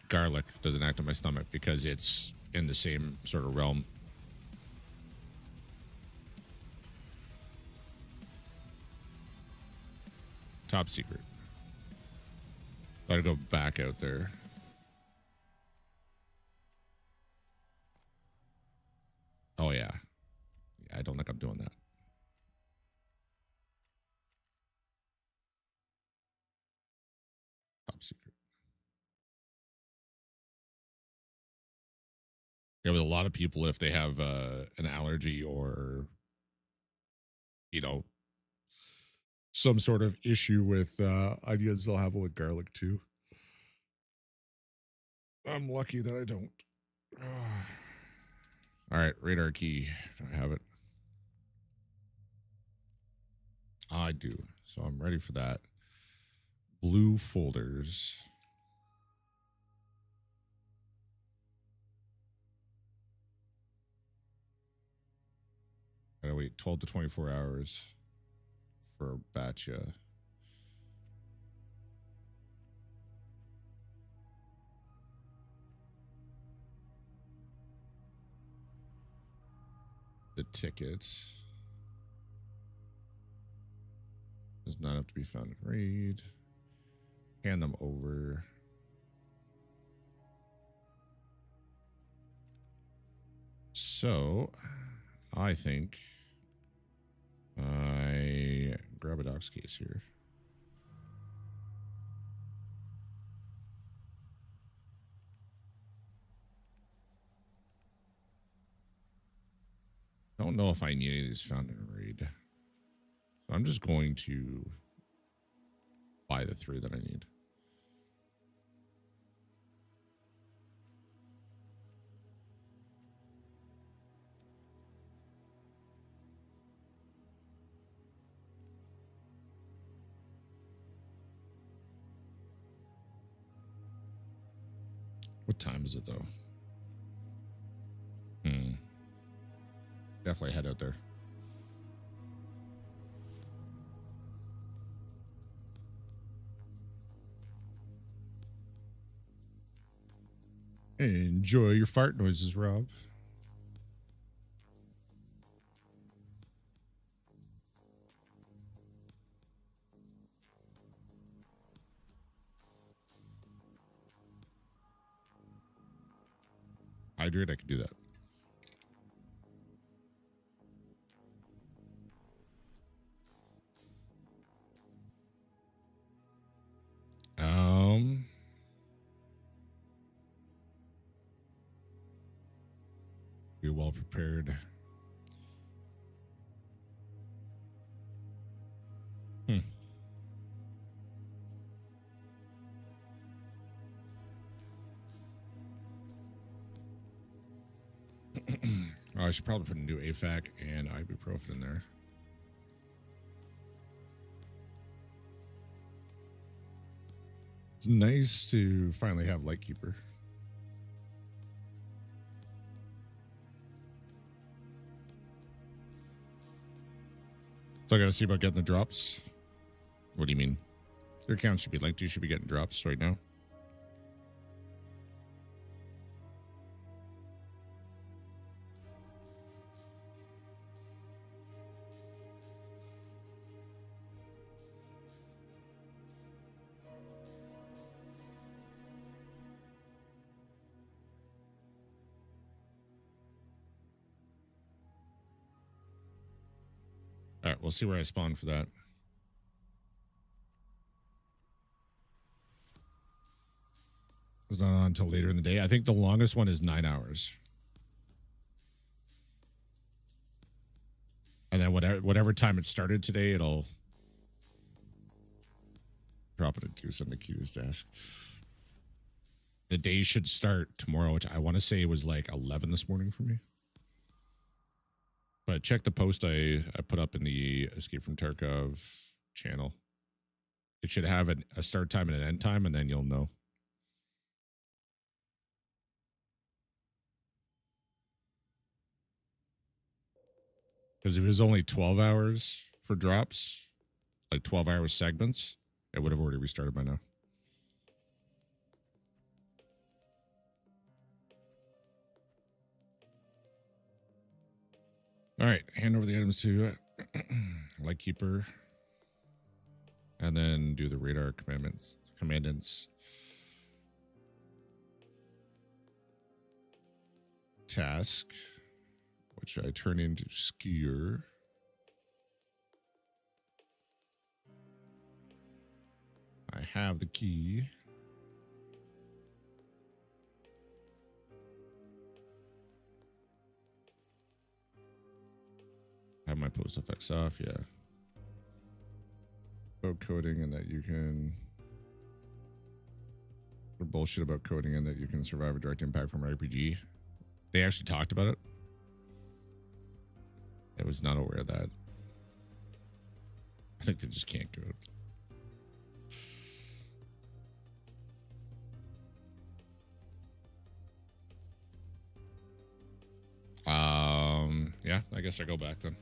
garlic doesn't act on my stomach because it's in the same sort of realm. Top secret. Gotta go back out there. Oh yeah. I don't think I'm doing that. Top secret. Yeah, with a lot of people, if they have an allergy or, you know, some sort of issue with onions, they'll have it with garlic too. I'm lucky that I don't. All right, radar key. Do I have it? I do. So I'm ready for that. Blue folders. Gotta wait 12 to 24 hours for Batcha. The tickets does not have to be found in raid. Hand them over. So I think I grab a docs case here. Don't know if I need any of these found in a raid. So I'm just going to buy the 3 that I need. What time is it though? Definitely head out there. Enjoy your fart noises, Rob. Hydrate, I could do that. Be well prepared. Oh, I should probably put a new AFAC and ibuprofen in there. It's nice to finally have Lightkeeper. So I gotta see about getting the drops. What do you mean? Your account should be linked. You should be getting drops right now. All right, we'll see where I spawn for that. not on until later in the day. I think the longest one is 9 hours. And then whatever time it started today, it'll drop it at Goose on the Q's desk. The day should start tomorrow, which I want to say was like 11 this morning for me. But check the post I put up in the Escape from Tarkov channel. It should have a start time and an end time, and then you'll know. Because if it was only 12 hours for drops, like 12-hour segments, it would have already restarted by now. All right, hand over the items to Lightkeeper, and then do the radar commandants task, which I turn into skier. I have the key. Have my post effects off, yeah. About coding and that you can... Or bullshit about coding and that you can survive a direct impact from RPG. They actually talked about it. I was not aware of that. I think they just can't code. Yeah, I guess I go back then.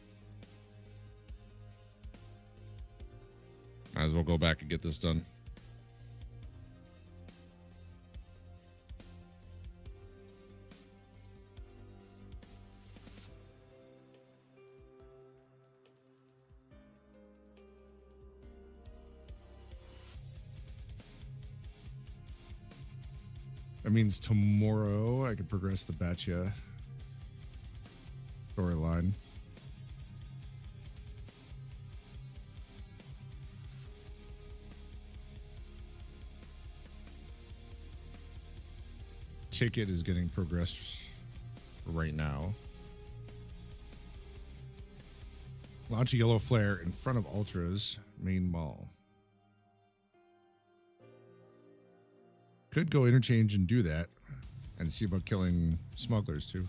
Might as well go back and get this done. That means tomorrow I can progress the Batya storyline. Ticket is getting progressed right now. Launch a yellow flare in front of Ultra's main mall. Could go interchange and do that and see about killing smugglers too.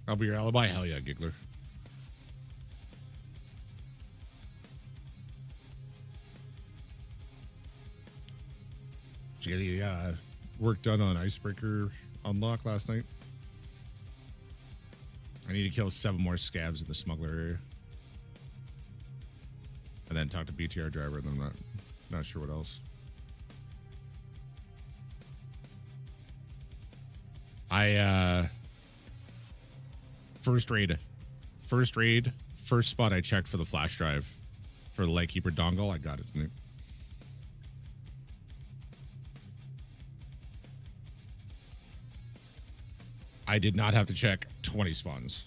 I'll be your alibi. Hell yeah, Giggler. Did you get any work done on Icebreaker unlock last night? I need to kill 7 more scavs in the smuggler area. And then talk to BTR driver, and I'm not sure what else. First raid, first spot I checked for the flash drive for the Lightkeeper dongle. I got it tonight. I did not have to check 20 spawns.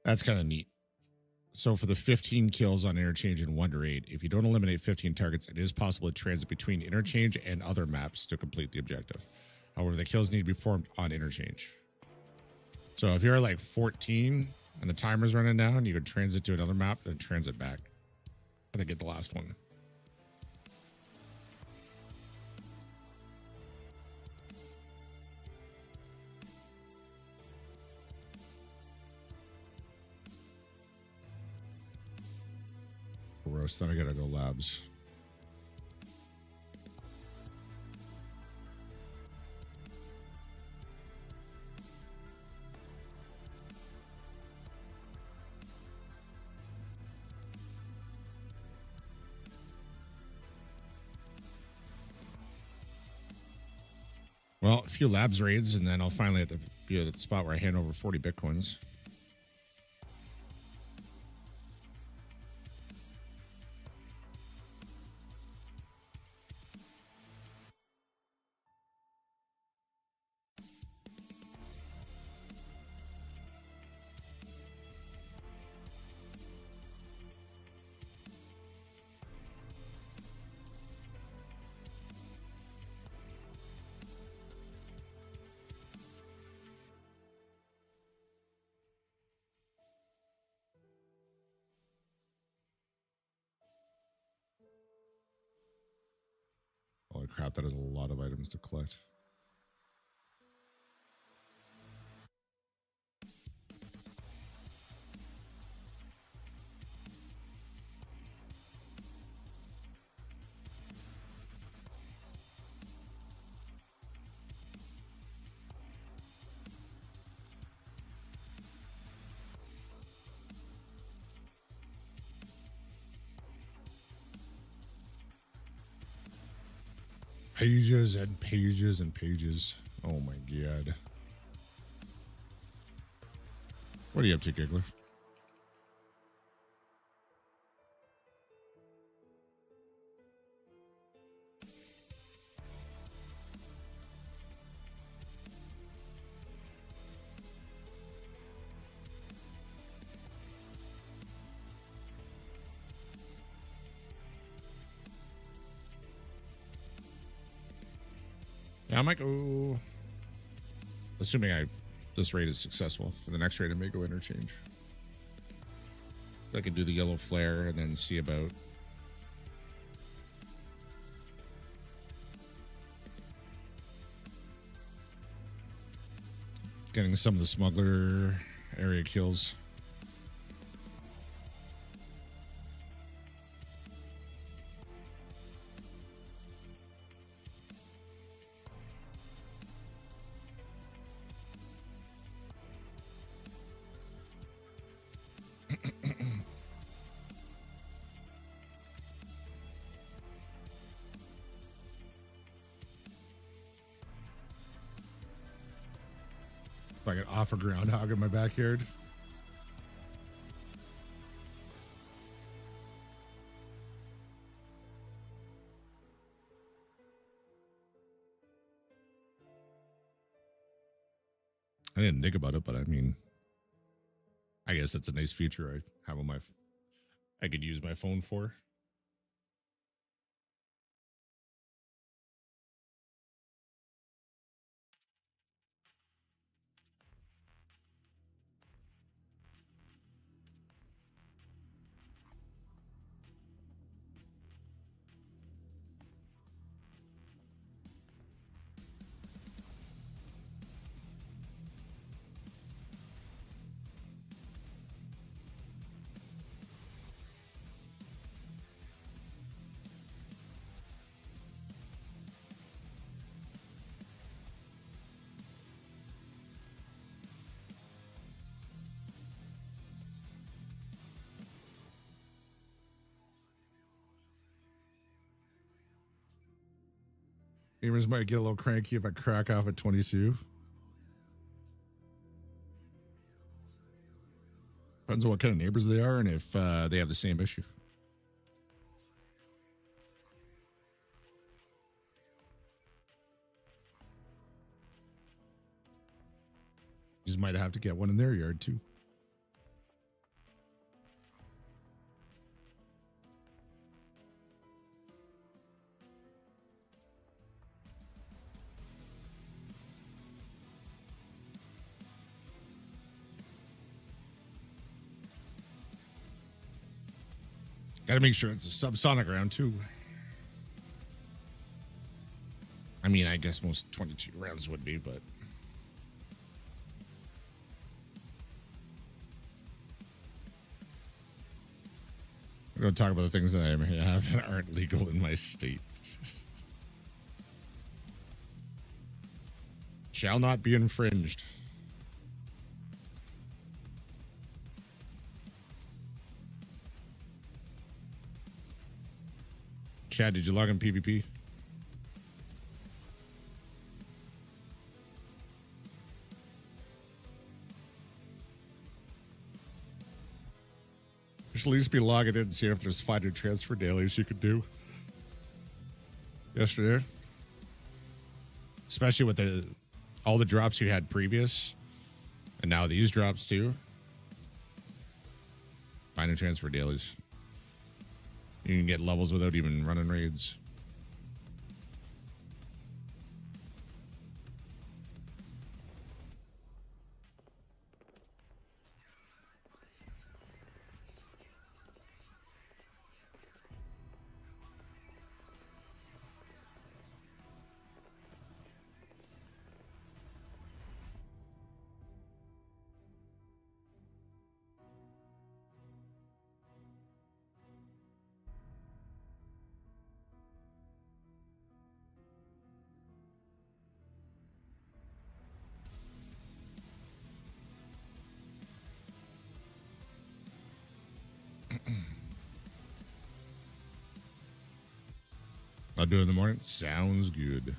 That's kind of neat. So for the 15 kills on interchange in 1 raid, if you don't eliminate 15 targets, it is possible to transit between interchange and other maps to complete the objective. However, the kills need to be performed on interchange. So if you're like 14 and the timer's running down, you could transit to another map, then transit back. I think get the last one. Gross. Then I gotta go labs. Well, a few labs raids, and then I'll finally be at the spot where I hand over 40 Bitcoins. Holy crap, that is a lot of items to collect. Pages and pages and pages. Oh my god. What are you up to, Giggler? Yeah, I might go. Assuming this raid is successful. For the next raid, I may go interchange. I could do the yellow flare and then see about getting some of the smuggler area kills. If I could offer groundhog in my backyard. I didn't think about it, but I mean, I guess that's a nice feature I have on I could use my phone for. Gamers might get a little cranky if I crack off at 20 Sue. Depends on what kind of neighbors they are and if they have the same issue. You just might have to get one in their yard too. Got to make sure it's a subsonic round too. I mean, I guess most 22 rounds would be, but we're going to talk about the things that I have that aren't legal in my state. Shall not be infringed. Chad, did you log in PvP? should at least be logging in and seeing if there's find and transfer dailies you could do yesterday. Especially with all the drops you had previous, and now these drops too. Find and transfer dailies. You can get levels without even running raids. I'll do it in the morning. Sounds good.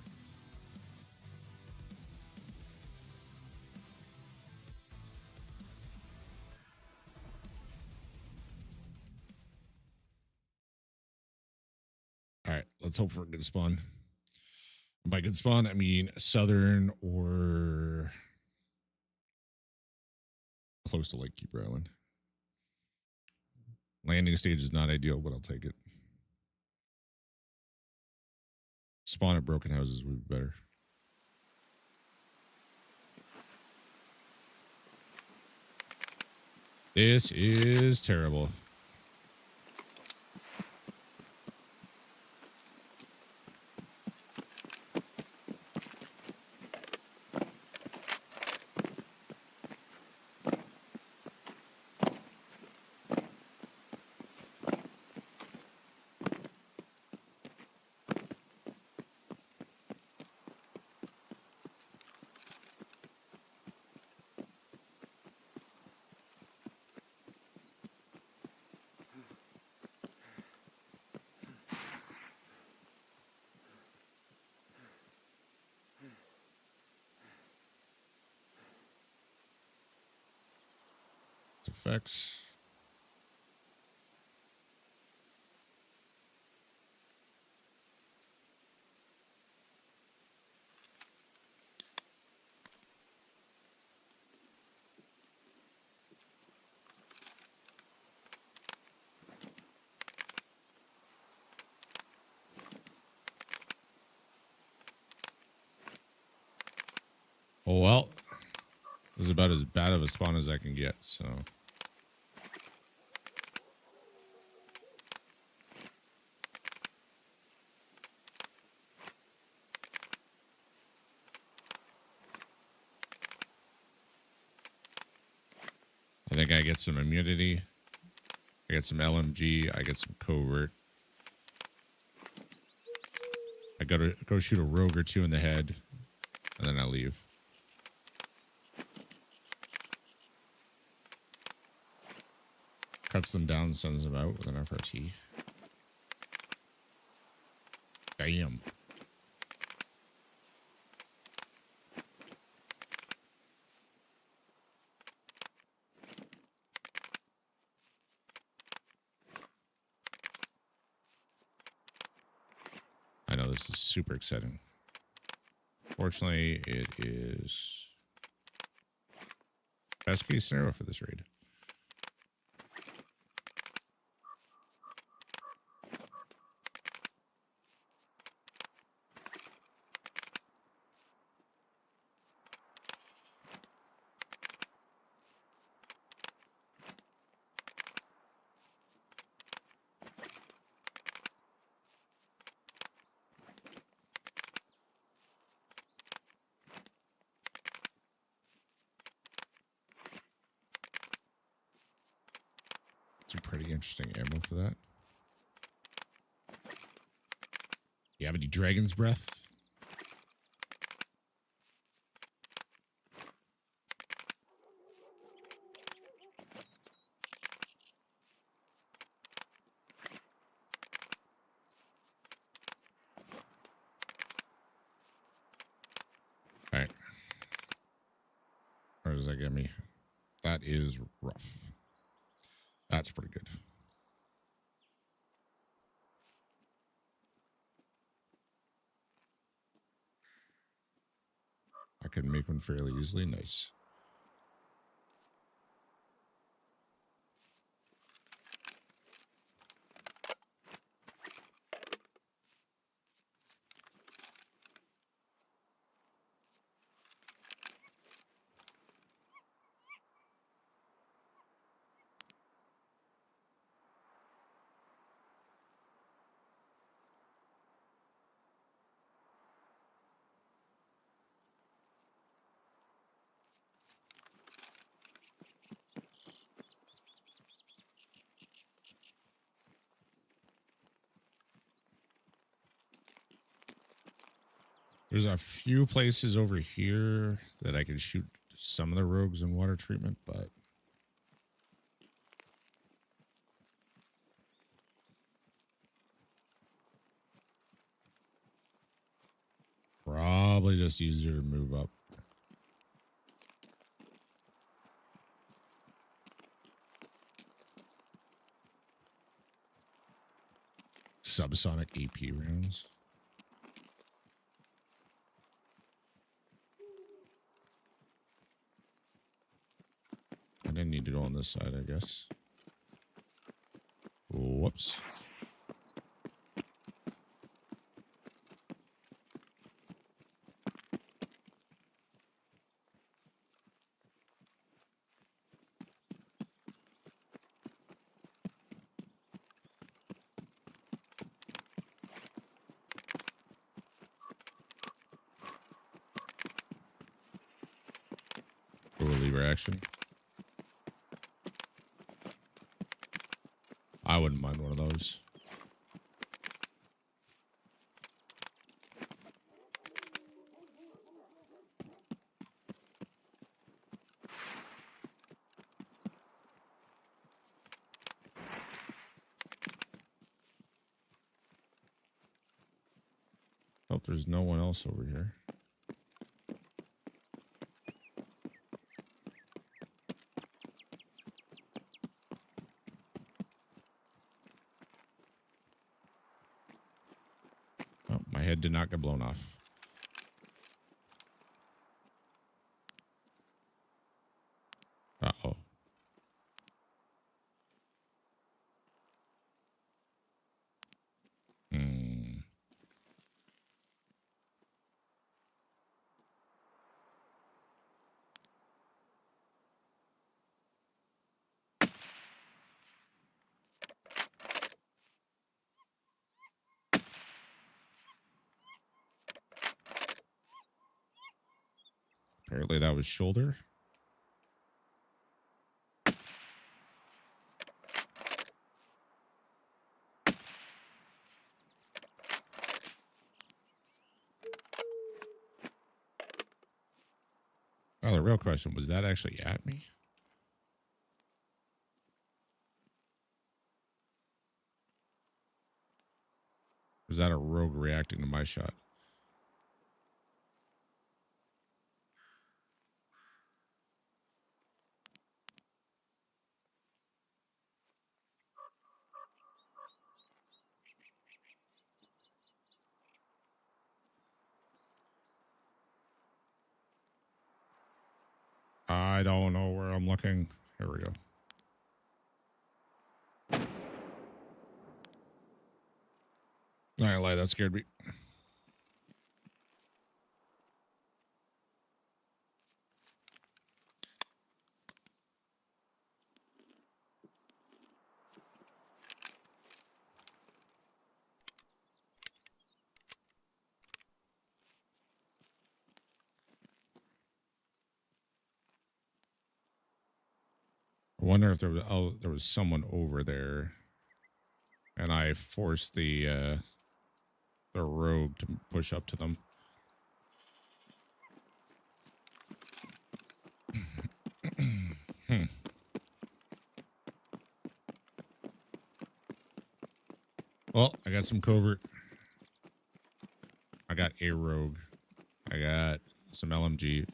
All right, let's hope for a good spawn. By good spawn, I mean southern or close to Lake Keeper Island. Landing stage is not ideal, but I'll take it. Spawn at broken houses would be better. This is terrible. Effects. Oh well, this is about as bad of a spawn as I can get, so. I think I get some immunity. I get some LMG. I get some covert. I gotta go shoot a rogue or two in the head, and then I leave. Cuts them down, sends them out with an FRT. Damn. I know this is super exciting. Fortunately, it is best case scenario for this raid. Some pretty interesting ammo for that. You have any dragon's breath? All right. Where does that get me? That is rough. That's pretty good. can make one fairly easily. Nice. There's a few places over here that I can shoot some of the rogues in water treatment, but probably just easier to move up. Subsonic AP rounds. I didn't need to go on this side, I guess. Whoops. Lever action. I wouldn't mind one of those. Hope there's no one else over here. Oh, my head did not get blown off. Uh-oh. Hmm. Apparently that was shoulder. Oh, the real question, was that actually at me? Was that a rogue reacting to my shot? I don't know where I'm looking. Here we go. Not gonna lie, that scared me. I wonder if there was someone over there, and I forced the rogue to push up to them. Well, I got some covert. I got a rogue. I got some LMG.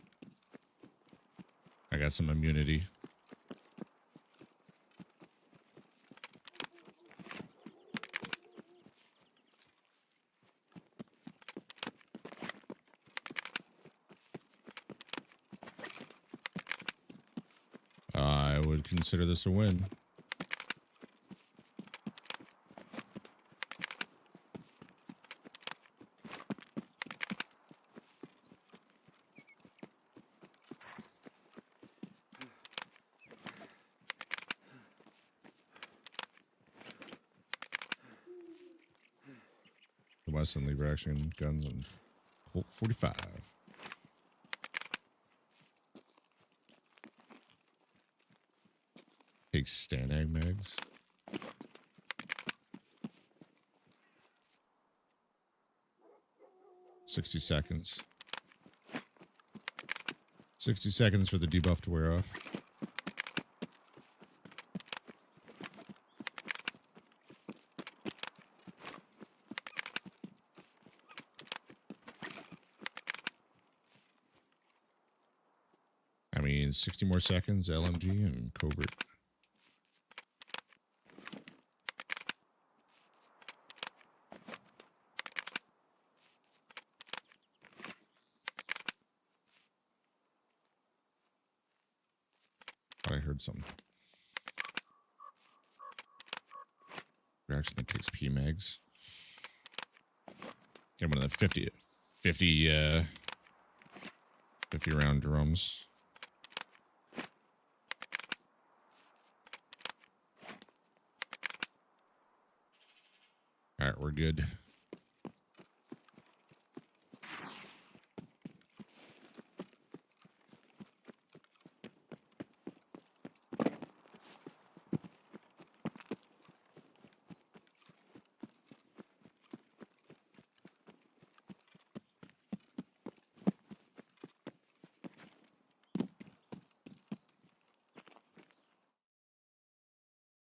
I got some immunity. would consider this a win. The Wesson lever action guns and Colt 45. Take Stanag mags. $60. 60 seconds for the debuff to wear off. I mean, 60 more seconds, LMG and covert. I heard something. Reaction that takes PMags. Get one of the 50 round drums. All right, we're good.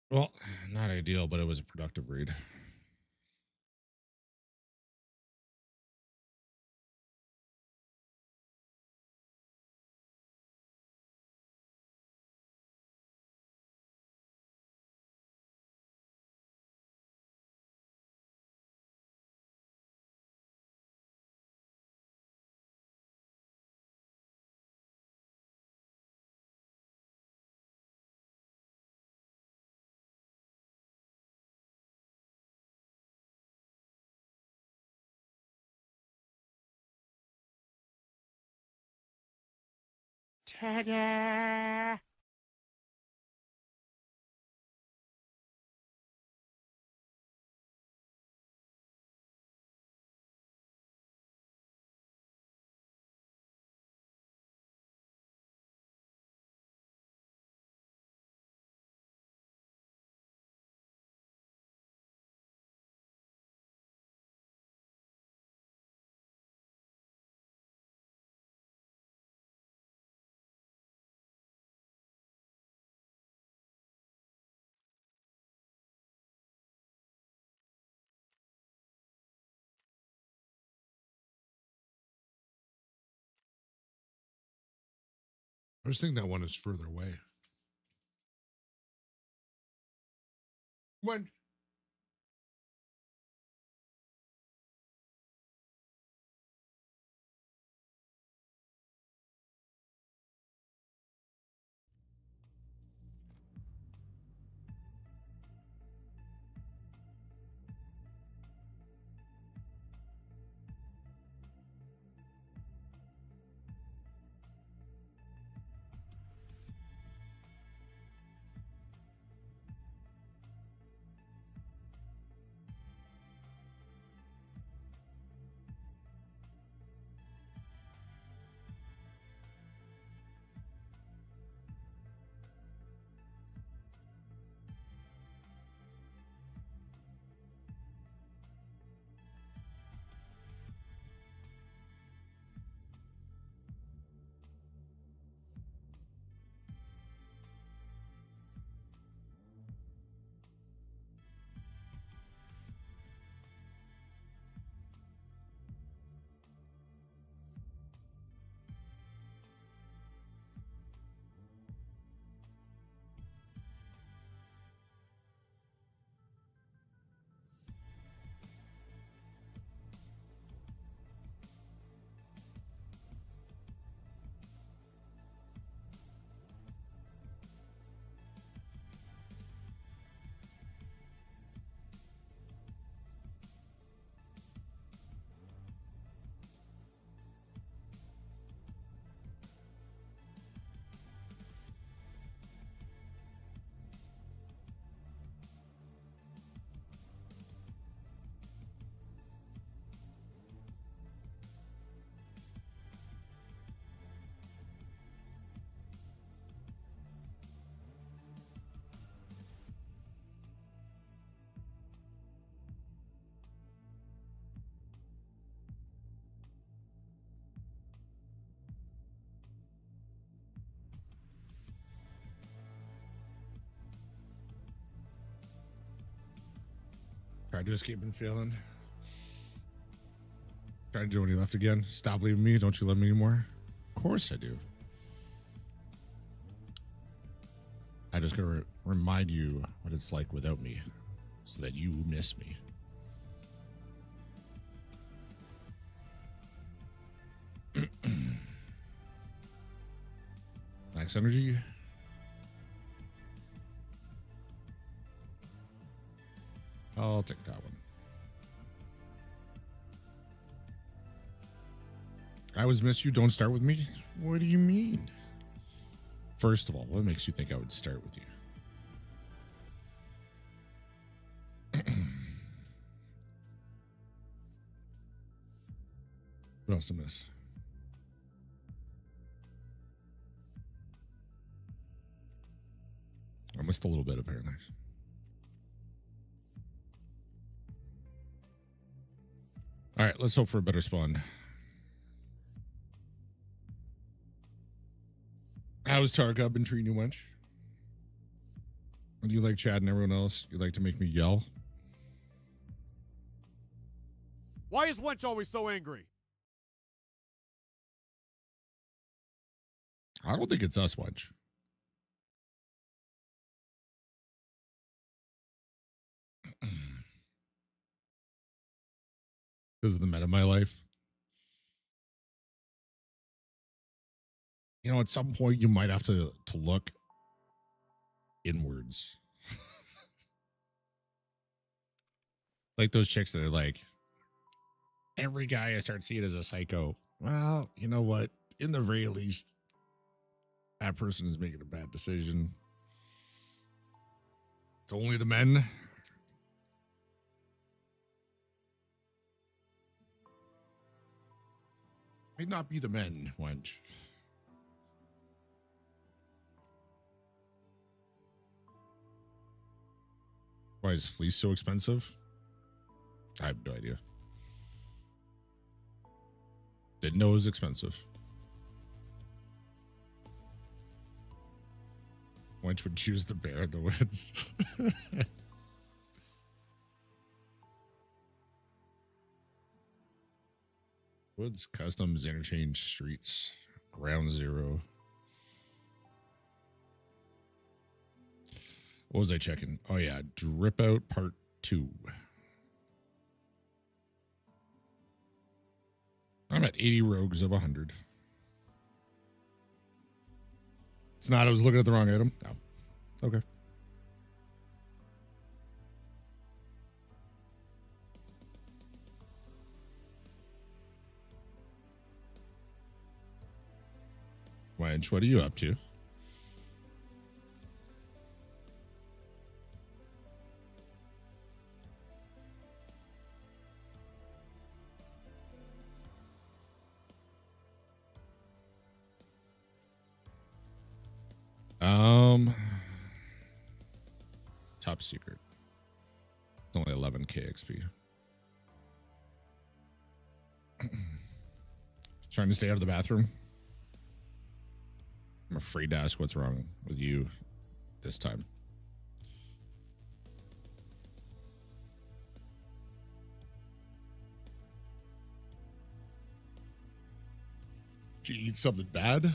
Well, not ideal, but it was a productive read. Ta-da! I was thinking that one is further away. When? Tried to escape and failing. Tried to do when he left again. Stop leaving me. Don't you love me anymore? Of course I do. I just gotta remind you what it's like without me so that you miss me. Max energy. I'll take that one. I always miss you. Don't start with me. What do you mean? First of all, what makes you think I would start with you? What else to miss? I missed a little bit, apparently. All right, let's hope for a better spawn. How's Tarkov been treating you, wench? Do you like Chad and everyone else? You like to make me yell? Why is Wench always so angry? I don't think it's us, wench. Because of the men of my life. You know, at some point you might have to look inwards. Like those chicks that are like, every guy I start seeing is a psycho. Well, you know what? In the very least, that person is making a bad decision. It's only the men. May not be the men, wench. Why is fleece so expensive? I have no idea. Didn't know it was expensive. Wench would choose the bear in the woods. Woods Customs Interchange Streets, Ground Zero. What was I checking? Oh, yeah. Drip Out Part 2. I'm at 80 rogues of 100. It's not. I was looking at the wrong item. No. Okay. Wench, what are you up to? Top secret. It's only 11k XP. Trying to stay out of the bathroom. I'm afraid to ask what's wrong with you this time. Did you eat something bad?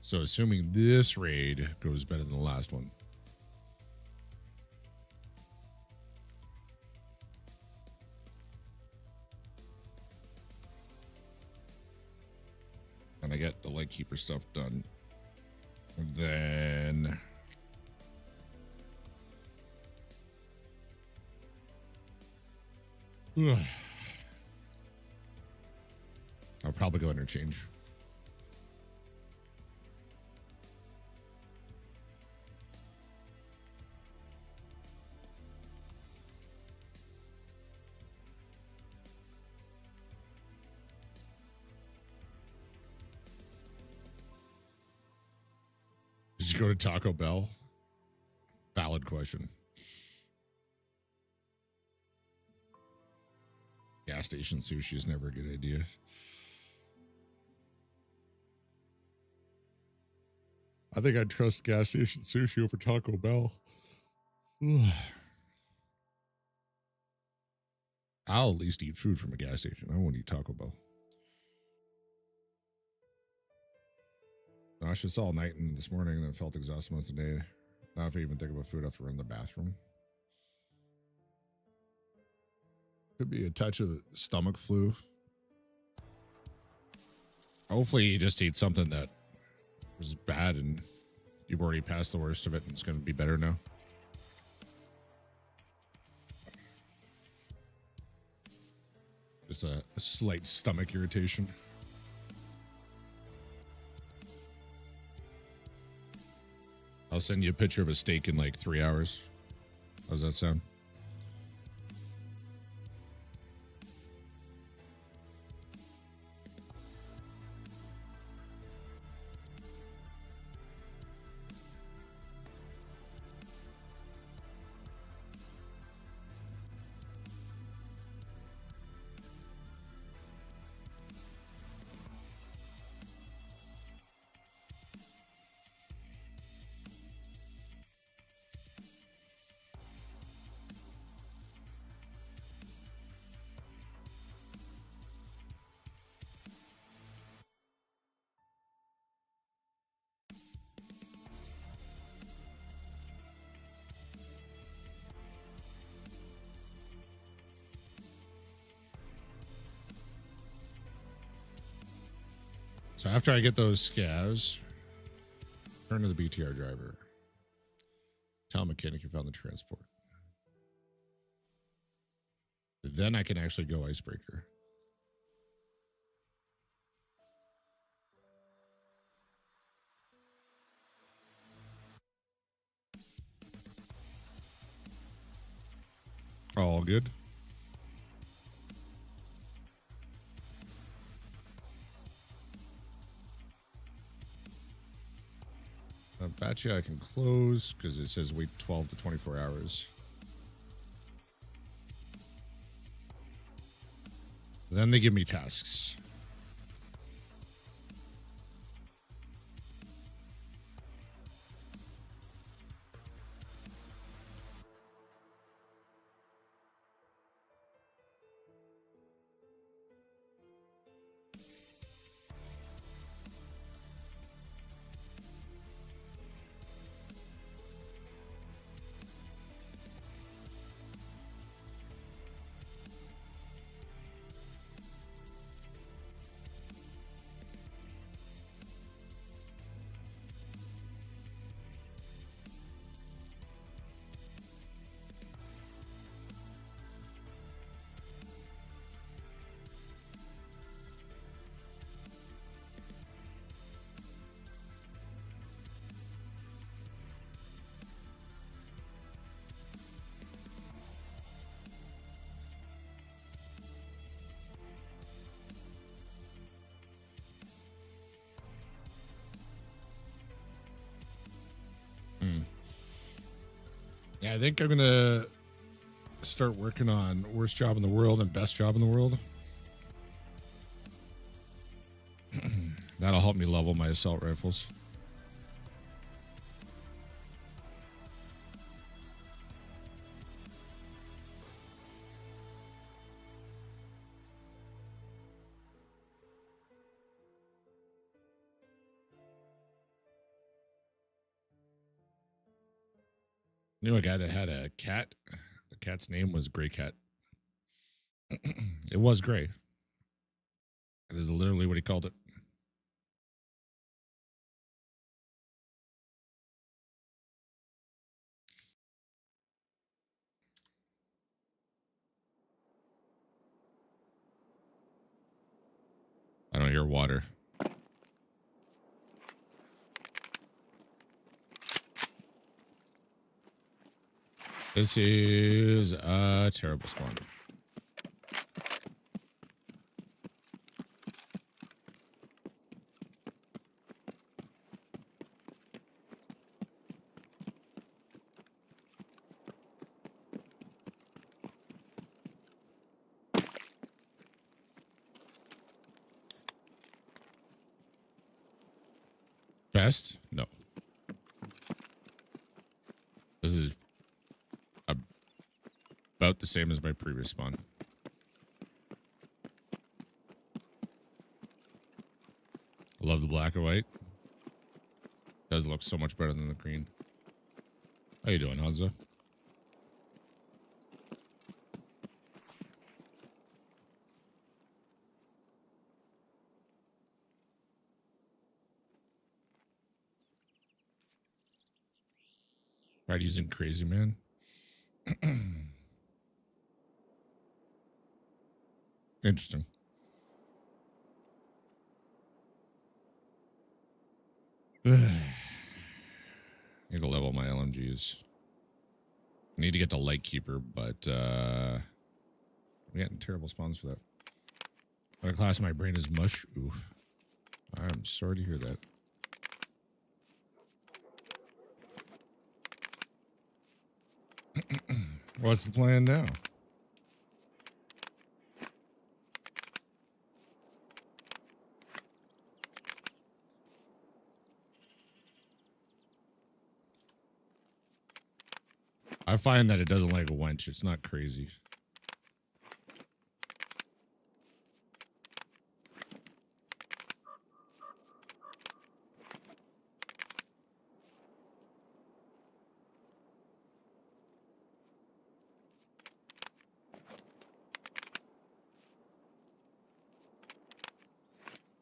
So assuming this raid goes better than the last one. And I get the Lightkeeper stuff done. And then I'll probably go interchange. go to Taco Bell? Valid question. Gas station sushi is never a good idea. I think I'd trust gas station sushi over Taco Bell. I'll at least eat food from a gas station. I won't eat Taco Bell. Nauseous all night and this morning, and then felt exhausted most of the day. Now if I even think about food, I have to run to the bathroom. Could be a touch of stomach flu. Hopefully you just eat something that was bad and you've already passed the worst of it and it's going to be better now. Just a slight stomach irritation. I'll send you a picture of a steak in like 3 hours. How's that sound? So after I get those scavs, turn to the BTR driver. Tell mechanic you found the transport. Then I can actually go icebreaker. All good. I bet you I can close because it says wait 12 to 24 hours. Then they give me tasks. Yeah, I think I'm going to start working on worst job in the world and best job in the world. That'll help me level my assault rifles. Knew a guy that had a cat. The cat's name was Gray Cat. It was gray. It is literally what he called it. I don't hear water. This is a terrible spawn. Best? No. This is about the same as my previous spawn. I love the black and white. Does look so much better than the green. How you doing, Hanzo? Tried using Crazy Man. Interesting. Need to level my LMGs. Need to get the Lightkeeper, but we're getting terrible spawns for that. My class of my brain is mush. Ooh. I'm sorry to hear that. What's the plan now? I find that it doesn't like a wench. It's not crazy.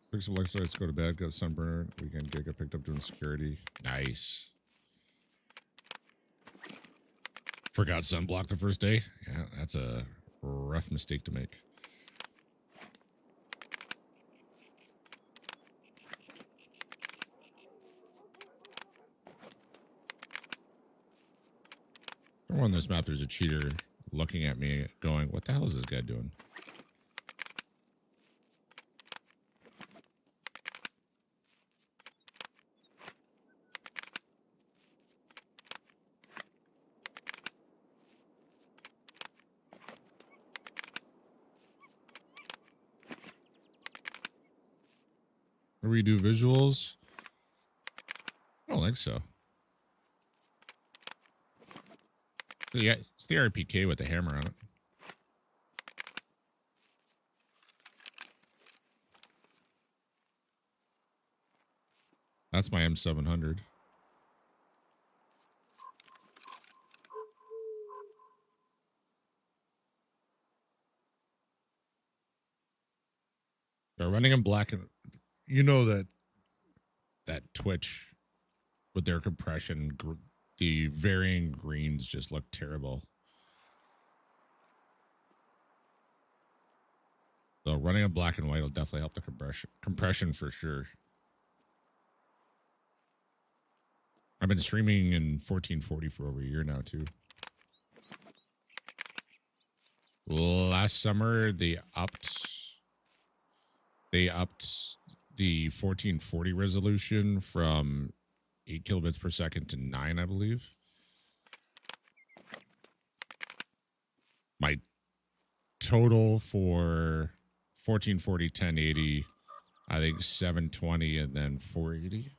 Pick some electrolytes, go to bed, got a sunburner. Weekend gig, I picked up doing security. Nice. Forgot sunblock the first day. Yeah, that's a rough mistake to make. On this map, there's a cheater looking at me going, what the hell is this guy doing? Redo visuals? I don't think so. Yeah, it's the RPK with the hammer on it. That's my M700. They're running in black, and you know that Twitch with their compression, the varying greens just look terrible. So running in black and white will definitely help the compression for sure. I've been streaming in 1440 for over a year now too. Last summer they upped the 1440 resolution from 8 kilobits per second to 9, I believe. My total for 1440 1080, I think 720 and then 480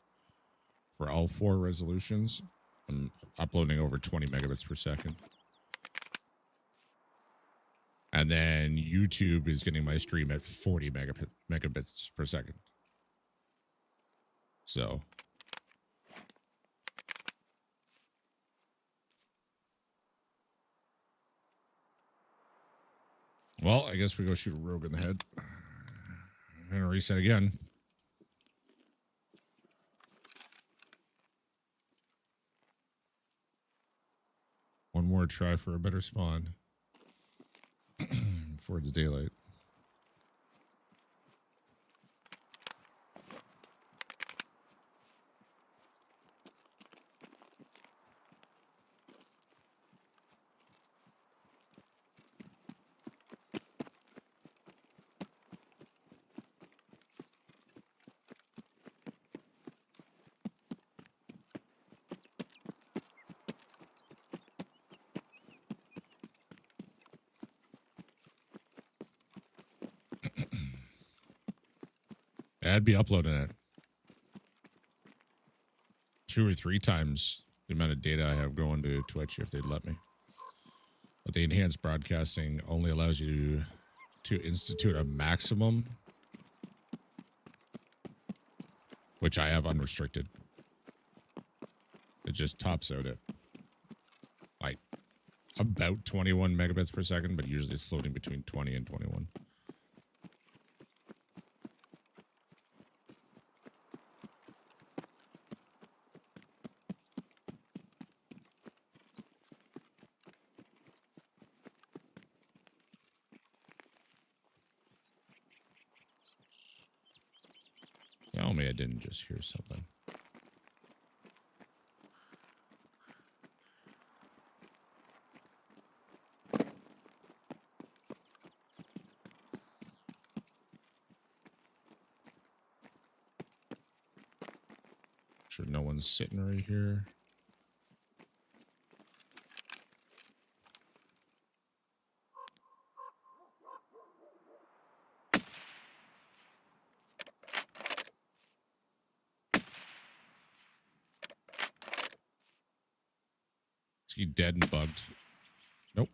for all 4 resolutions. I'm uploading over 20 megabits per second. And then YouTube is getting my stream at 40 megabits per second. So well, I guess we go shoot a rogue in the head. And reset again. One more try for a better spawn. Before it's daylight. I'd be uploading it. 2 or 3 times the amount of data I have going to Twitch if they'd let me. But the enhanced broadcasting only allows you to institute a maximum, which I have unrestricted. It just tops out at like about 21 megabits per second, but usually it's floating between 20 and 21. Tell me I didn't just hear something. Sure no one's sitting right here. Is he dead and bugged? Nope.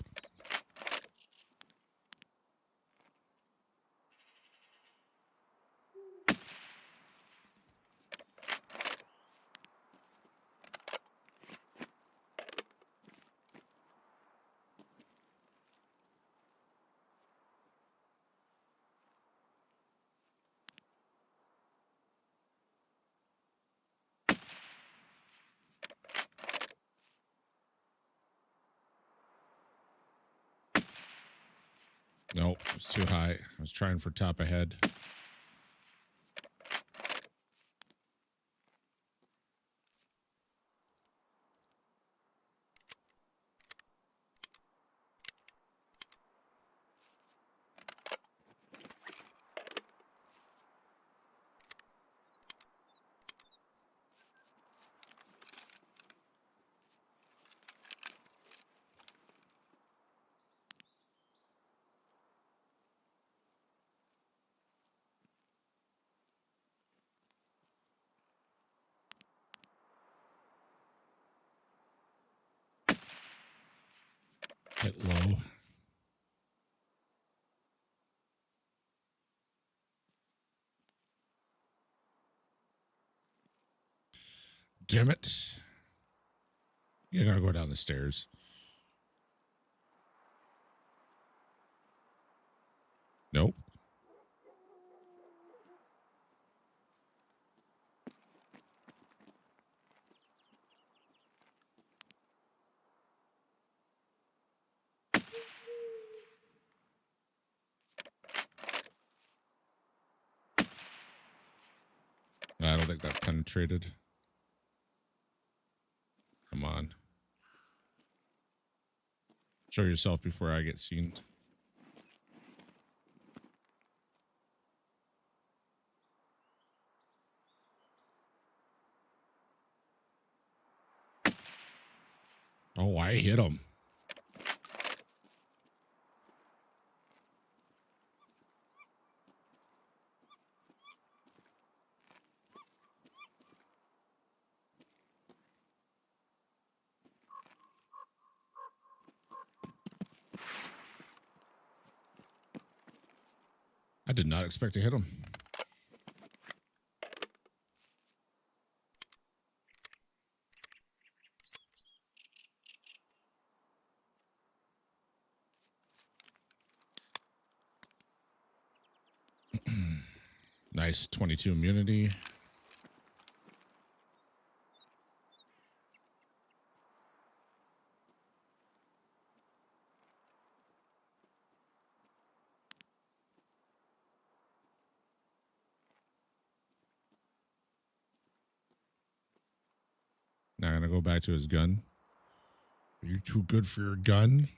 Nope, it's too high. I was trying for top ahead. Hit low. Damn it. You're gonna go down the stairs. Nope. I don't think that penetrated. Come on. Show yourself before I get seen. Oh, I hit him. I did not expect to hit him. Nice 22 immunity. Now I'm gonna go back to his gun. Are you too good for your gun?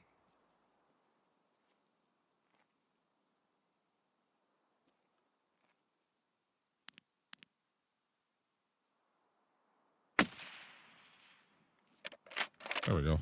There we go.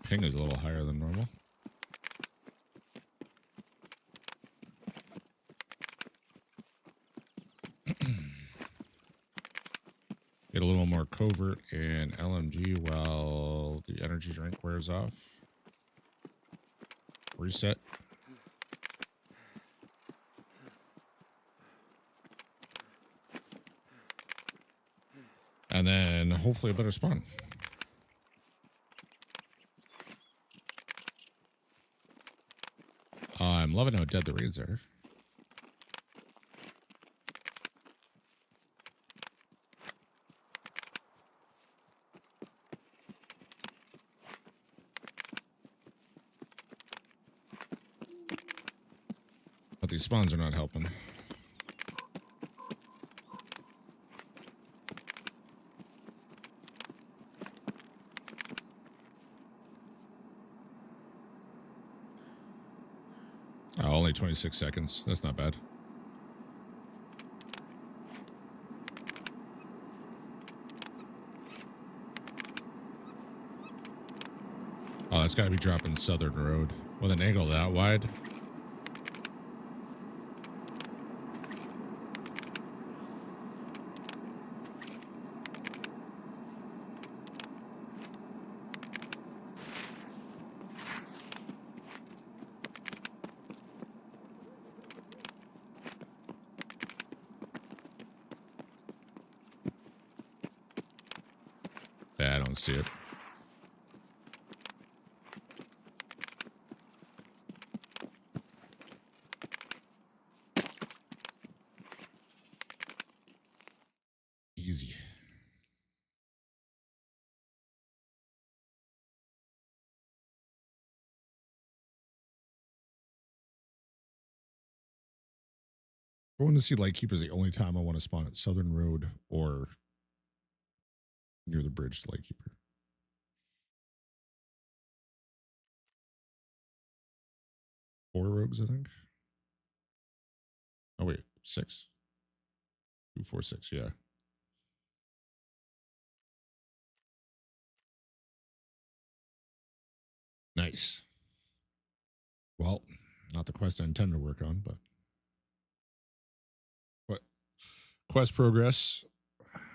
ping is a little higher than normal. Get a little more covert and LMG while the energy drink wears off. Reset. And then hopefully a better spawn. I'm loving how dead the raids are. But these spawns are not helping. Oh, only 26 seconds. That's not bad. Oh, that's got to be dropping Southern Road. With an angle that wide. Yeah, I don't see it. Easy. Going to see Lightkeeper is the only time I want to spawn at Southern Road or near the bridge to Lightkeeper. 4 rogues, I think. Oh wait, 6. 2, 4, 6. Yeah. Nice. Well, not the quest I intend to work on, but what quest progress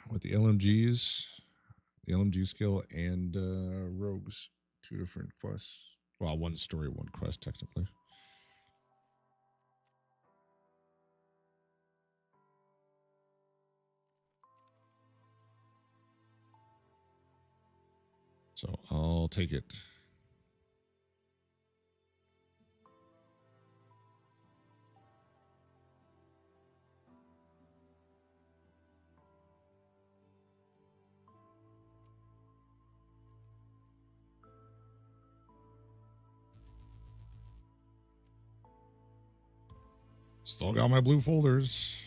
with the LMGs, the LMG skill, and rogues. 2 different quests. Well, 1 story, 1 quest, technically. So I'll take it. Still got my blue folders.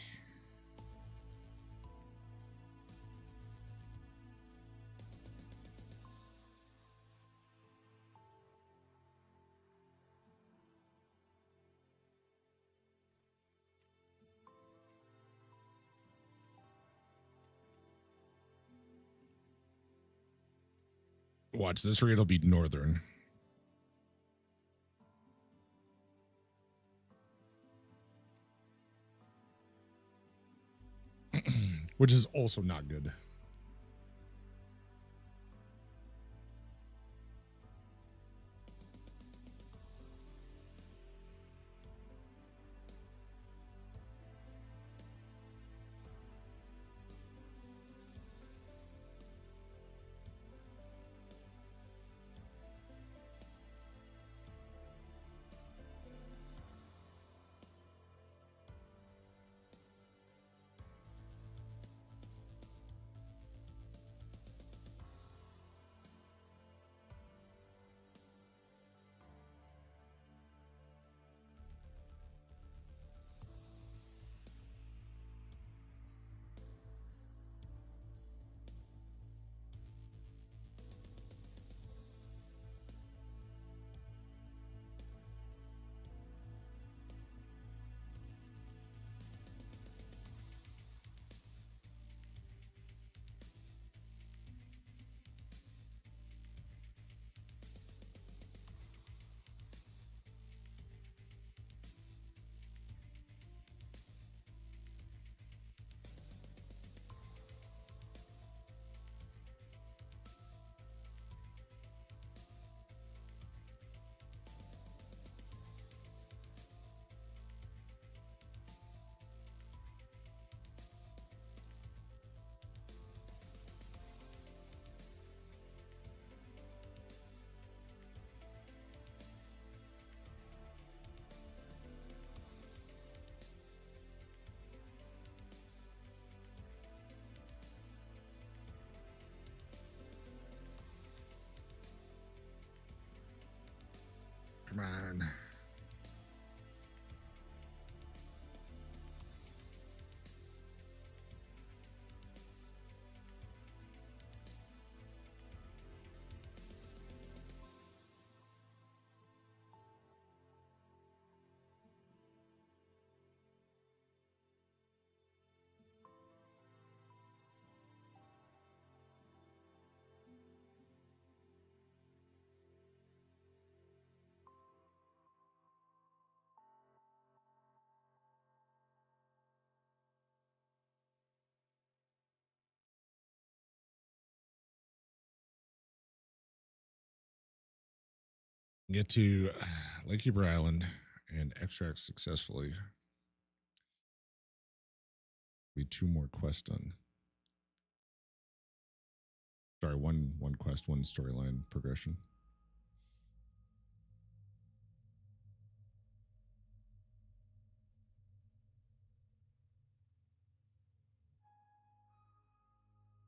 Watch this raid will be northern. Which is also not good. Come on. Get to Lakekeeper Island and extract successfully. Be 2 more quests done. Sorry, one quest, 1 storyline progression.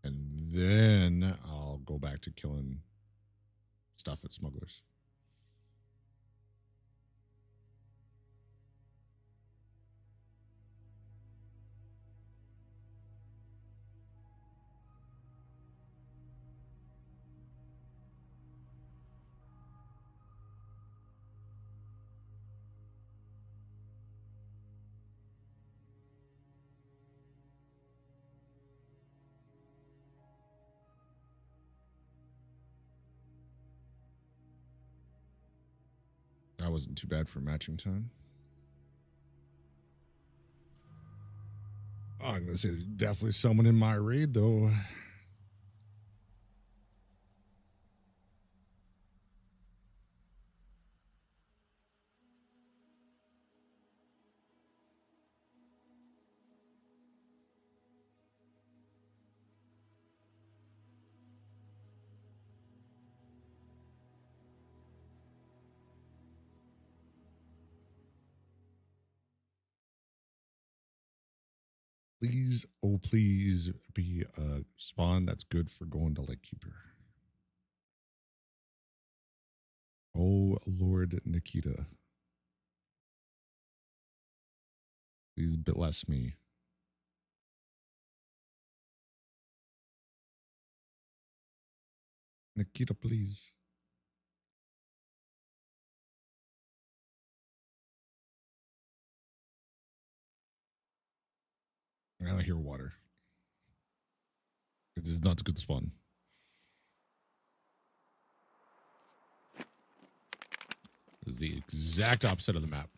And then I'll go back to killing stuff at smugglers. That wasn't too bad for matching time. Oh, I'm gonna say there's definitely someone in my raid though. Please, oh please, be a spawn that's good for going to Lakekeeper. Oh Lord Nikita. Please bless me. Nikita, please. I don't hear water. It is not a good spawn. It is the exact opposite of the map.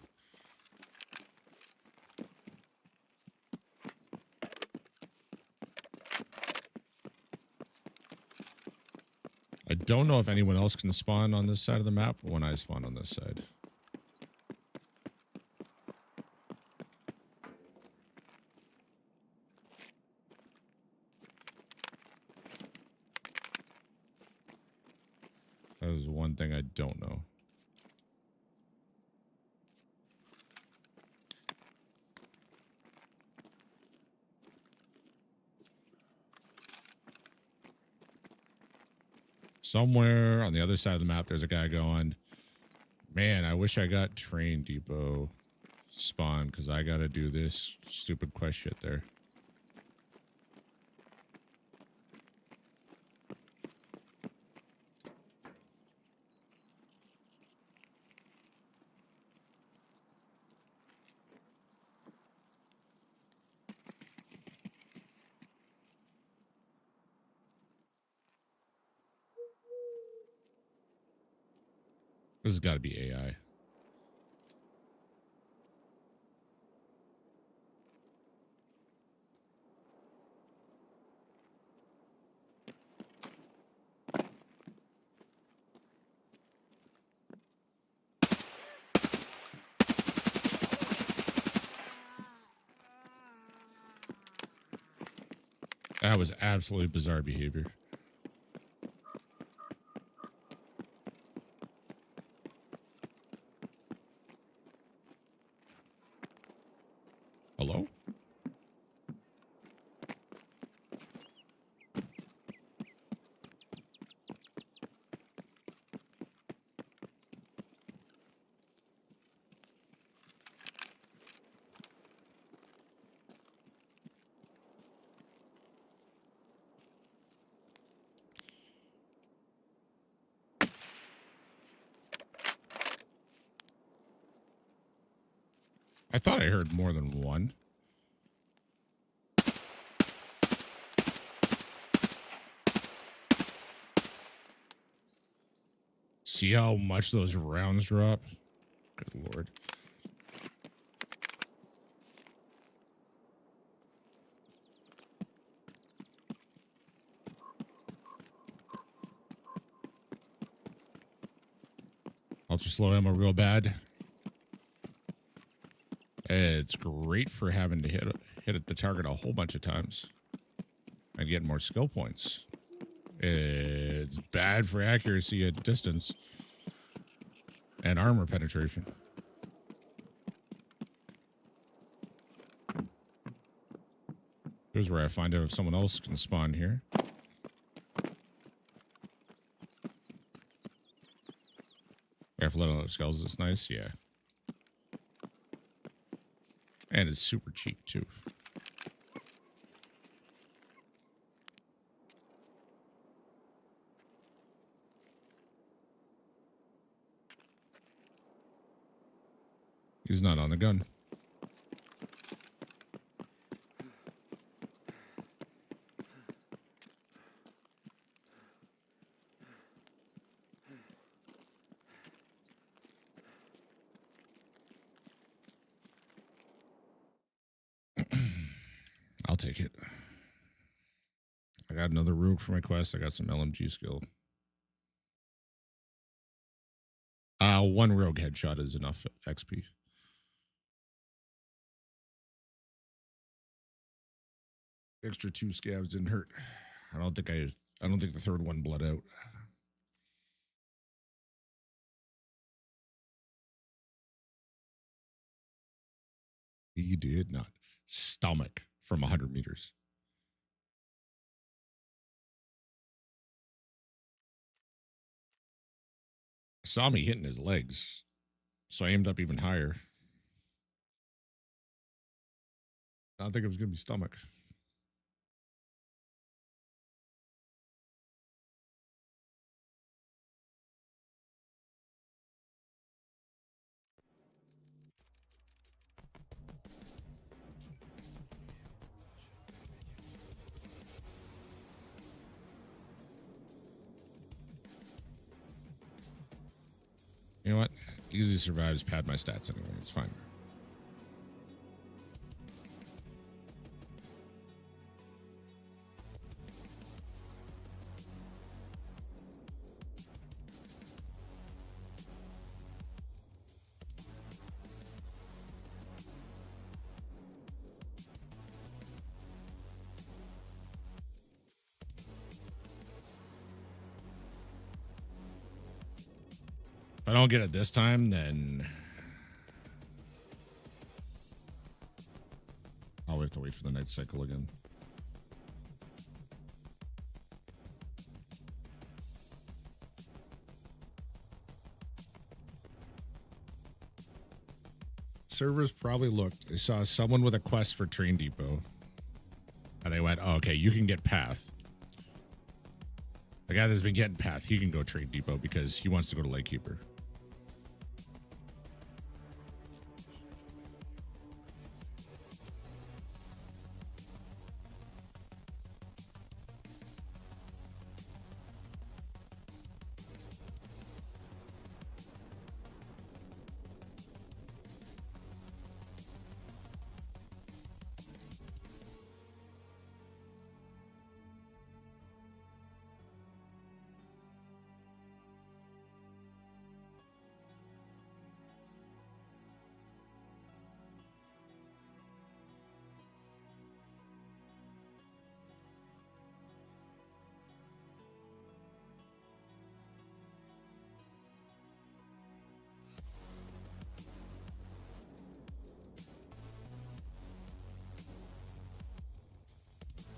I don't know if anyone else can spawn on this side of the map when I spawn on this side. That is one thing I don't know. Somewhere on the other side of the map, there's a guy going, man, I wish I got train depot spawn because I got to do this stupid quest shit there. This has got to be AI. That was absolutely bizarre behavior. Hello? I thought I heard more than one. See how much those rounds drop? Good Lord. Ultra slow ammo real bad. It's great for having to hit the target a whole bunch of times and get more skill points. It's bad for accuracy at distance and armor penetration. Here's where I find out if someone else can spawn here. Careful, letting out skulls is nice, yeah. And it's super cheap too. He's not on the gun. I'll take it. I got another rogue for my quest. I got some LMG skill. One rogue headshot is enough XP. Extra 2 scavs didn't hurt. I don't think the third one bled out. He did not. Stomach from 100 meters. Saw me hitting his legs, so I aimed up even higher. I don't think it was going to be stomach. You know what? Easy survives pad my stats anyway. It's fine. If I don't get it this time, then I'll have to wait for the night cycle again. Servers probably looked. They saw someone with a quest for Train Depot. And they went, oh, okay, you can get Path. The guy that's been getting Path, he can go Train Depot because he wants to go to Lakekeeper.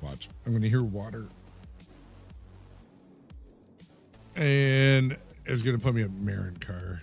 Watch. I'm going to hear water. And it's going to put me in Marin car.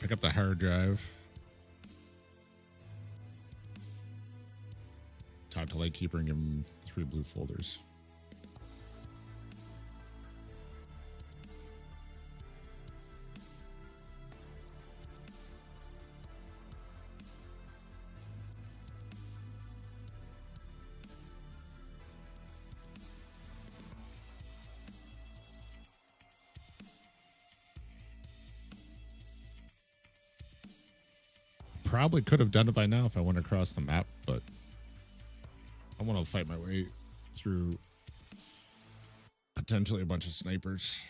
Pick up the hard drive. Talk to Lightkeeper and give him 3 blue folders. Probably could have done it by now if I went across the map, but I want to fight my way through potentially a bunch of snipers.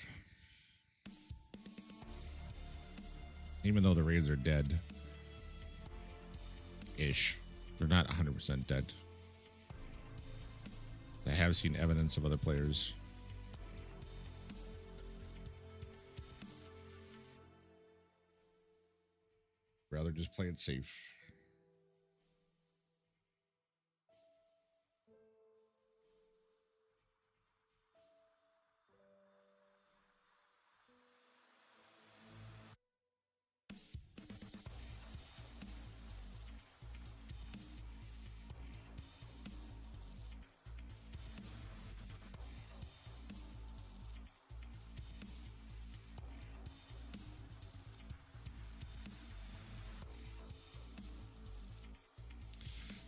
Even though the raids are dead. Ish. They're not 100% dead. I have seen evidence of other players. Rather just play it safe.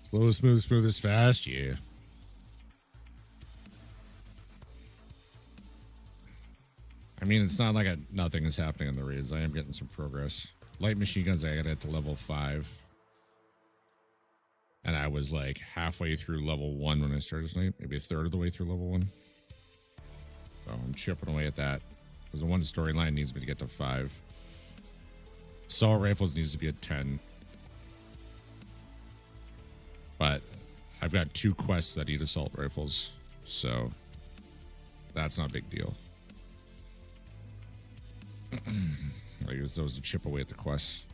Slow, smooth, smooth is fast, yeah. I mean, it's not like nothing is happening in the raids. I am getting some progress. Light machine guns, I got it to level 5. And I was like halfway through level 1 when I started tonight. Maybe a third of the way through level 1. So I'm chipping away at that. Because the one storyline needs me to get to 5. Assault rifles needs to be at 10. But I've got 2 quests that need assault rifles, so that's not a big deal. I'll use those to chip away at the quests.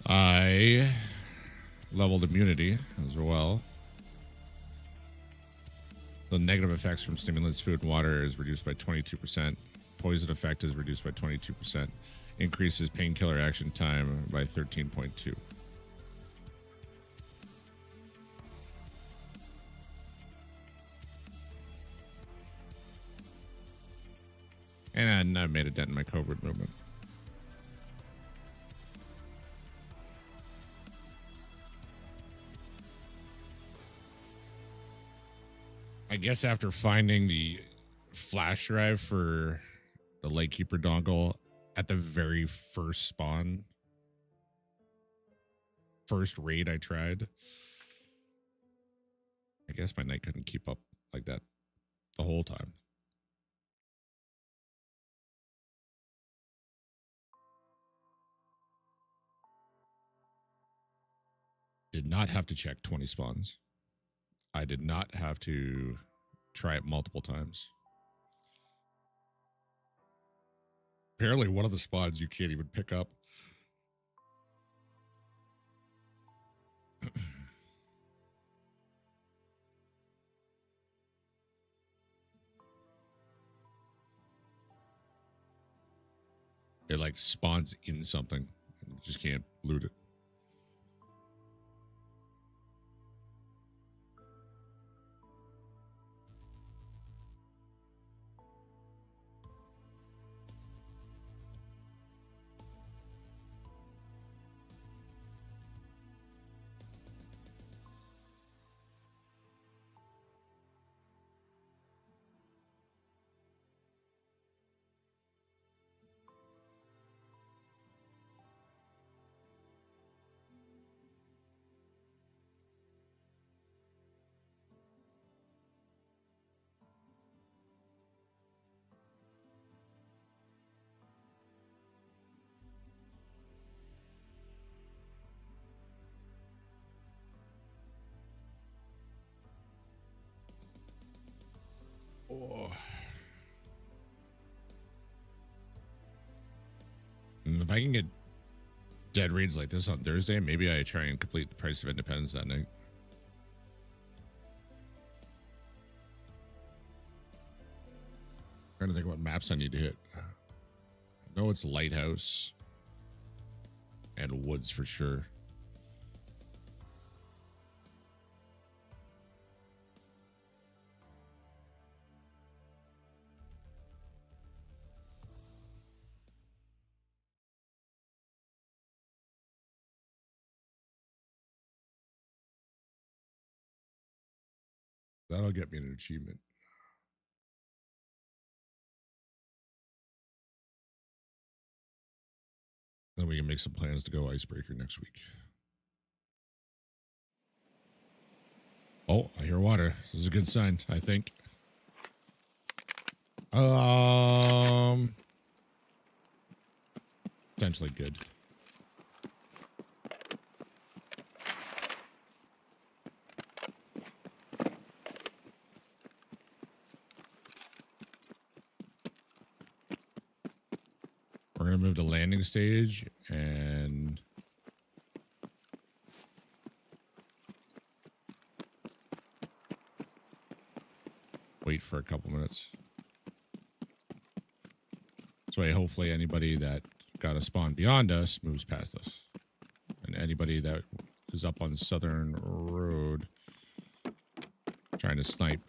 I leveled immunity as well. The negative effects from stimulants, food, and water is reduced by 22%. Poison effect is reduced by 22%. Increases painkiller action time by 13.2. And I've made a dent in my covert movement. I guess after finding the flash drive for the Lightkeeper dongle at the very first spawn, first raid I tried, I guess my knight couldn't keep up like that the whole time. Did not have to check 20 spawns. I did not have to try it multiple times. Apparently, one of the spawns you can't even pick up. It like spawns in something. You just can't loot it. Oh. And if I can get Dead reads like this on Thursday. Maybe I try and complete the Price of Independence that night. Trying to think what maps I need to hit. I know it's Lighthouse and Woods for sure. That'll get me an achievement. Then we can make some plans to go Icebreaker next week. Oh, I hear water. This is a good sign, I think. Potentially good. We're going to move to landing stage and wait for a couple minutes. This way, hopefully anybody that got a spawn beyond us moves past us. And anybody that is up on Southern Road trying to snipe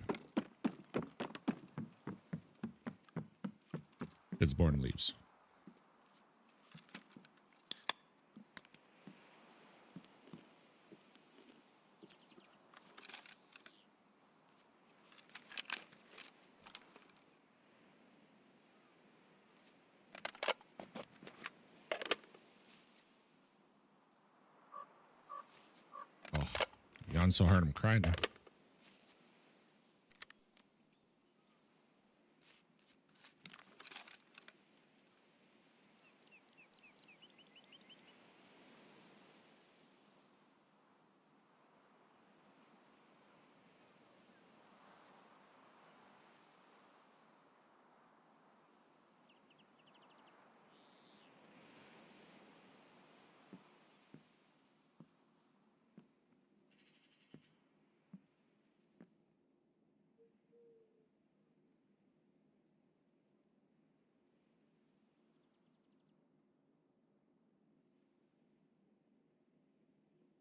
gets born and leaves. Oh, yawn so hard I'm crying now.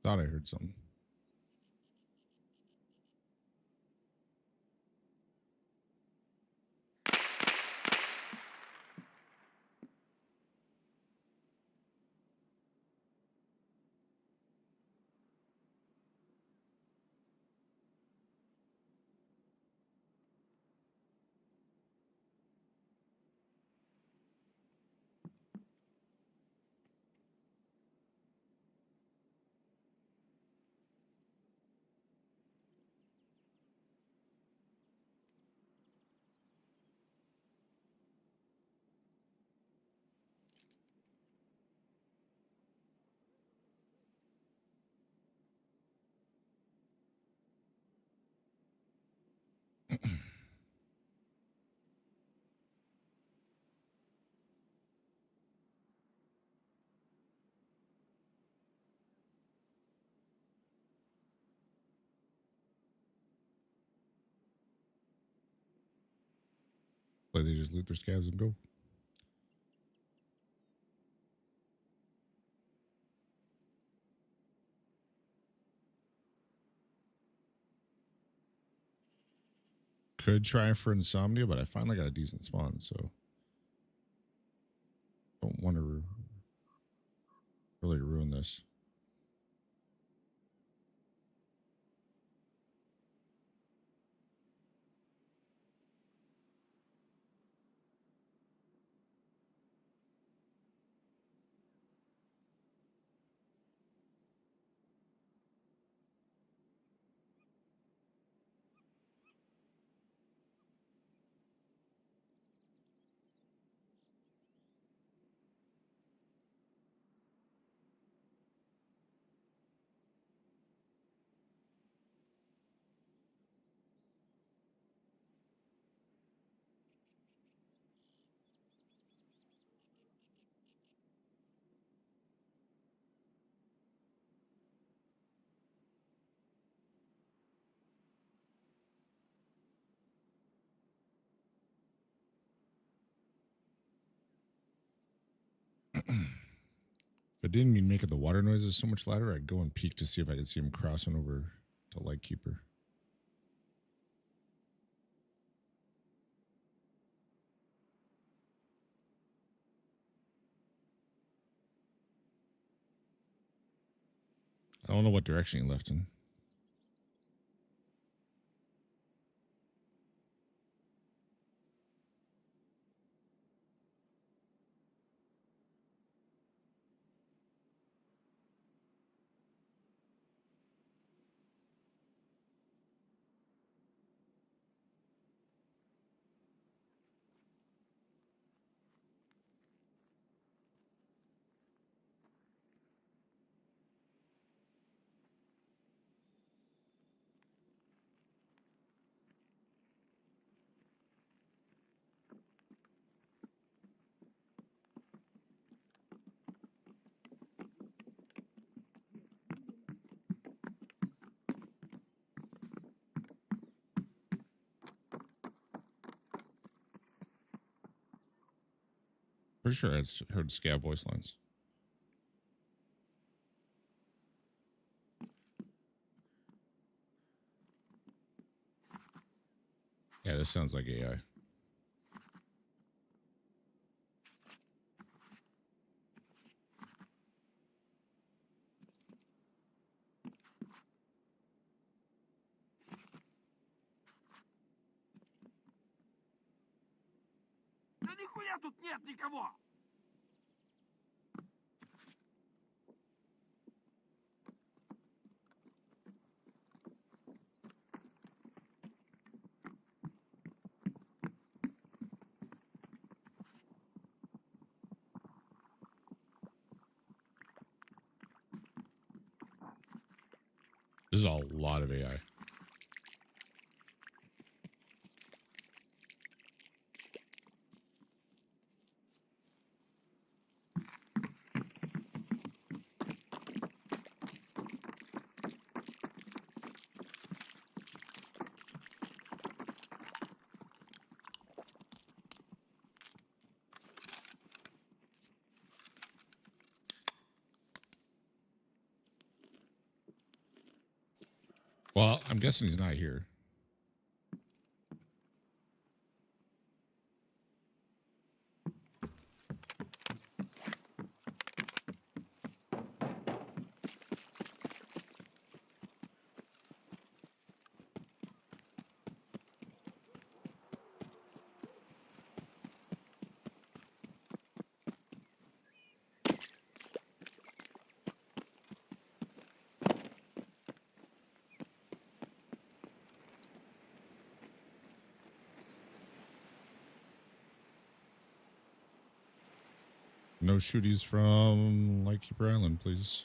Thought I heard something. Like they just loot their scabs and go. Could try for insomnia, but I finally got a decent spawn, so don't want to really ruin this. didn't mean making the water noises so much louder. I'd go and peek to see if I could see him crossing over to Lightkeeper. I don't know what direction he left in. Pretty sure I heard scav voice lines. Yeah, this sounds like AI. Да нихуя тут нет никого! This is a lot of AI. Well, I'm guessing he's not here. No shooties from Lightkeeper Island, please.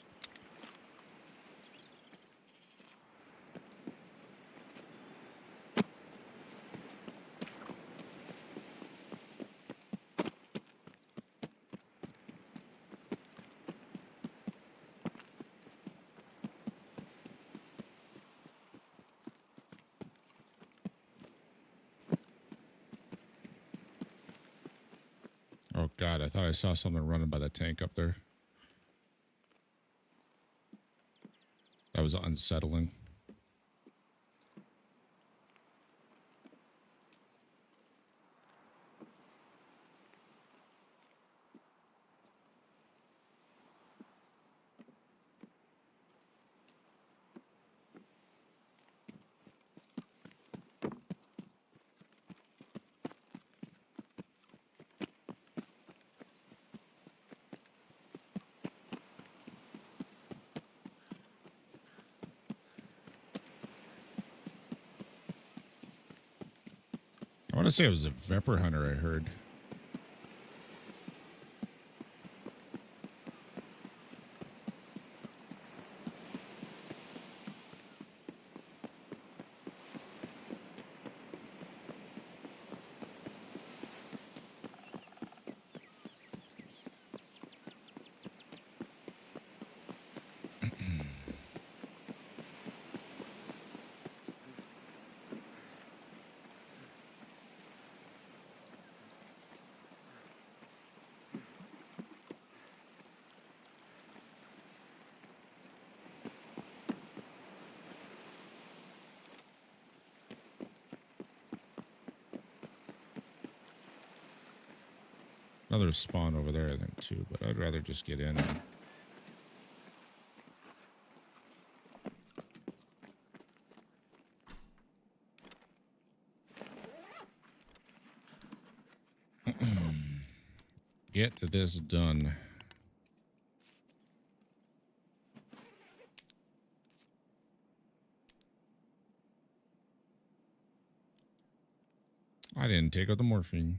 Oh God, I thought I saw something running by the tank up there. That was unsettling. I want to say it was a Vepr hunter I heard. Another spawn over there, I think, too, but I'd rather just get in and... get this done. I didn't take out the morphine.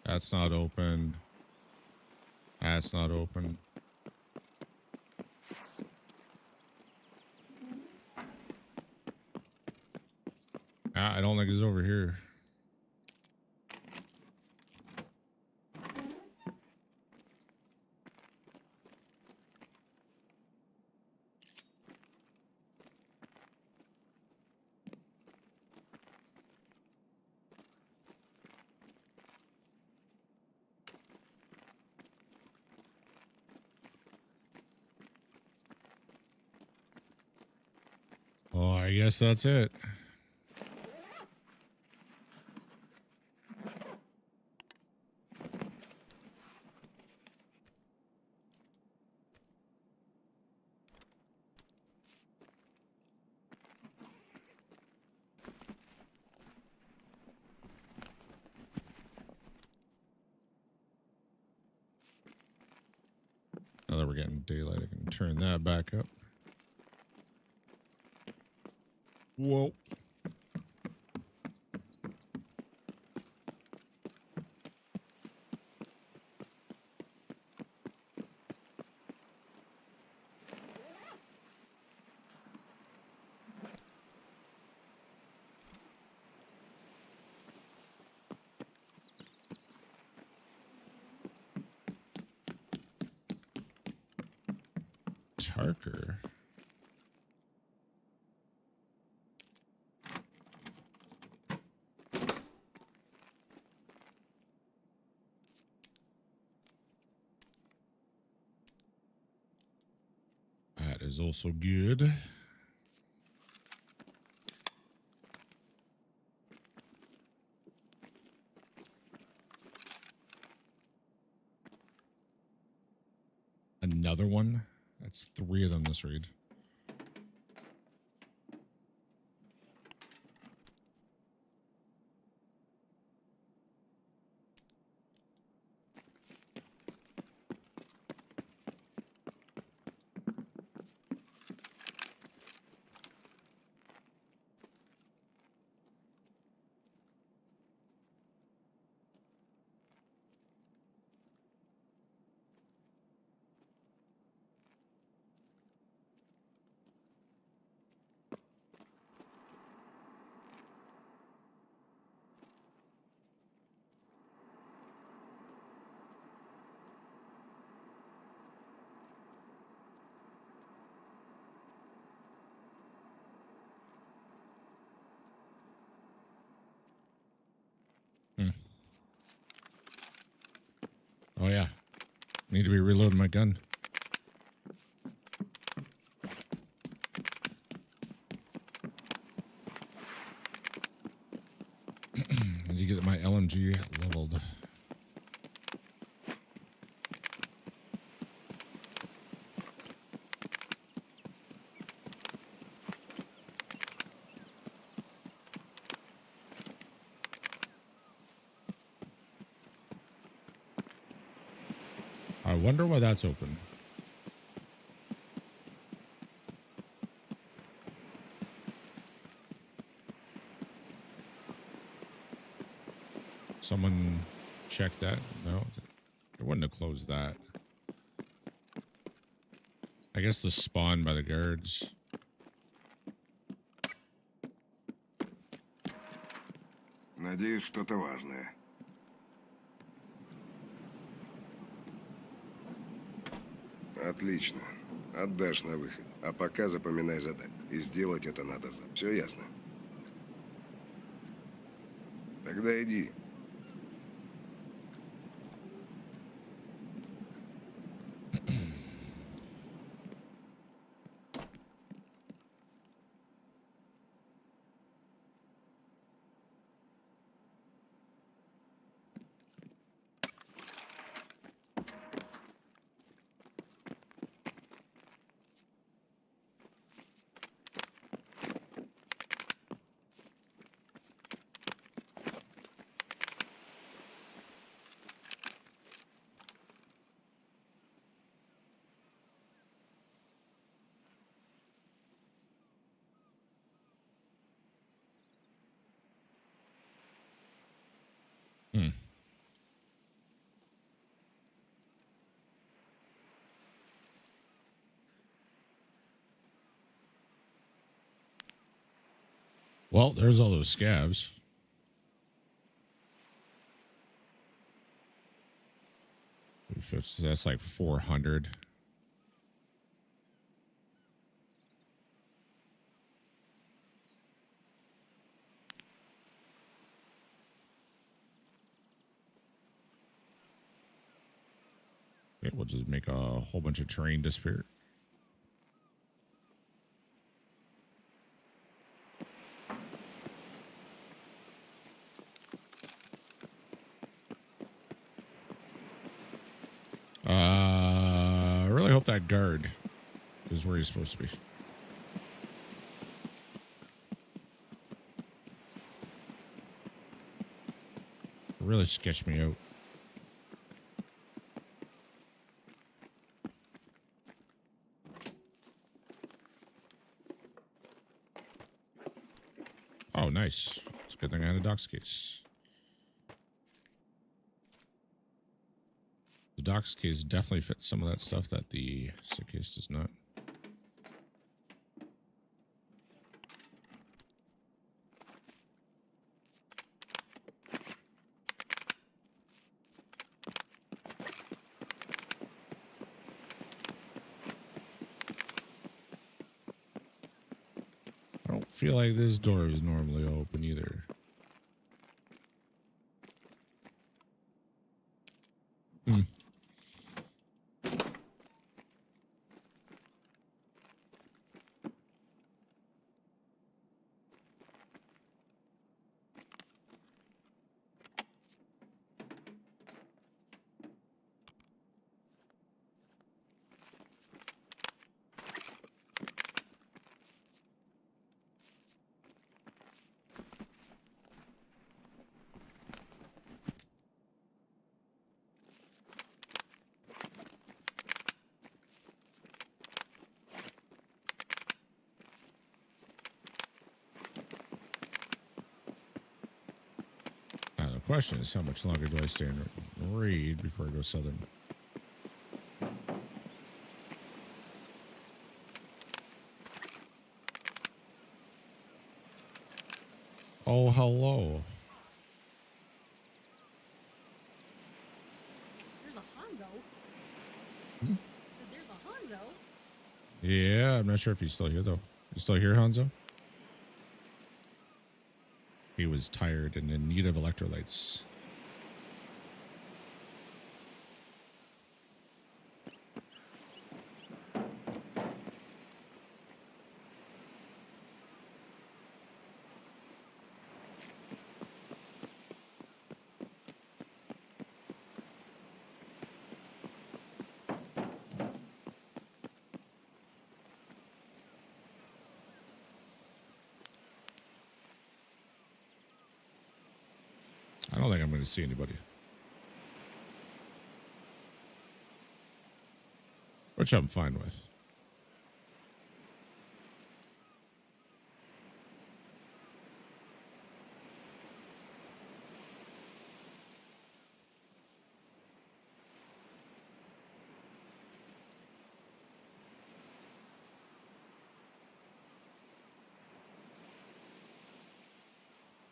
That's not open. That's not open. I don't think it's over here. Oh, I guess that's it. Now that we're getting daylight, I can turn that back up. Whoa. Tarker. That is also good. Another one? That's 3 of them this raid. Oh yeah, need to be reloading my gun. Need to get my LMG leveled. I wonder why that's open. Someone check that? No, it wouldn't have closed that. I guess the spawn by the guards. Надеюсь, что-то важное. Отлично. Отдашь на выход. А пока запоминай задание. И сделать это надо за. Все ясно? Тогда иди. Well, there's all those scavs. That's like 400. Okay, we'll just make a whole bunch of terrain disappear. I really hope that guard is where he's supposed to be. Really sketched me out. Oh, nice. It's a good thing I had a docs case. The docs case definitely fits some of that stuff that the sick case does not. I don't feel like this door is normally open either. The question is, how much longer do I stay in raid before I go southern? Oh, hello. There's a Hanzo. Hmm? I said there's a Hanzo. Yeah, I'm not sure if he's still here, though. You still here, Hanzo? He was tired and in need of electrolytes. I don't think I'm going to see anybody. Which I'm fine with.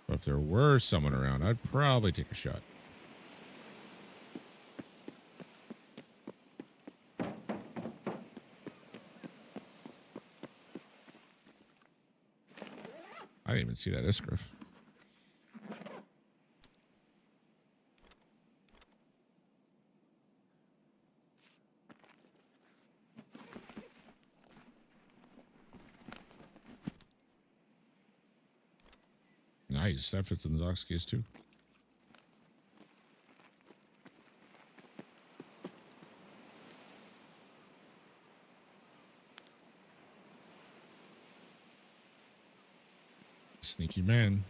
But if there were someone around, I'd probably take a shot. I didn't even see that Iscriff. Nice. That fits in the docs case too. Sneaky man.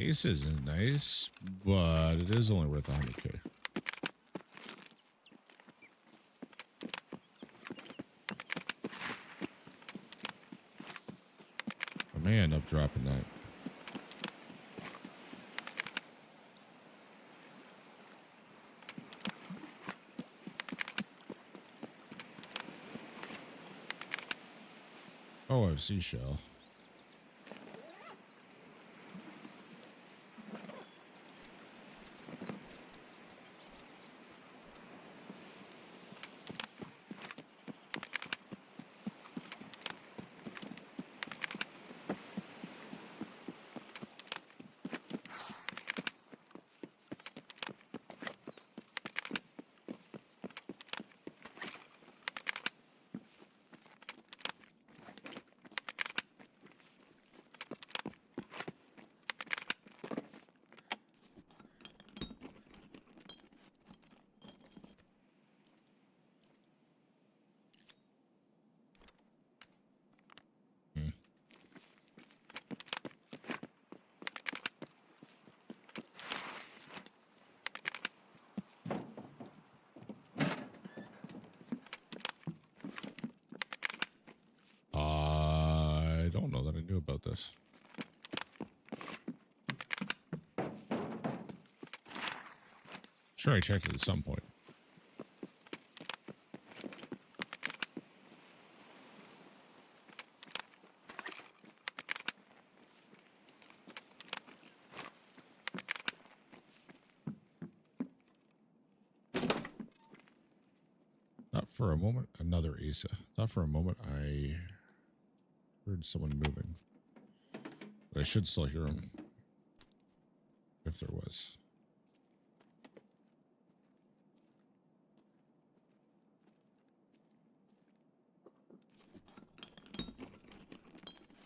case isn't nice, but it is only worth 100K. I may end up dropping that. Oh, I have seashell. I don't know that I knew about this. Sure, I checked it at some point. Not for a moment. Another Asa. Not for a moment. I heard someone moving. But I should still hear him. If there was.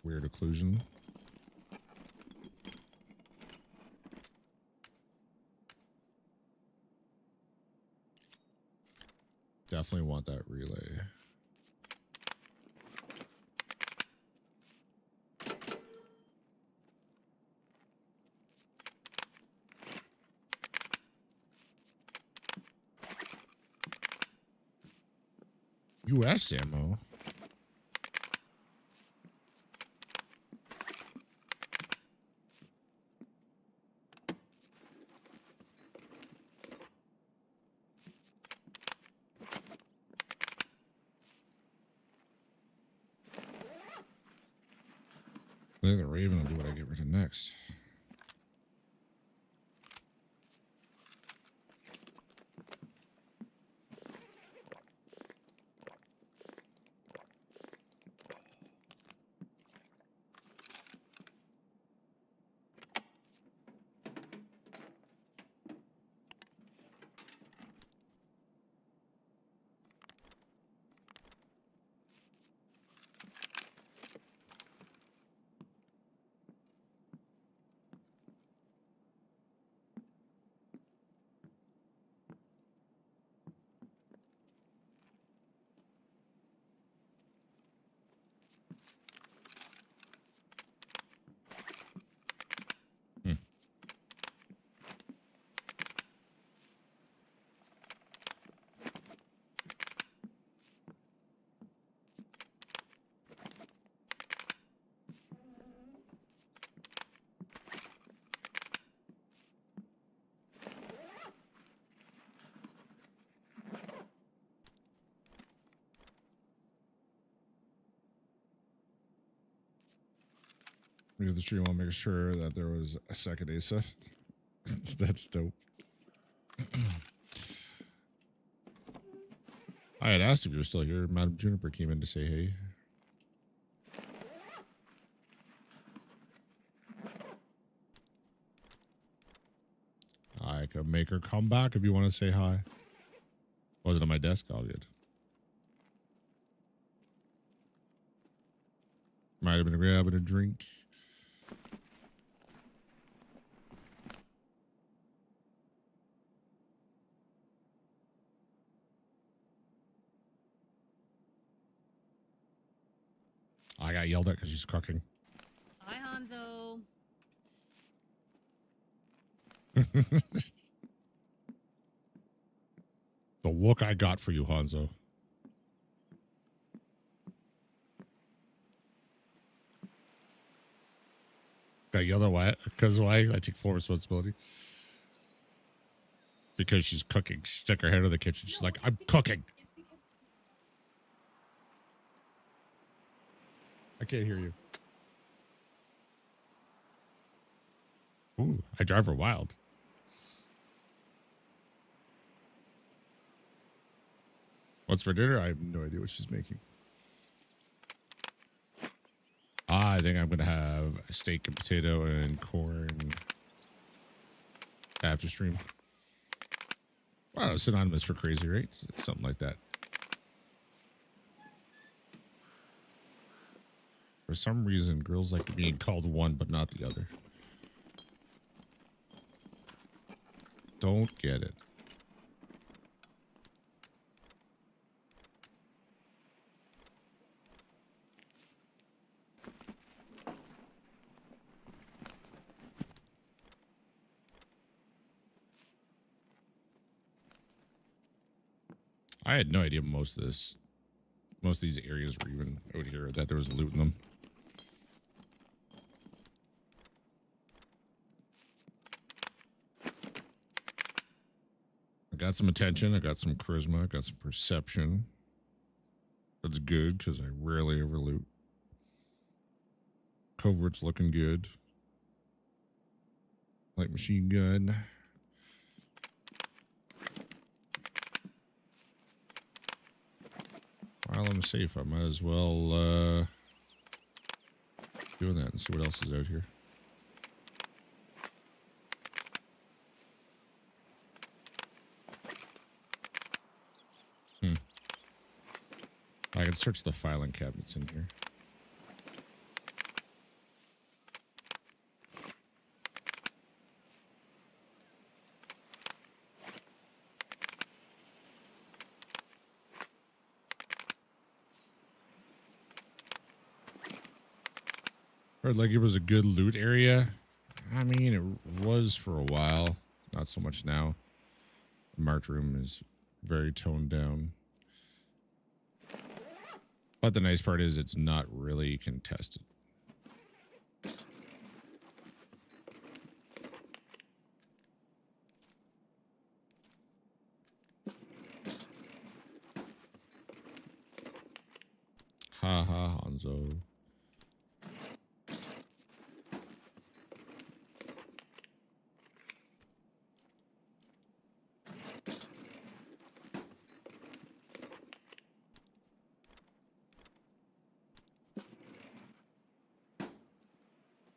Weird occlusion. Definitely want that relay. US ammo. I think the Raven will do what I get rid of next. Look at the tree while making sure that there was a second Asa. That's dope. I had asked if you were still here. Madam Juniper came in to say hey. I could make her come back if you want to say hi. Was it on my desk? All good. Might have been grabbing a drink. I got yelled at because she's cooking. Hi, Hanzo. The look I got for you, Hanzo. Got yelled at why? Because why? I take full responsibility. Because she's cooking. She stuck her head in the kitchen. She's like, I'm cooking. I can't hear you. Ooh, I drive her wild. What's for dinner? I have no idea what she's making. I think I'm going to have a steak and potato and corn after stream. Wow, synonymous for crazy, right? Something like that. For some reason, girls like being called one, but not the other. Don't get it. I had no idea most of these areas were even out here, that there was loot in them. I got some attention, I got some charisma, I got some perception. That's good, because I rarely ever loot. Covert's looking good. Light machine gun. While I'm safe, I might as well doing that and see what else is out here. I can search the filing cabinets in here. Heard like it was a good loot area. I mean, it was for a while. Not so much now. The marked room is very toned down. But the nice part is it's not really contested. Ha ha, Hanzo.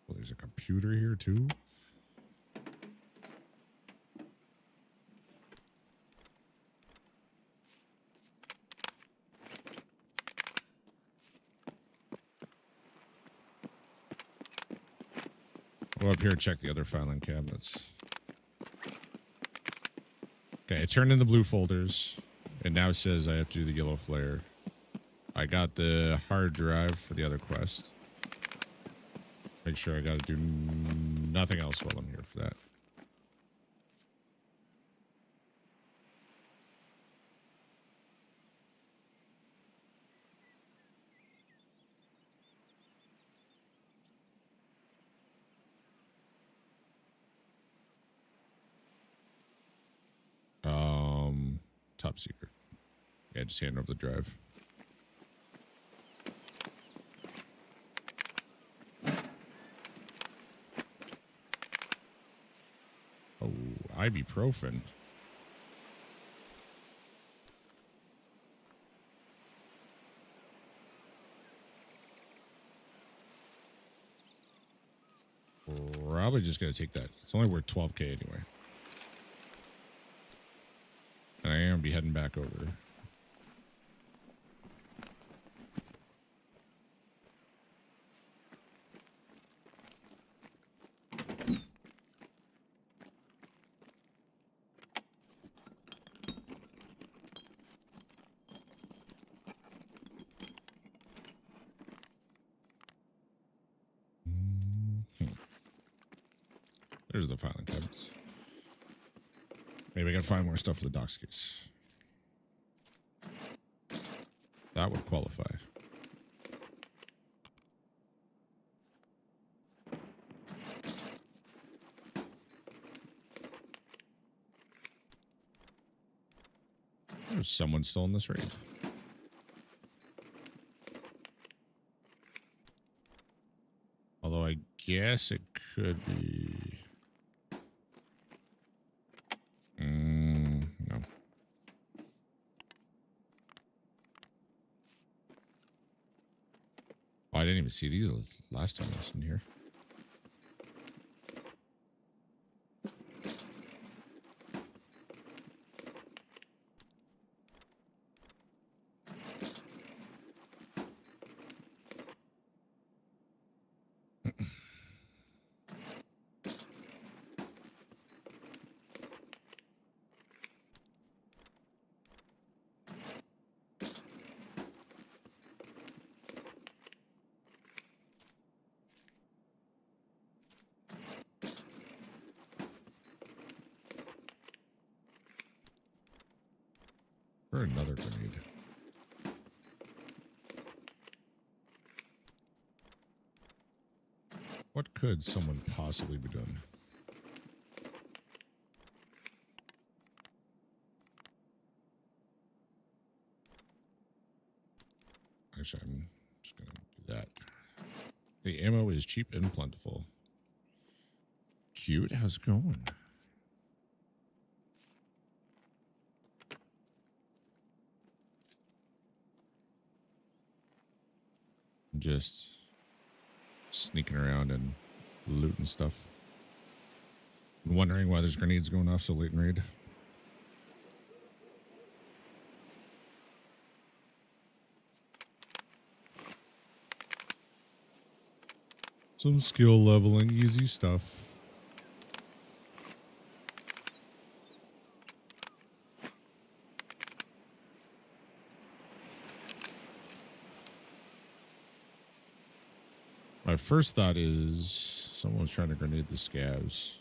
There's a computer here too. Go up here and check the other filing cabinets. Okay, I turned in the blue folders. It now says I have to do the yellow flare. I got the hard drive for the other quest. Make sure I got to do nothing else while I'm here for that. Top secret. Yeah, just hand over the drive. Oh, ibuprofen. Probably just gonna take that. It's only worth 12K anyway. And I am gonna be heading back over. There's the filing cabinets. Maybe I gotta find more stuff for the docs case. That would qualify. There's someone still in this raid. Although I guess it could be. No. Oh, I didn't even see these last time I was in here. Or another grenade. What could someone possibly be doing? Actually, I'm just going to do that. The ammo is cheap and plentiful. Cute. How's it going? Just sneaking around and looting stuff. Wondering why there's grenades going off so late in raid. Some skill leveling, easy stuff. My first thought is someone's trying to grenade the scavs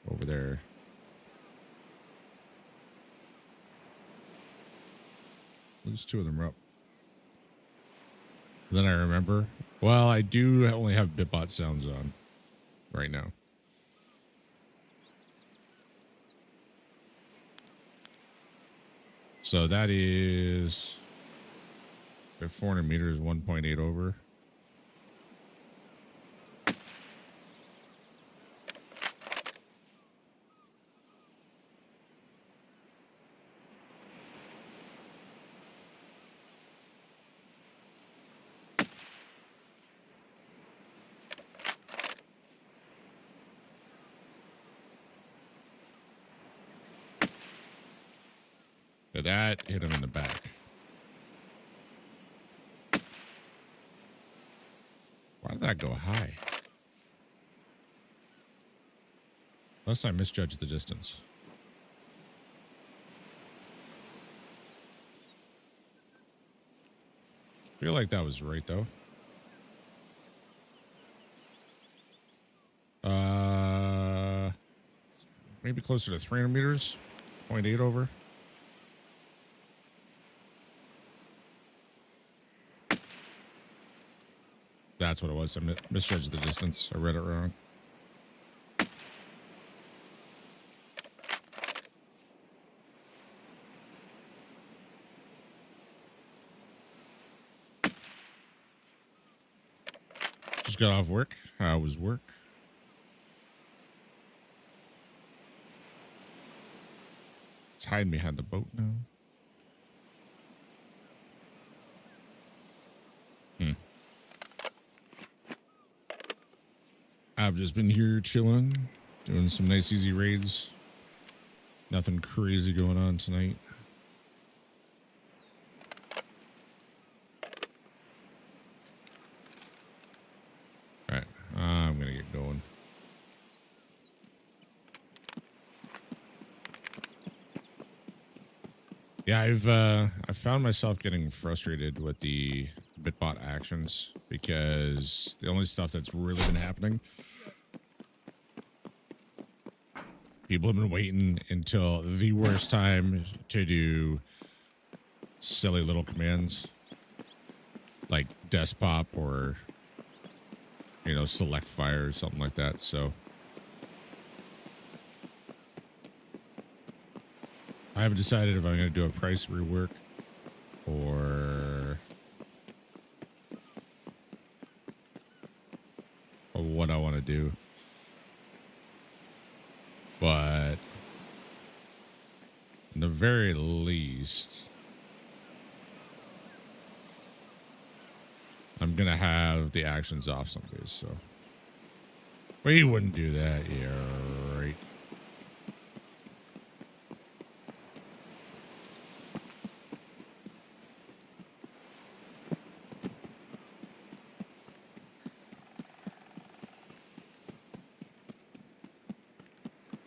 over there. At least two of them are up. Then I remember, well, I do only have Bitbot sounds on right now. So that is at 400 meters, 1.8 over. So that hit him in the back. Why did that go high? Unless I misjudged the distance. I feel like that was right though. Maybe closer to 300 meters, 0.8 over. That's what it was. I misjudged the distance. I read it wrong. Just got off work. How was work? It's hiding behind the boat now. I've just been here chilling, doing some nice easy raids. Nothing crazy going on tonight. All right, I'm gonna get going. Yeah, I've found myself getting frustrated with the Bitbot actions because the only stuff that's really been happening, People have been waiting until the worst time to do silly little commands like desk pop or, you know, select fire or something like that. So I haven't decided if I'm going to do a price rework or what I want to do. But in the very least, I'm going to have the actions off some days. So, well, you wouldn't do that. Yeah, right.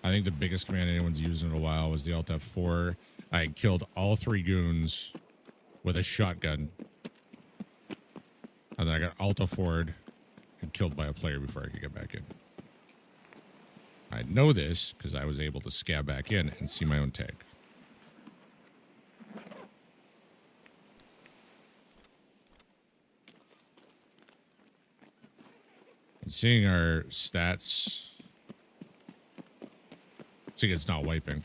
I think the biggest command anyone's used in a while was the Alt F4. I killed all 3 goons with a shotgun. And then I got Alt F4'd and killed by a player before I could get back in. I know this because I was able to scab back in and see my own tag. And seeing our stats, seeing it's not wiping.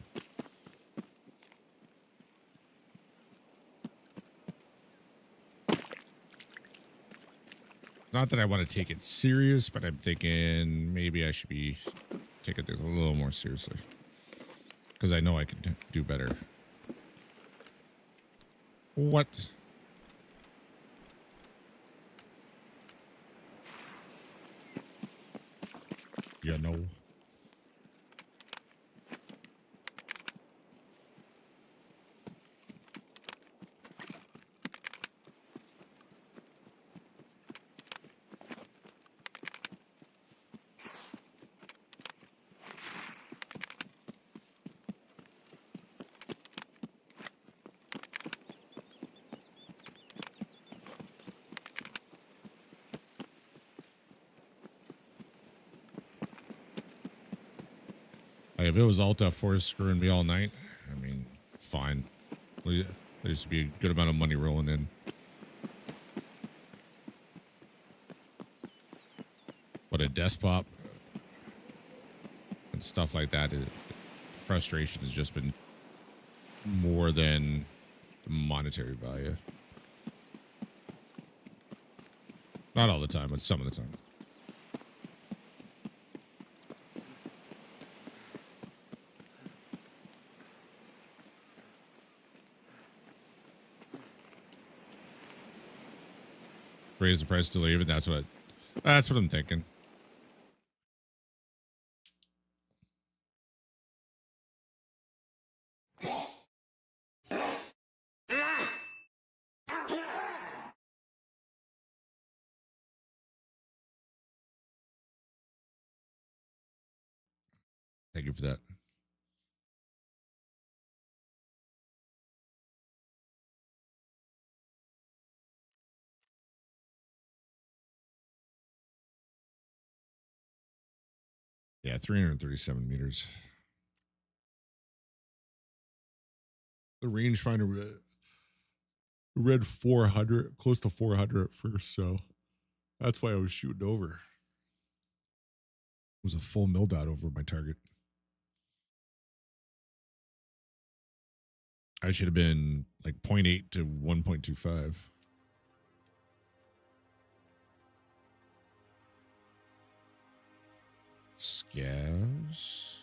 Not that I want to take it serious, but I'm thinking maybe I should be taking this a little more seriously. Because I know I can do better. What? You know. Like if it was Alt F4 screwing me all night, I mean, fine. There used to be a good amount of money rolling in. But a desk pop and stuff like that, frustration has just been more than the monetary value. Not all the time, but some of the time. Raise the price to leave, and that's what I'm thinking. Thank you for that. Yeah, 337 meters. The rangefinder read 400, close to 400 at first, so that's why I was shooting over. It was a full mil dot over my target. I should have been like 0.8 to 1.25. Scavs.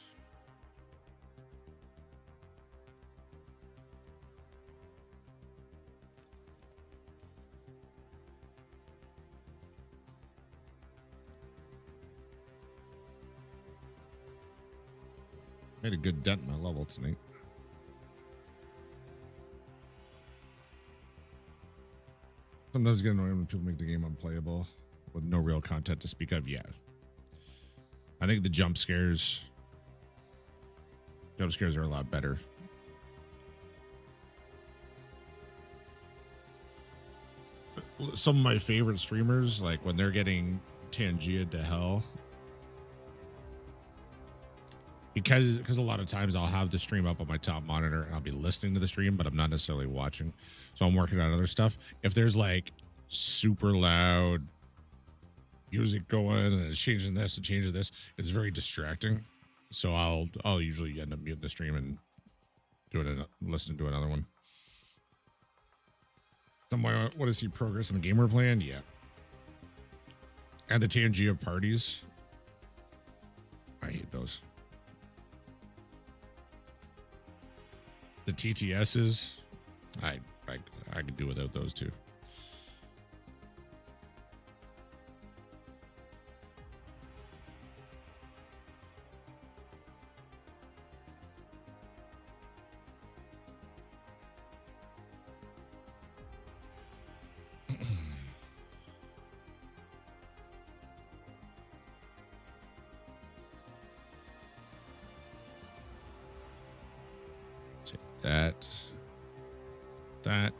Made a good dent in my level tonight. Sometimes I get annoyed when people make the game unplayable with no real content to speak of. Yeah. I think the jump scares are a lot better. Some of my favorite streamers, like when they're getting Tangia to hell, because a lot of times I'll have the stream up on my top monitor and I'll be listening to the stream, but I'm not necessarily watching. So I'm working on other stuff. If there's like super loud music going and it's changing this and changing this, it's very distracting. So I'll usually end up muting the stream and listening to another one. Someone want to see progress in the game we're playing? Yeah. And the Tangia parties. I hate those. The TTSs, I could do without those too. That. I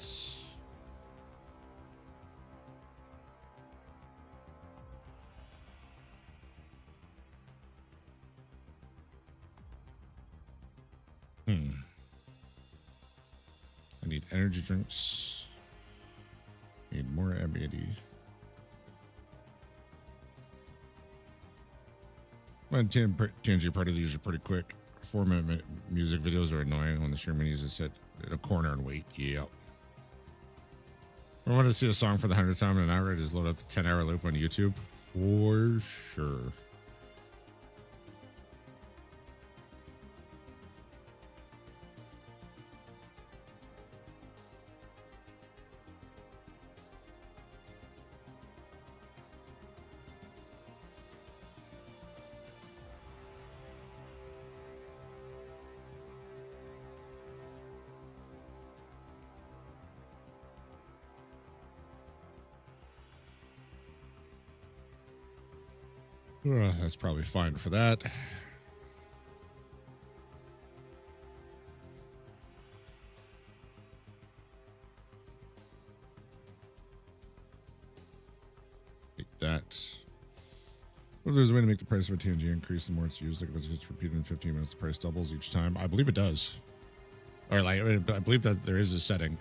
need energy drinks. Need more MAD. My TNG party is usually pretty quick. 4-minute music videos are annoying when the streamer needs to sit in a corner and wait. Yep. I wanted to see a song for the 100th time in an hour. I just load up the 10-hour loop on YouTube. For sure. That's probably fine for that. Take that. What if there's a way to make the price of a TNG increase the more it's used? Like if it gets repeated in 15 minutes, the price doubles each time. I believe it does. Or like I believe that there is a setting.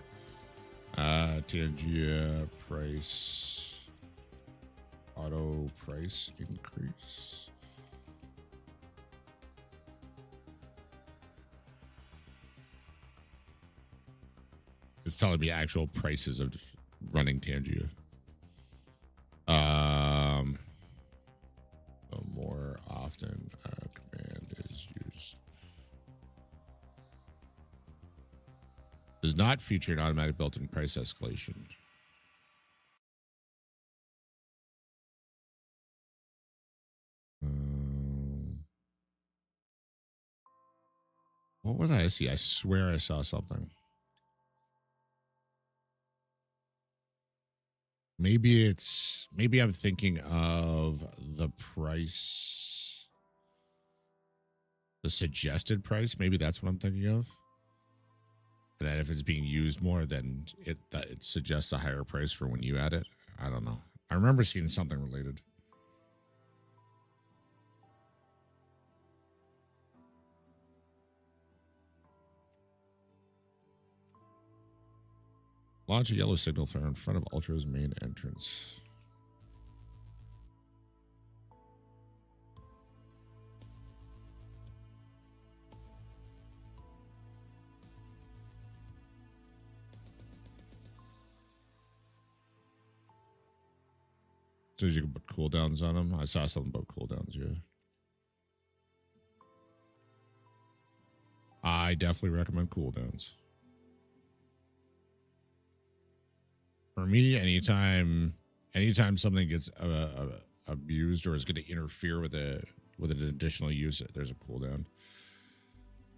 TNG price. Auto price increase. It's telling me actual prices of running Tangia. The more often a command is used. Does not feature an automatic built-in price escalation. What was I see? I swear I saw something. Maybe I'm thinking of the price, the suggested price. Maybe that's what I'm thinking of. And that if it's being used more, then it suggests a higher price for when you add it. I don't know. I remember seeing something related. Launch a yellow signal flare in front of Ultra's main entrance. So you can put cooldowns on them. I saw something about cooldowns, yeah. I definitely recommend cooldowns. For me, anytime something gets abused or is going to interfere with an additional use, there's a cooldown.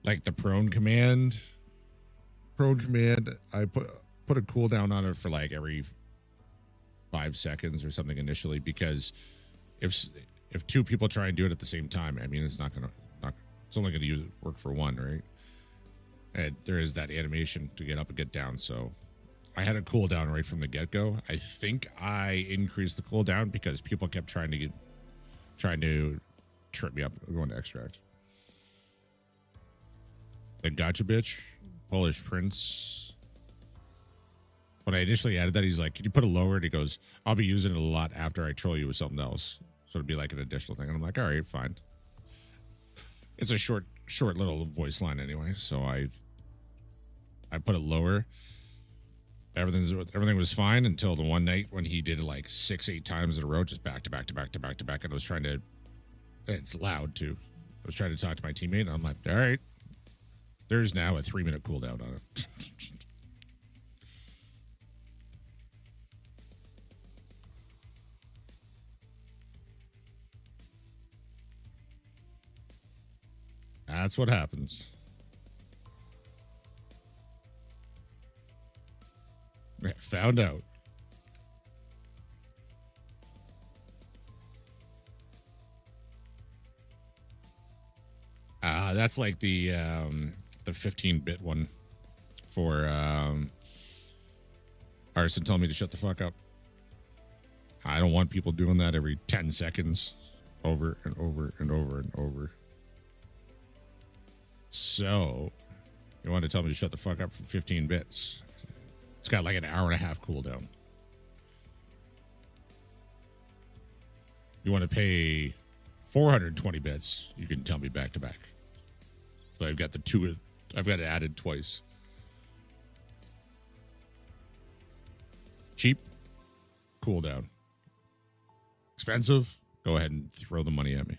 Like the prone command, I put a cooldown on it for like every 5 seconds or something initially, because if two people try and do it at the same time, I mean, it's only going to work for one, right? And there is that animation to get up and get down, so. I had a cooldown right from the get-go. I think I increased the cooldown because people kept trying to trip me up going to extract. The Gotcha Bitch, Polish Prince. When I initially added that, he's like, can you put it lower? And he goes, I'll be using it a lot after I troll you with something else. So it'd be like an additional thing. And I'm like, all right, fine. It's a short little voice line anyway. So I put it lower. Everything was fine until the one night when he did it like 6-8 times in a row, just back to back to back to back to back. And I was trying to, it's loud too. I was trying to talk to my teammate and I'm like, all right, there's now a 3-minute cooldown on it. That's what happens. Found out. That's like the 15-bit one for Arson telling me to shut the fuck up. I don't want people doing that every 10 seconds over and over and over and over. So, you want to tell me to shut the fuck up for 15 bits. It's got like an hour and a half cooldown. You want to pay 420 bits, you can tell me back to back. So I've got I've got it added twice. Cheap, cooldown. Expensive, go ahead and throw the money at me.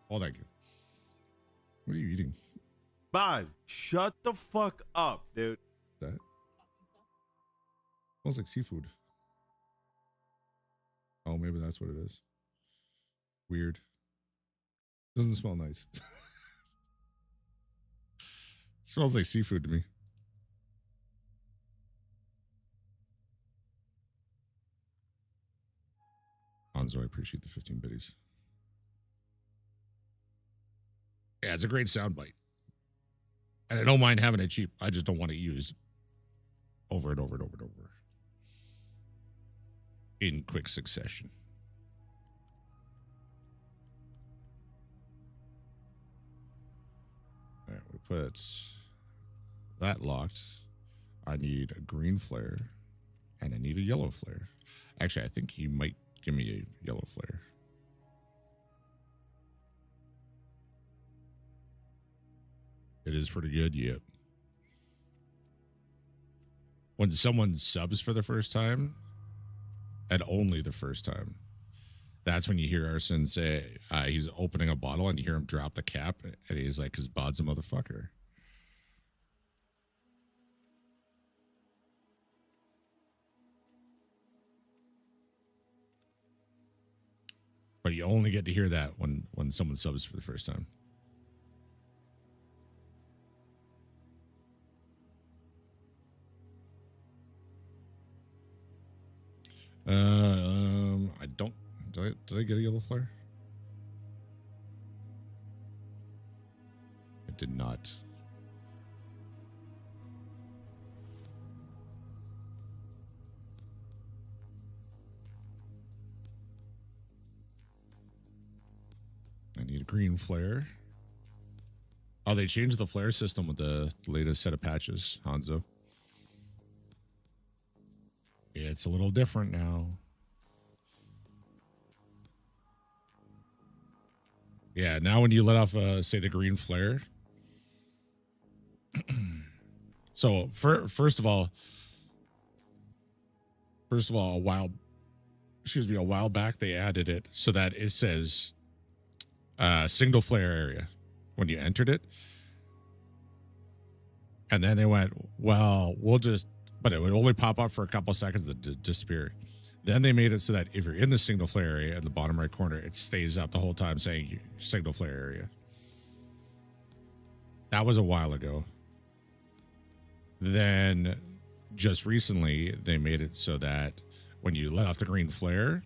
Oh, thank you. What are you eating? Bud, shut the fuck up, dude. That smells like seafood. Oh, maybe that's what it is. Weird. Doesn't smell nice. Smells like seafood to me. Hanzo, I appreciate the 15 biddies. Yeah, it's a great soundbite. And I don't mind having it cheap. I just don't want it used over and over and over and over in quick succession. All right, we put that locked. I need a green flare and I need a yellow flare. Actually, I think he might give me a yellow flare. It is pretty good, yep. When someone subs for the first time, and only the first time, that's when you hear Arson say he's opening a bottle and you hear him drop the cap, and he's like, his bod's a motherfucker. But you only get to hear that when someone subs for the first time. I don't. Did I get a yellow flare? I did not. I need a green flare. Oh, they changed the flare system with the latest set of patches, Hanzo. It's a little different now. Yeah, now when you let off, say, the green flare. So, first of all, a while back, they added it so that it says single flare area when you entered it. And then they went, well, but it would only pop up for a couple seconds and disappear. Then they made it so that if you're in the signal flare area in the bottom right corner, it stays up the whole time saying signal flare area. That was a while ago. Then just recently, they made it so that when you let off the green flare,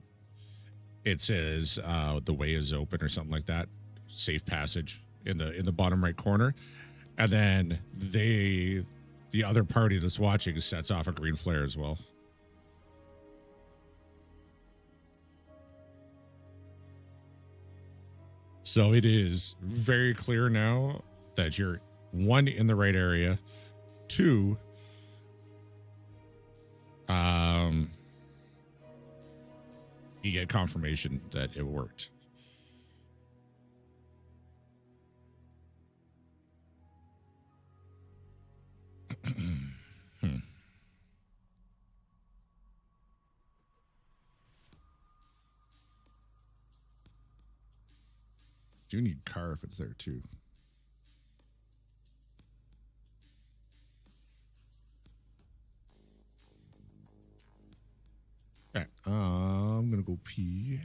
it says the way is open or something like that. Safe passage in the bottom right corner. And then the other party that's watching sets off a green flare as well. So it is very clear now that you're one, in the right area, two, you get confirmation that it worked. Do need car if it's there too. Okay, I'm gonna go pee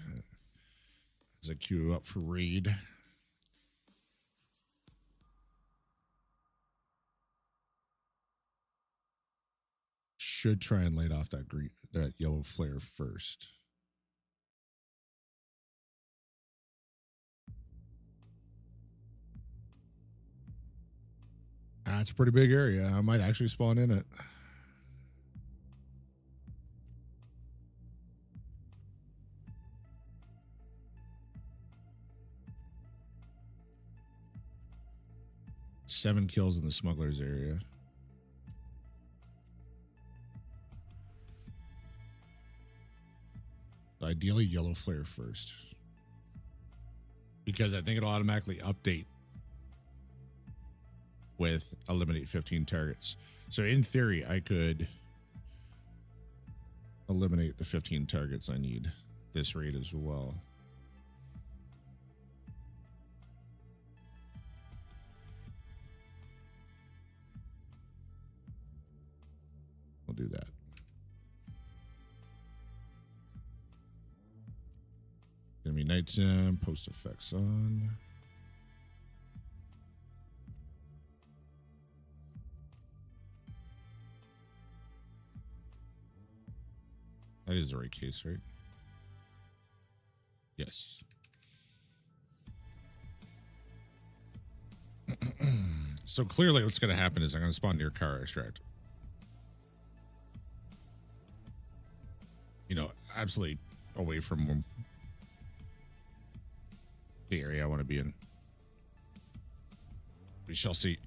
as I queue up for raid. Should try and light off that yellow flare first. That's a pretty big area. I might actually spawn in it. Seven kills in the smugglers area. Ideally, yellow flare first, because I think it'll automatically update with eliminate 15 targets. So in theory, I could eliminate the 15 targets I need this raid as well. We'll do that. Gonna be nighttime, post effects on. That is the right case, right? Yes. So clearly what's going to happen is I'm going to spawn near car extract. You know, absolutely away from the area I want to be in. We shall see.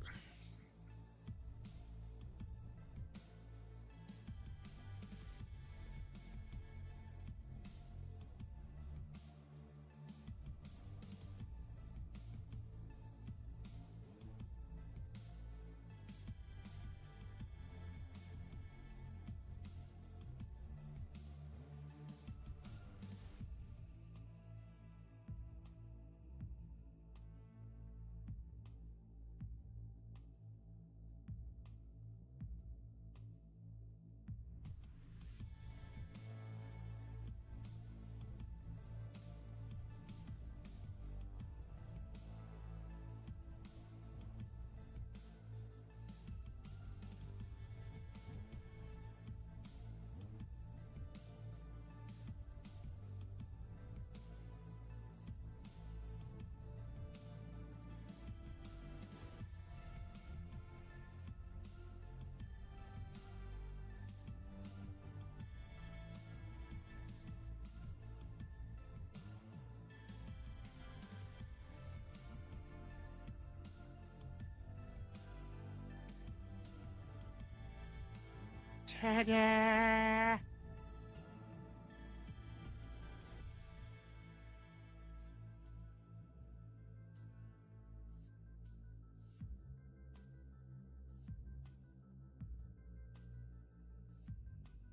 Ta-da!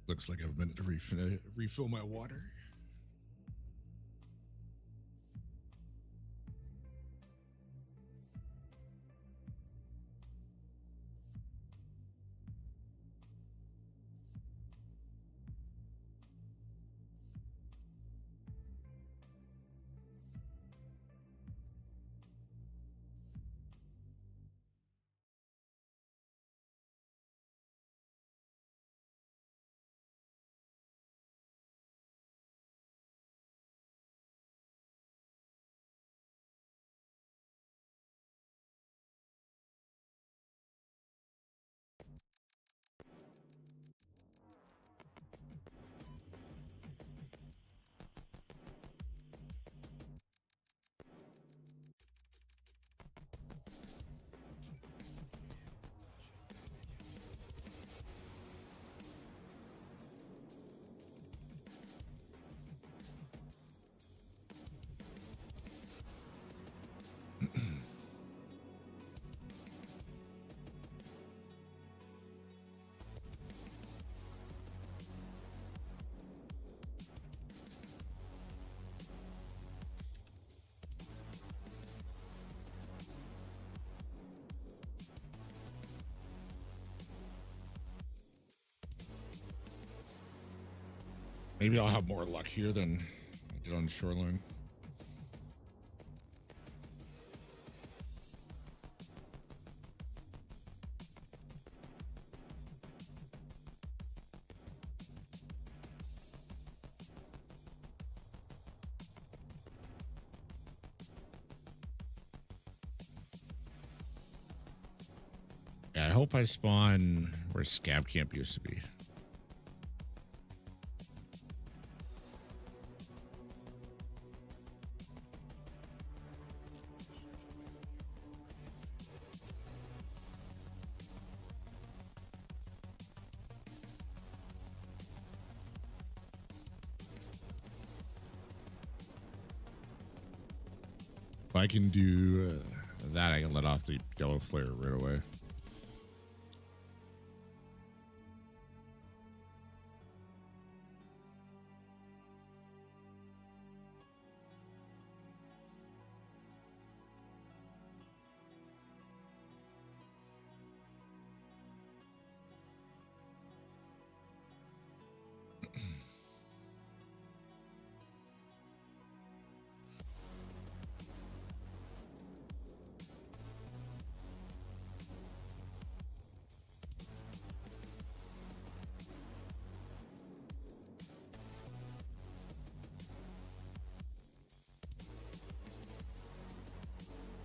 Looks like I have a minute to refill my water. Maybe I'll have more luck here than I did on the shoreline. Yeah, I hope I spawn where Scab Camp used to be. If I can do that, I can let off the yellow flare right away.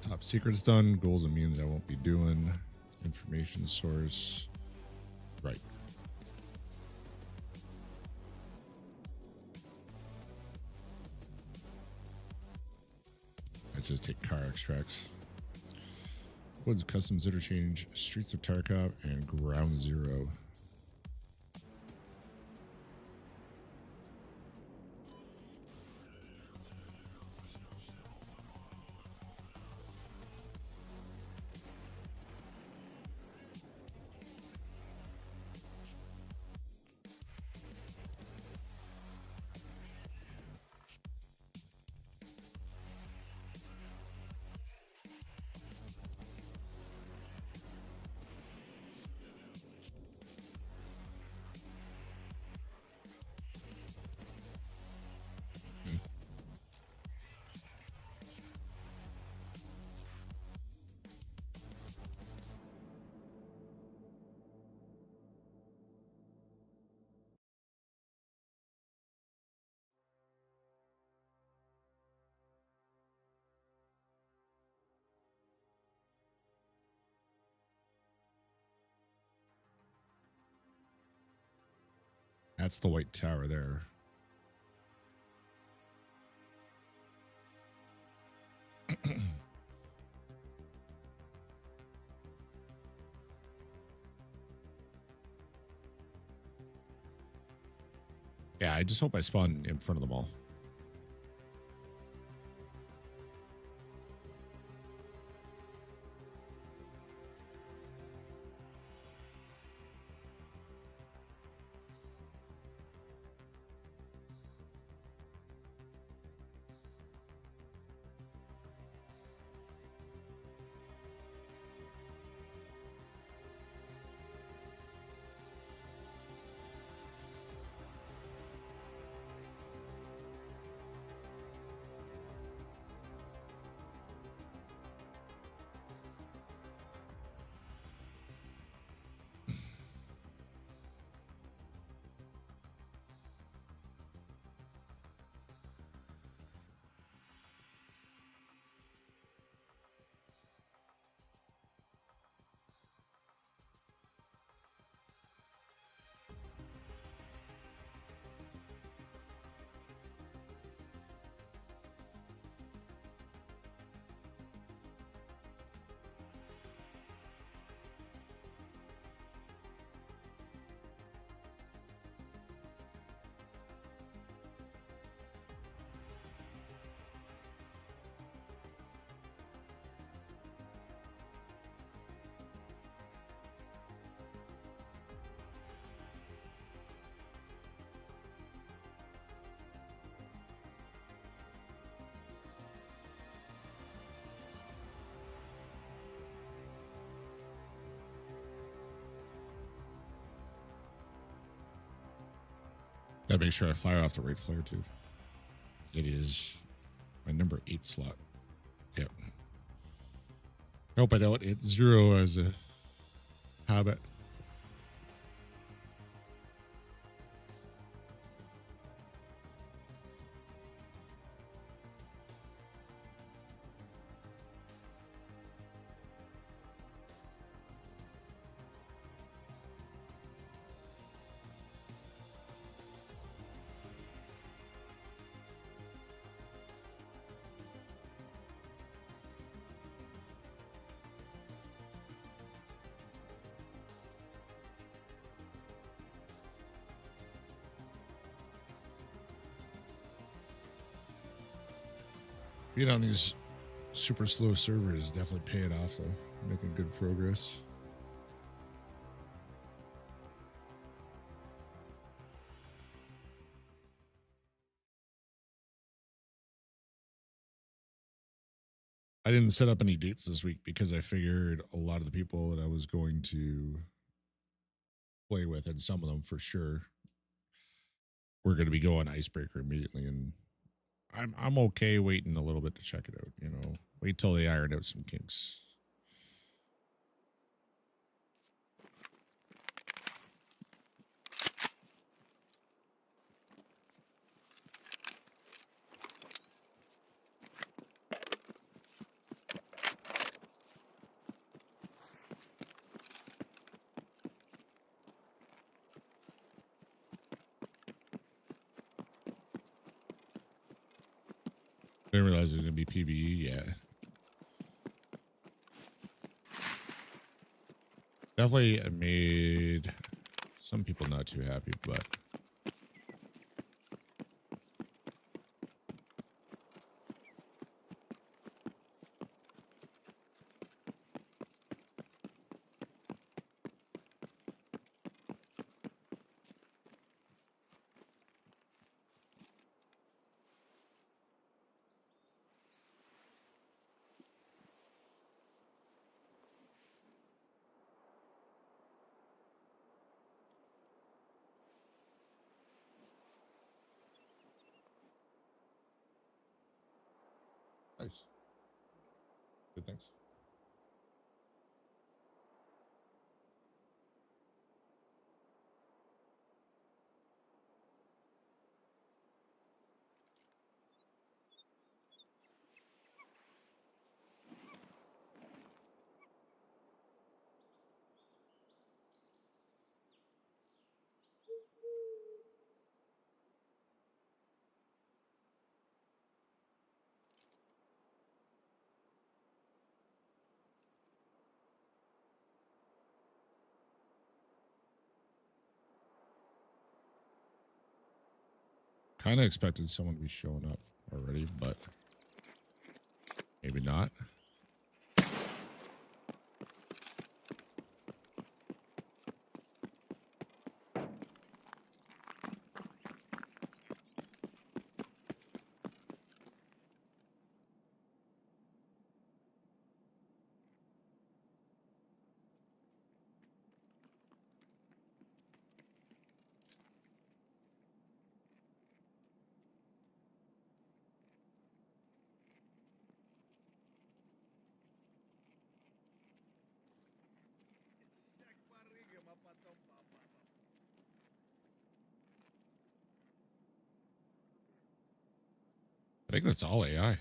Top secret's done. Goals and means I won't be doing. Information source. Right. I just take car extracts. Woods Customs Interchange, Streets of Tarkov, and Ground Zero. That's the white tower there. Yeah, I just hope I spawn in front of them all. Gotta make sure I fire off the right flare too. It is my number 8 slot. Yep. I hope I don't hit 0 as a habit. Being on these super slow servers is definitely paying off, though. Making good progress. I didn't set up any dates this week because I figured a lot of the people that I was going to play with, and some of them for sure, were going to be going icebreaker immediately, and I'm okay waiting a little bit to check it out. You know, wait till they iron out some kinks. Didn't realize it was going to be PvE. Yeah. Definitely made some people not too happy, but nice. Good, thanks. Kind of expected someone to be showing up already, but maybe not. I think that's all AI.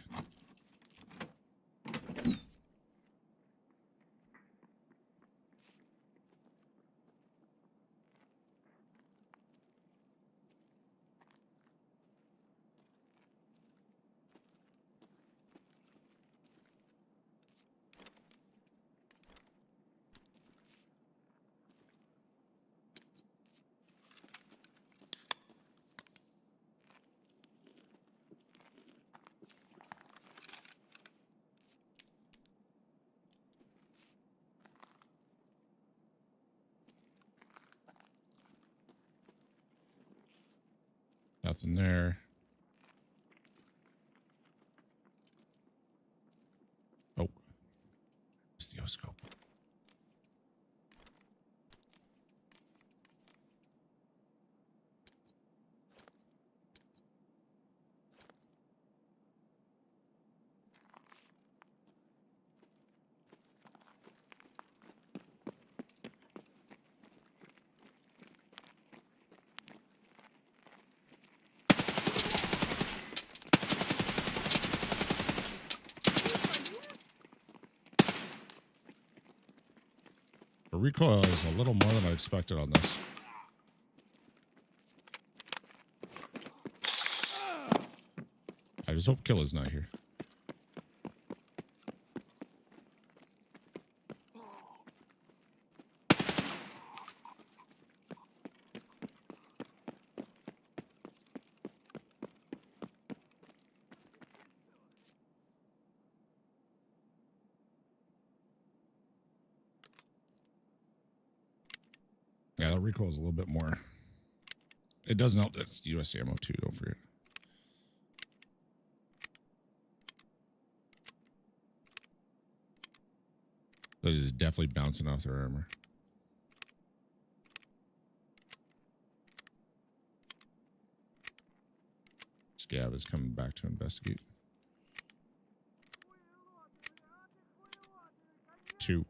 Nothing there. Oh, it's the oscope. The recoil is a little more than I expected on this. I just hope Killer's not here. Yeah, the recoil is a little bit more. It doesn't help that it's US ammo too, don't forget. That is definitely bouncing off their armor. Scav is coming back to investigate. 2.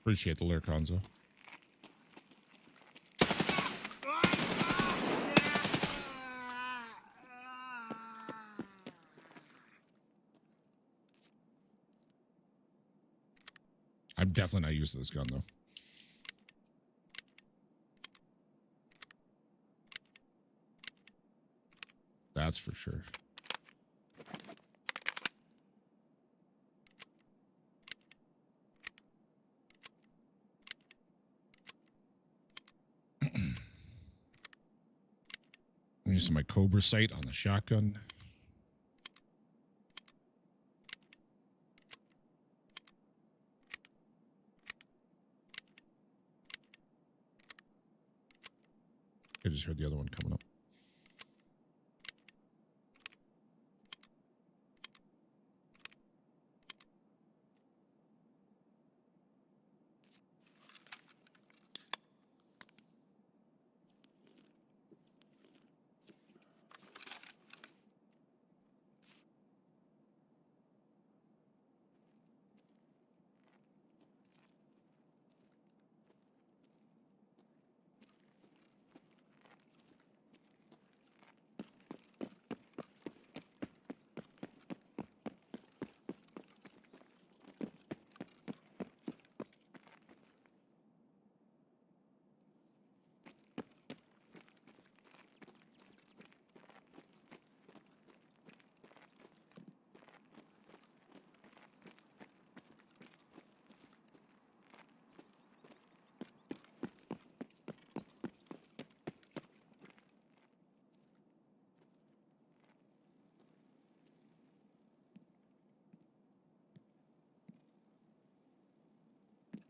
Appreciate the lurk, Hanzo. I'm definitely not used to this gun, though. That's for sure. I'm using my Cobra sight on the shotgun. I just heard the other one coming up.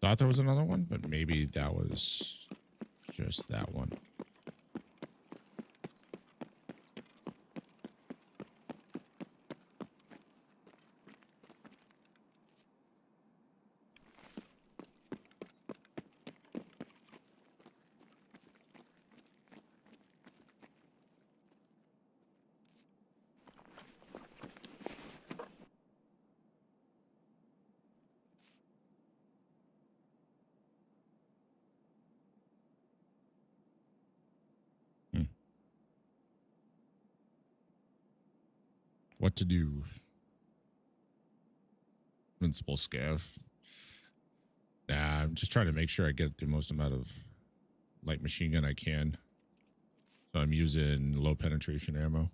Thought there was another one, but maybe that was just that one. What to do? Invincible Scav. Nah, I'm just trying to make sure I get the most amount of light machine gun I can. So I'm using low penetration ammo.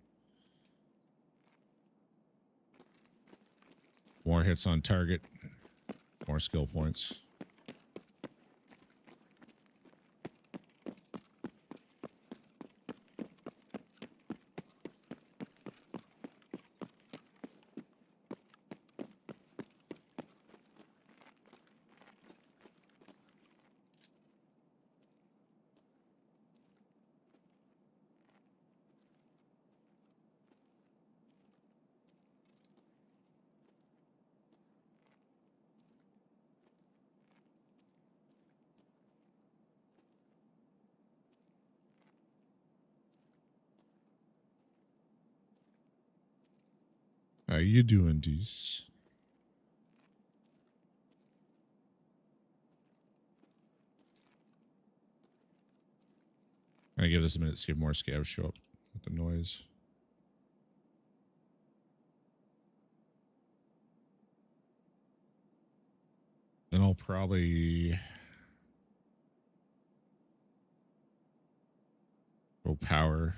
More hits on target, more skill points. you doing, Dees? I'm gonna give this a minute, see if more scavs show up with the noise. Then I'll probably go power.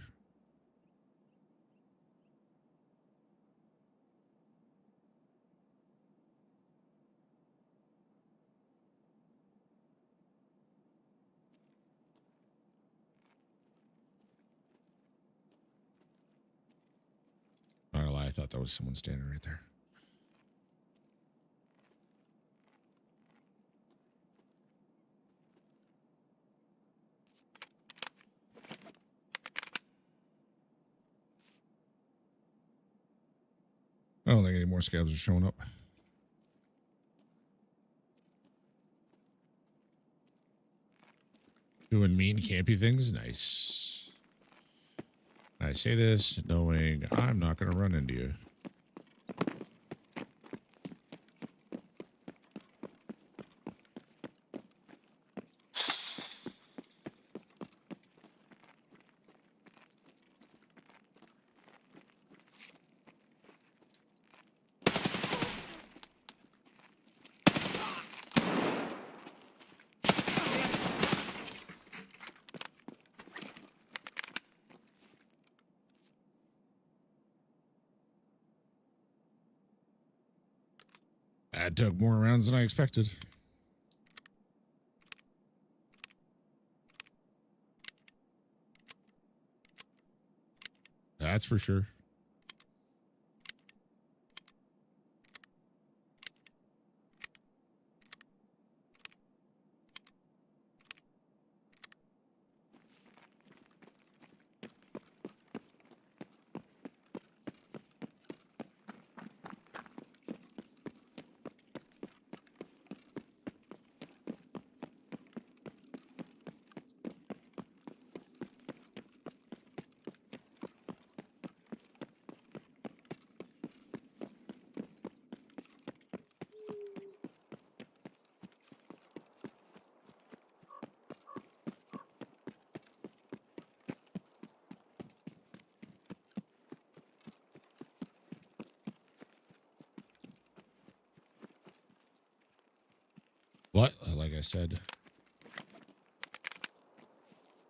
Not gonna lie, I thought that was someone standing right there. I don't think any more scavs are showing up. Doing mean campy things? Nice. I say this knowing I'm not going to run into you. That took more rounds than I expected. That's for sure. But like I said,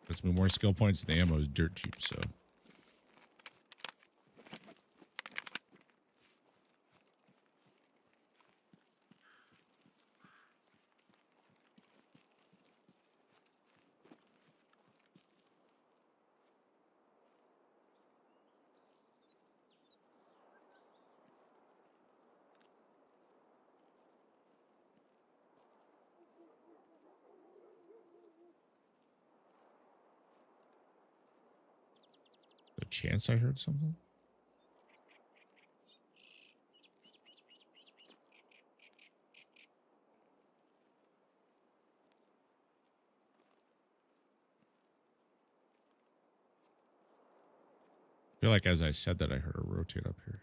gets me more skill points. The ammo is dirt cheap, so. The chance I heard something? I feel like as I said that, I heard her rotate up here.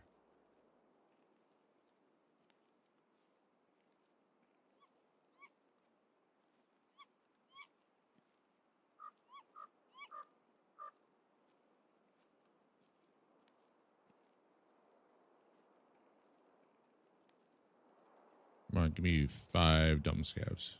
Come on, give me 5 dumb scavs.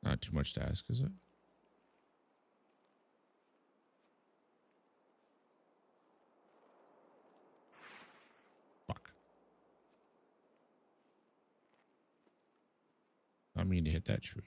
Not too much to ask, is it? Fuck. I mean to hit that tree.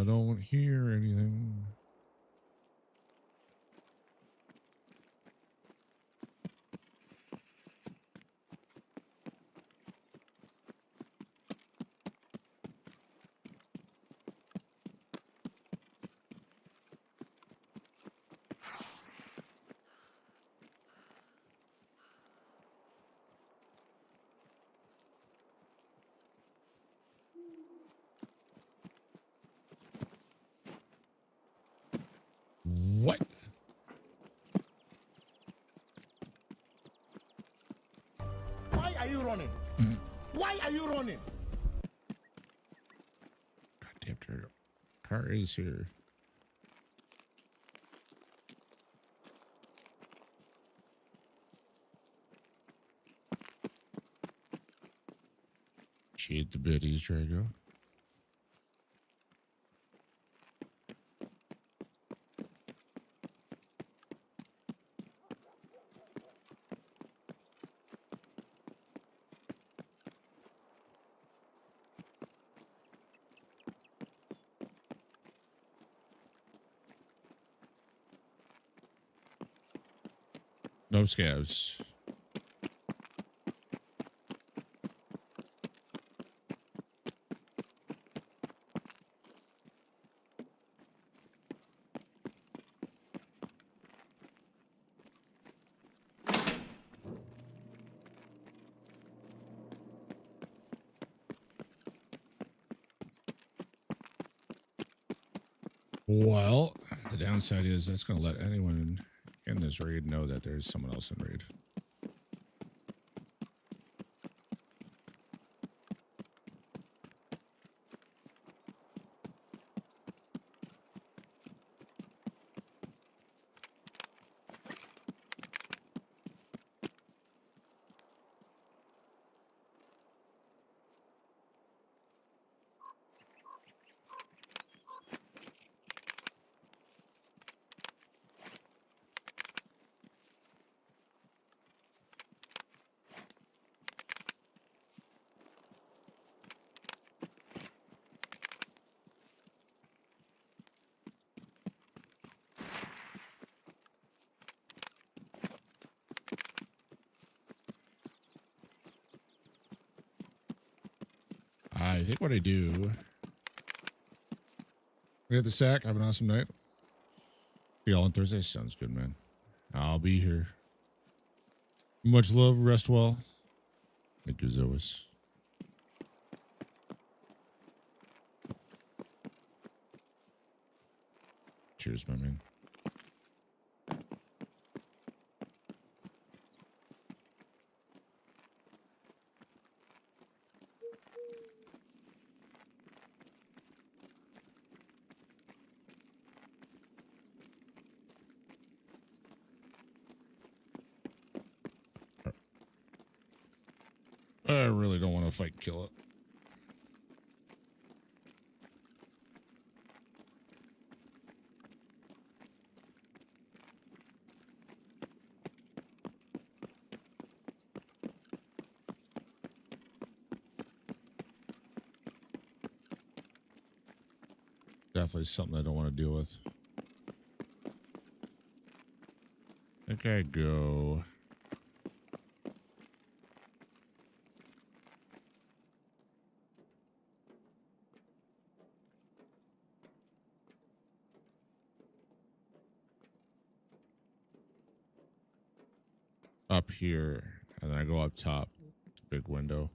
I don't hear anything. What? Why are you running? Why are you running? Goddamn turtle. Car is here. Cheat the biddies, Drago. No scavs. Well, the downside is that's going to let anyone in this raid know that there's someone else in raid. I think what I do. We hit the sack. Have an awesome night. See y'all on Thursday. Sounds good, man. I'll be here. Much love. Rest well. Thank you, Zois. Cheers, my man. I really don't want to fight kill it. Definitely something I don't want to deal with. I think I go. Up here, and then I go up top. Big window.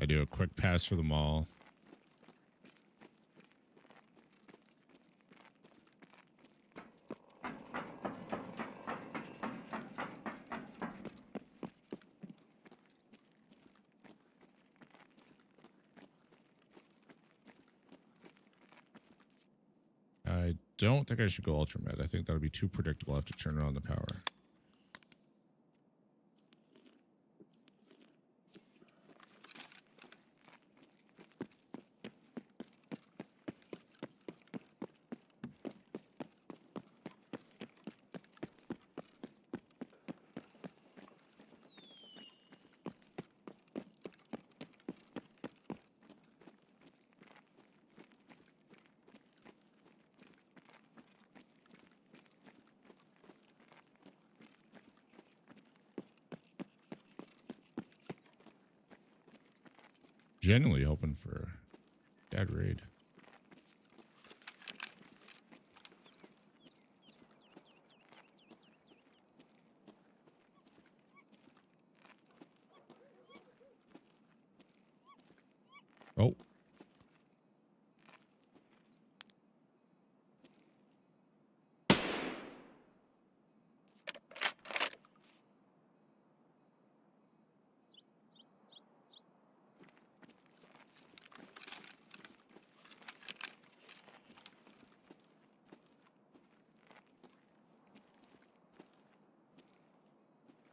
I do a quick pass for the mall. I don't think I should go ultra med. I think that would be too predictable. I have to turn on the power. genuinely hoping for a dad raid. Oh.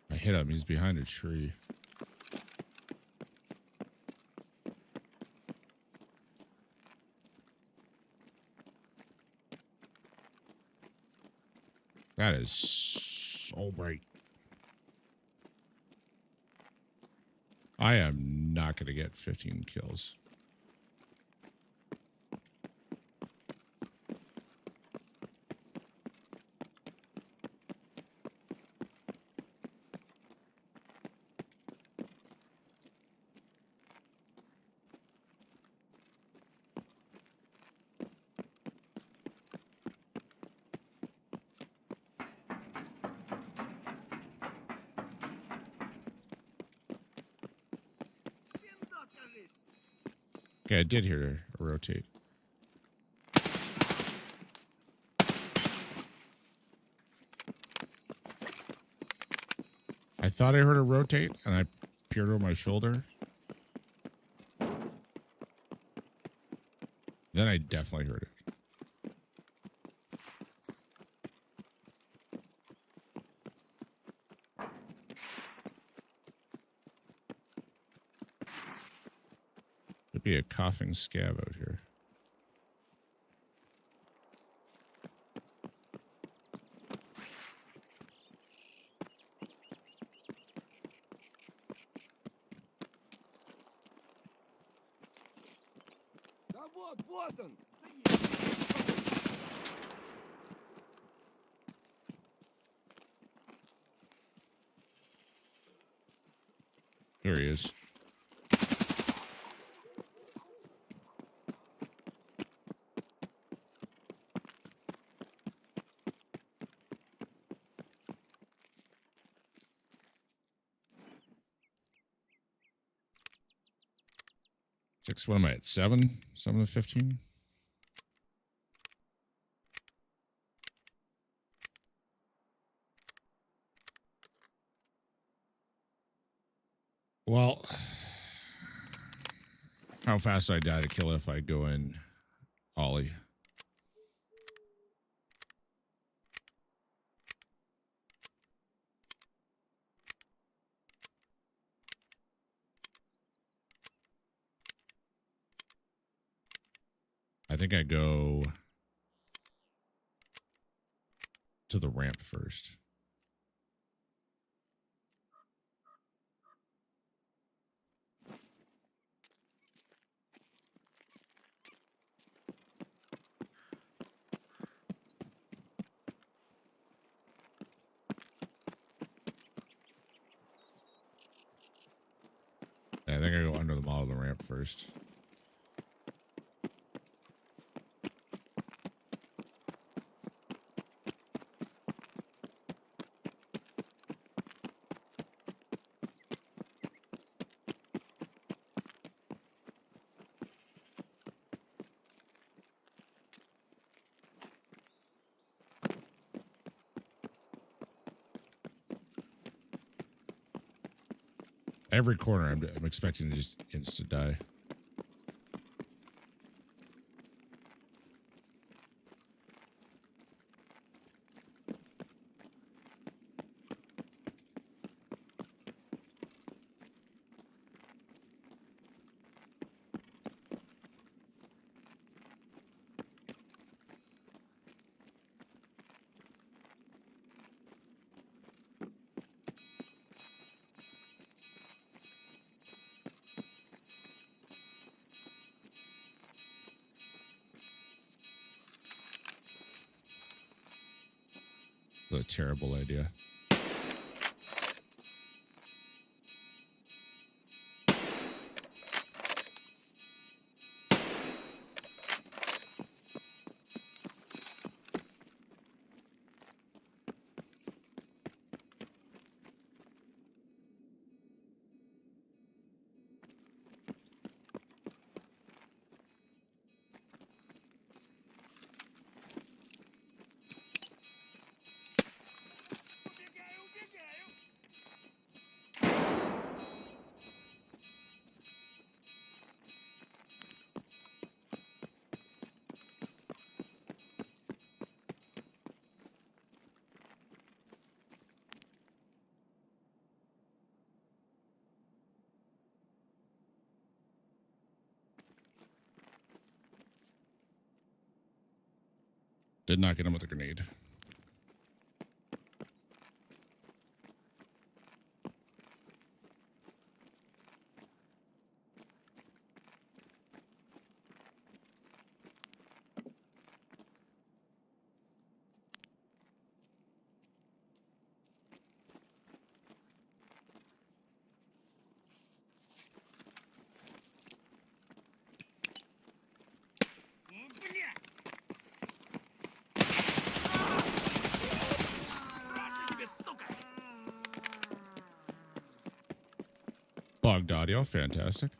I hit him. He's behind a tree. That is so bright. I am not going to get 15 kills. Okay, I did hear a rotate. I thought I heard a rotate, and I peered over my shoulder. Then I definitely heard it. Could be a coughing scab out here. There he is. Six, what am I at? 7? 7 to 15? Well, how fast do I die to kill if I go in Ollie? I think I go to the ramp first. I think I go under the model of the ramp first. Every corner, I'm expecting to just insta die. What a terrible idea. Did not get him with a grenade. Logged audio, fantastic.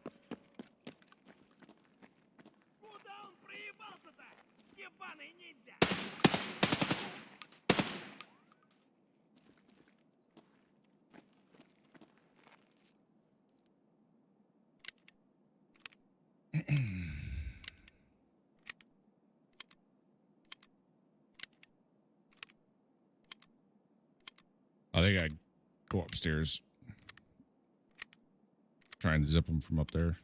I think I go upstairs. Try and zip him from up there.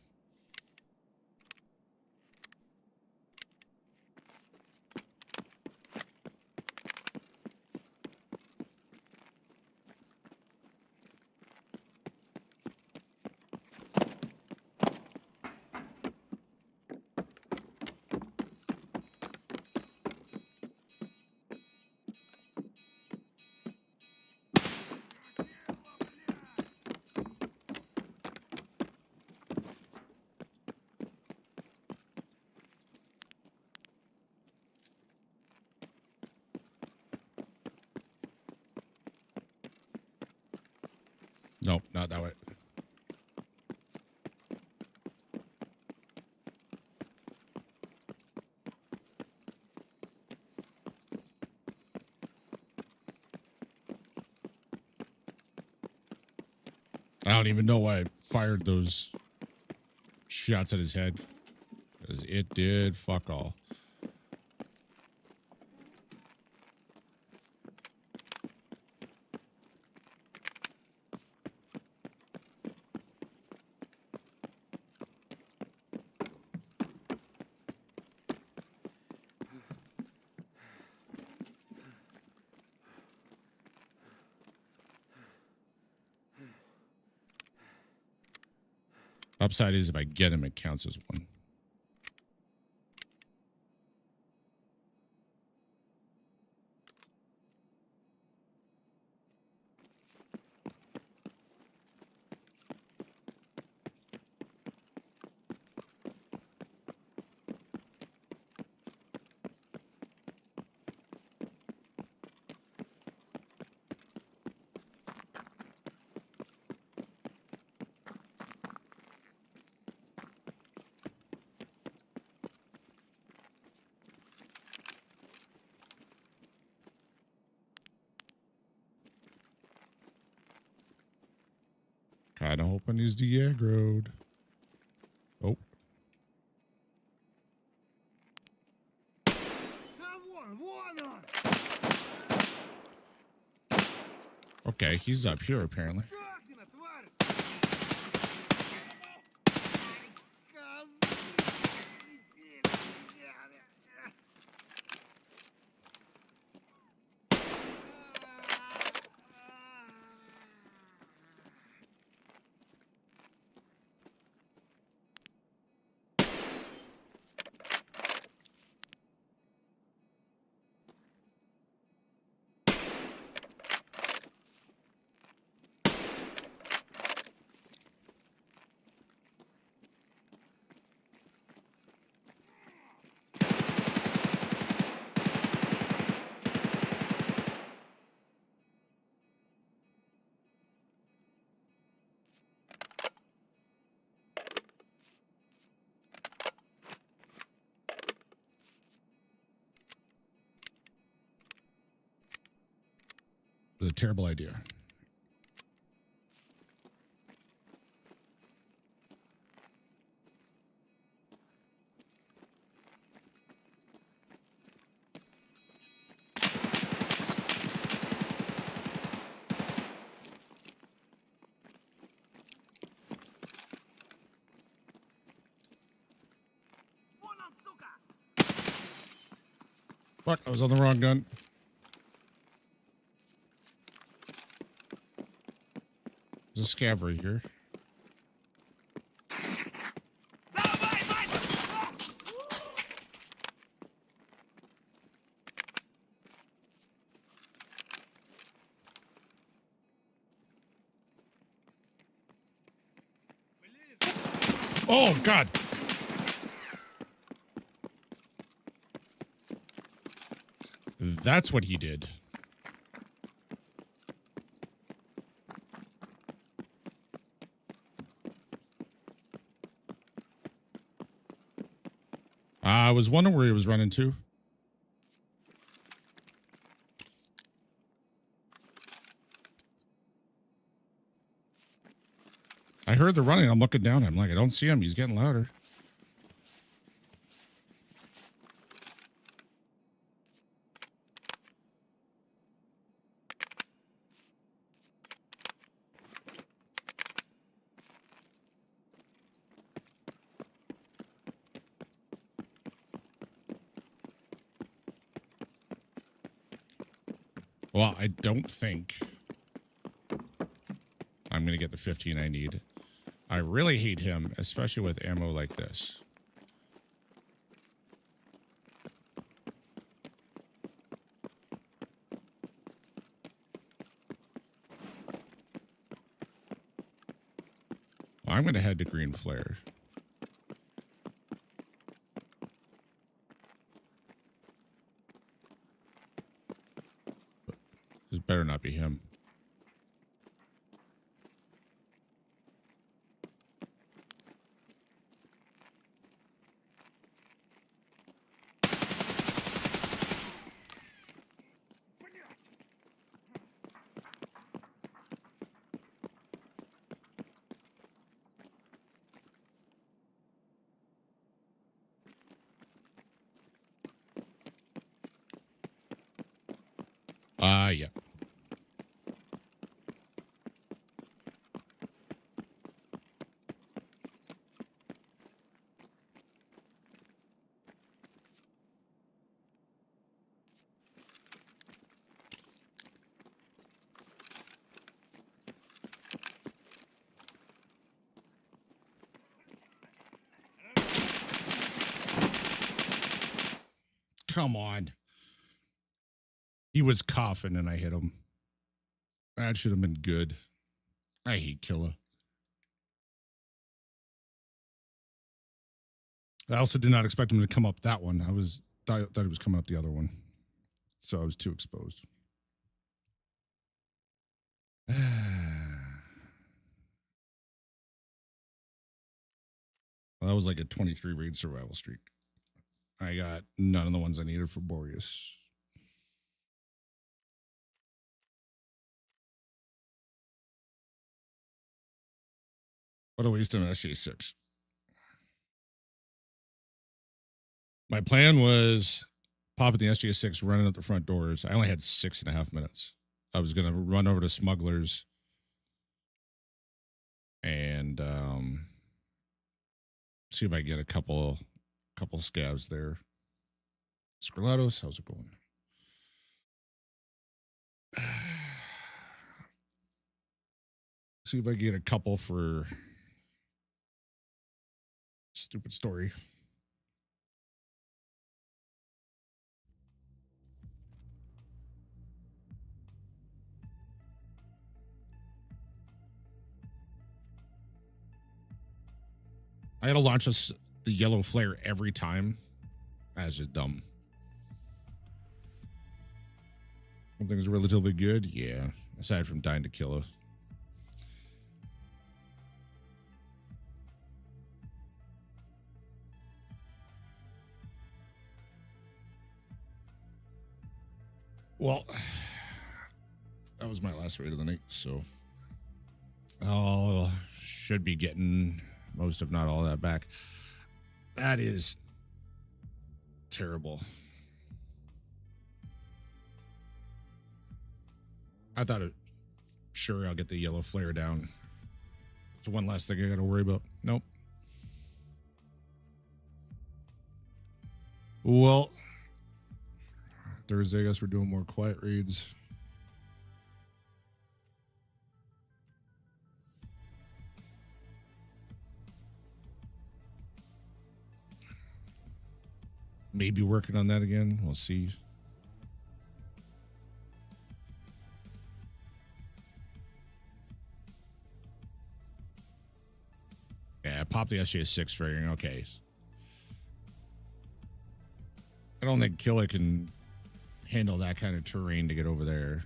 Nope, not that way. I don't even know why I fired those shots at his head. Because it did fuck all. Upside is if I get him, it counts as one. Kinda hoping he's de-aggroed. Oh. Okay, he's up here apparently. It's a terrible idea. Fuck, I was on the wrong gun. There's a scav right here. Oh, God. That's what he did. I was wondering where he was running to. I heard the running. I'm looking down. I'm like, I don't see him. He's getting louder. Well, I don't think I'm going to get the 15 I need. I really hate him, especially with ammo like this. Well, I'm going to head to Green Flare. This better not be him. Yeah. Come on. He was coughing and I hit him. That should have been good. I hate Killa. I also did not expect him to come up that one. I thought he was coming up the other one. So I was too exposed. Well, that was like a 23 raid survival streak. I got none of the ones I needed for Boreas. What a waste of an SJ6. My plan was popping the SJ6, running up the front doors. I only had 6.5 minutes. I was going to run over to Smugglers and see if I get a couple scavs there. Skrulatos, how's it going? See if I get a couple for stupid story. I gotta launch the yellow flare every time. That's just dumb. Something's relatively good, yeah. Aside from dying to kill us. Well, that was my last raid of the night, so I'll should be getting most, if not all, that back. That is terrible. I thought sure I'll get the yellow flare down. It's one last thing I got to worry about. Nope. Well, Thursday, I guess we're doing more quiet raids. Maybe working on that again. We'll see. Yeah, I popped the SJ6 figuring, okay. I don't think Killer can handle that kind of terrain to get over there.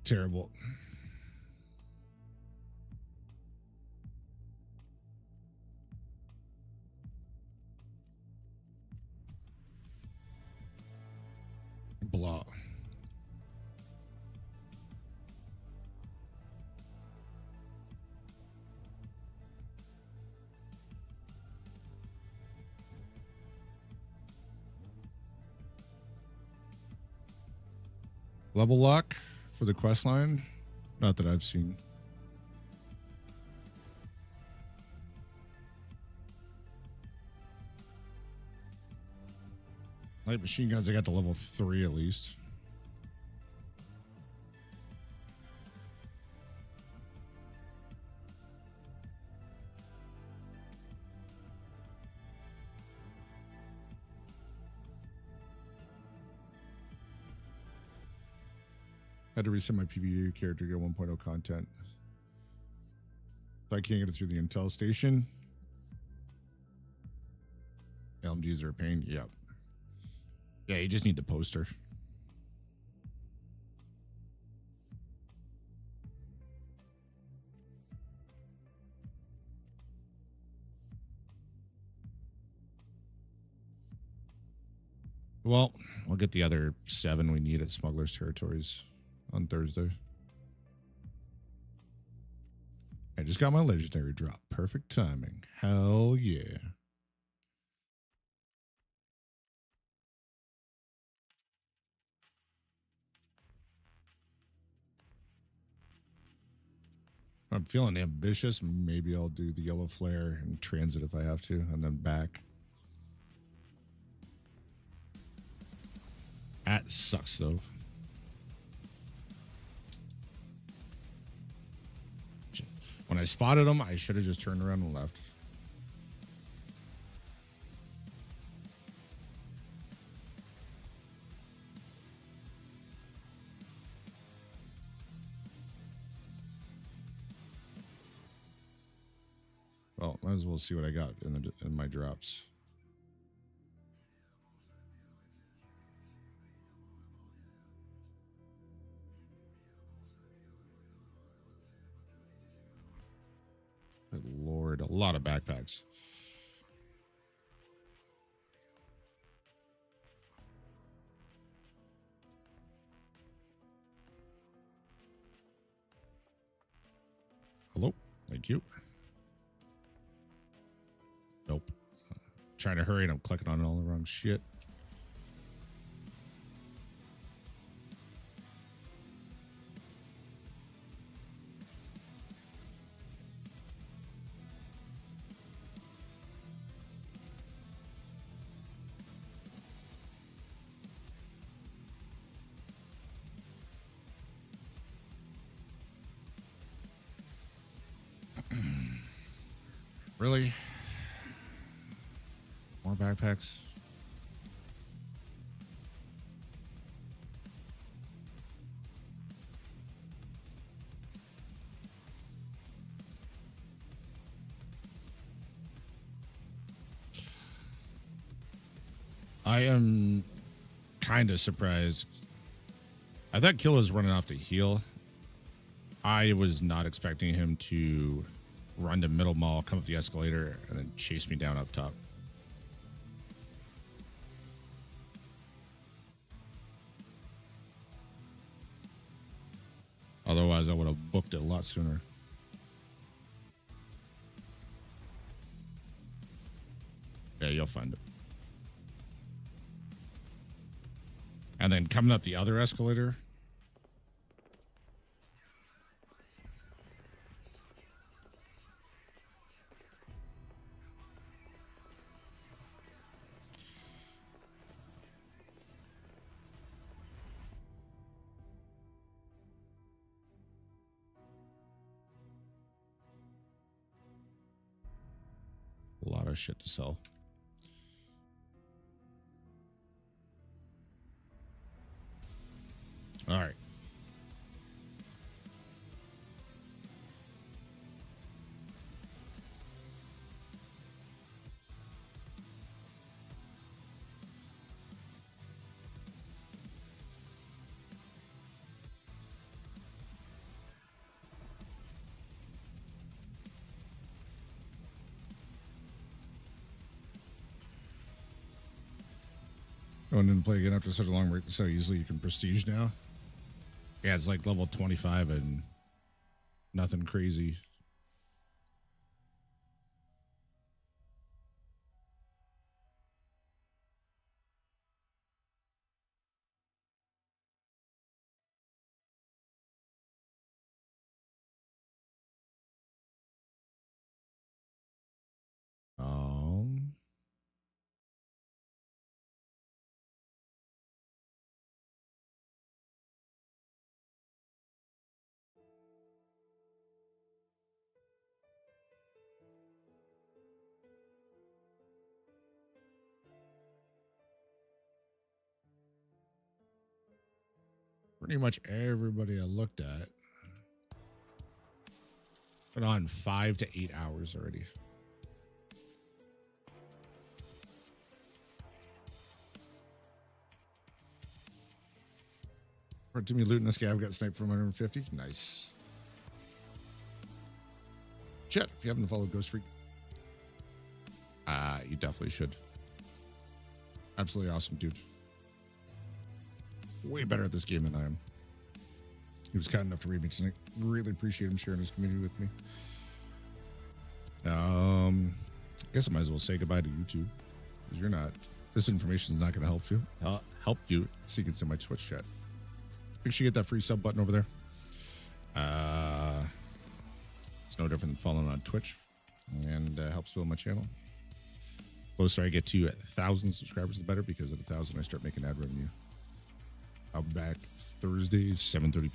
Terrible. Blah. Level lock for the quest line? Not that I've seen. Light machine guns, I got to level 3 at least. Had to reset my PvE character to get 1.0 content. So I can't get it through the Intel station. LMGs are a pain. Yep. Yeah, you just need the poster. Well, we'll get the other 7 we need at Smuggler's Territories on Thursday. I just got my legendary drop. Perfect timing. Hell yeah. I'm feeling ambitious. Maybe I'll do the yellow flare and transit if I have to, and then back. That sucks though. When I spotted him, I should have just turned around and left. Well, might as well see what I got in my drops. Good Lord, a lot of backpacks. Hello, thank you. Nope. Trying to hurry and I'm clicking on all the wrong shit. Really? More backpacks? I am kind of surprised. I thought Kill was running off to heal. I was not expecting him to run to middle mall, come up the escalator, and then chase me down up top. Otherwise, I would have booked it a lot sooner. Yeah, you'll find it. And then coming up the other escalator. A lot of shit to sell. All right. Going in to play again after such a long break so easily you can prestige now. Yeah, it's like level 25 and nothing crazy. Pretty much everybody I looked at been on 5 to 8 hours already. To me, looting this guy, I've got sniped from 150. Nice. Chat, if you haven't followed Ghost Freak, you definitely should. Absolutely awesome, dude. Way better at this game than I am. He was kind enough to read me tonight. Really appreciate him sharing his community with me. I guess I might as well say goodbye to YouTube, because you're not. This information is not going to help you so you can see my Twitch chat. Make sure you hit that free sub button over there. It's no different than following on Twitch, and helps build my channel. Closer I get to 1,000 subscribers, the better, because at 1,000 I start making ad revenue. I'll be back Thursday, 7:30 p.m.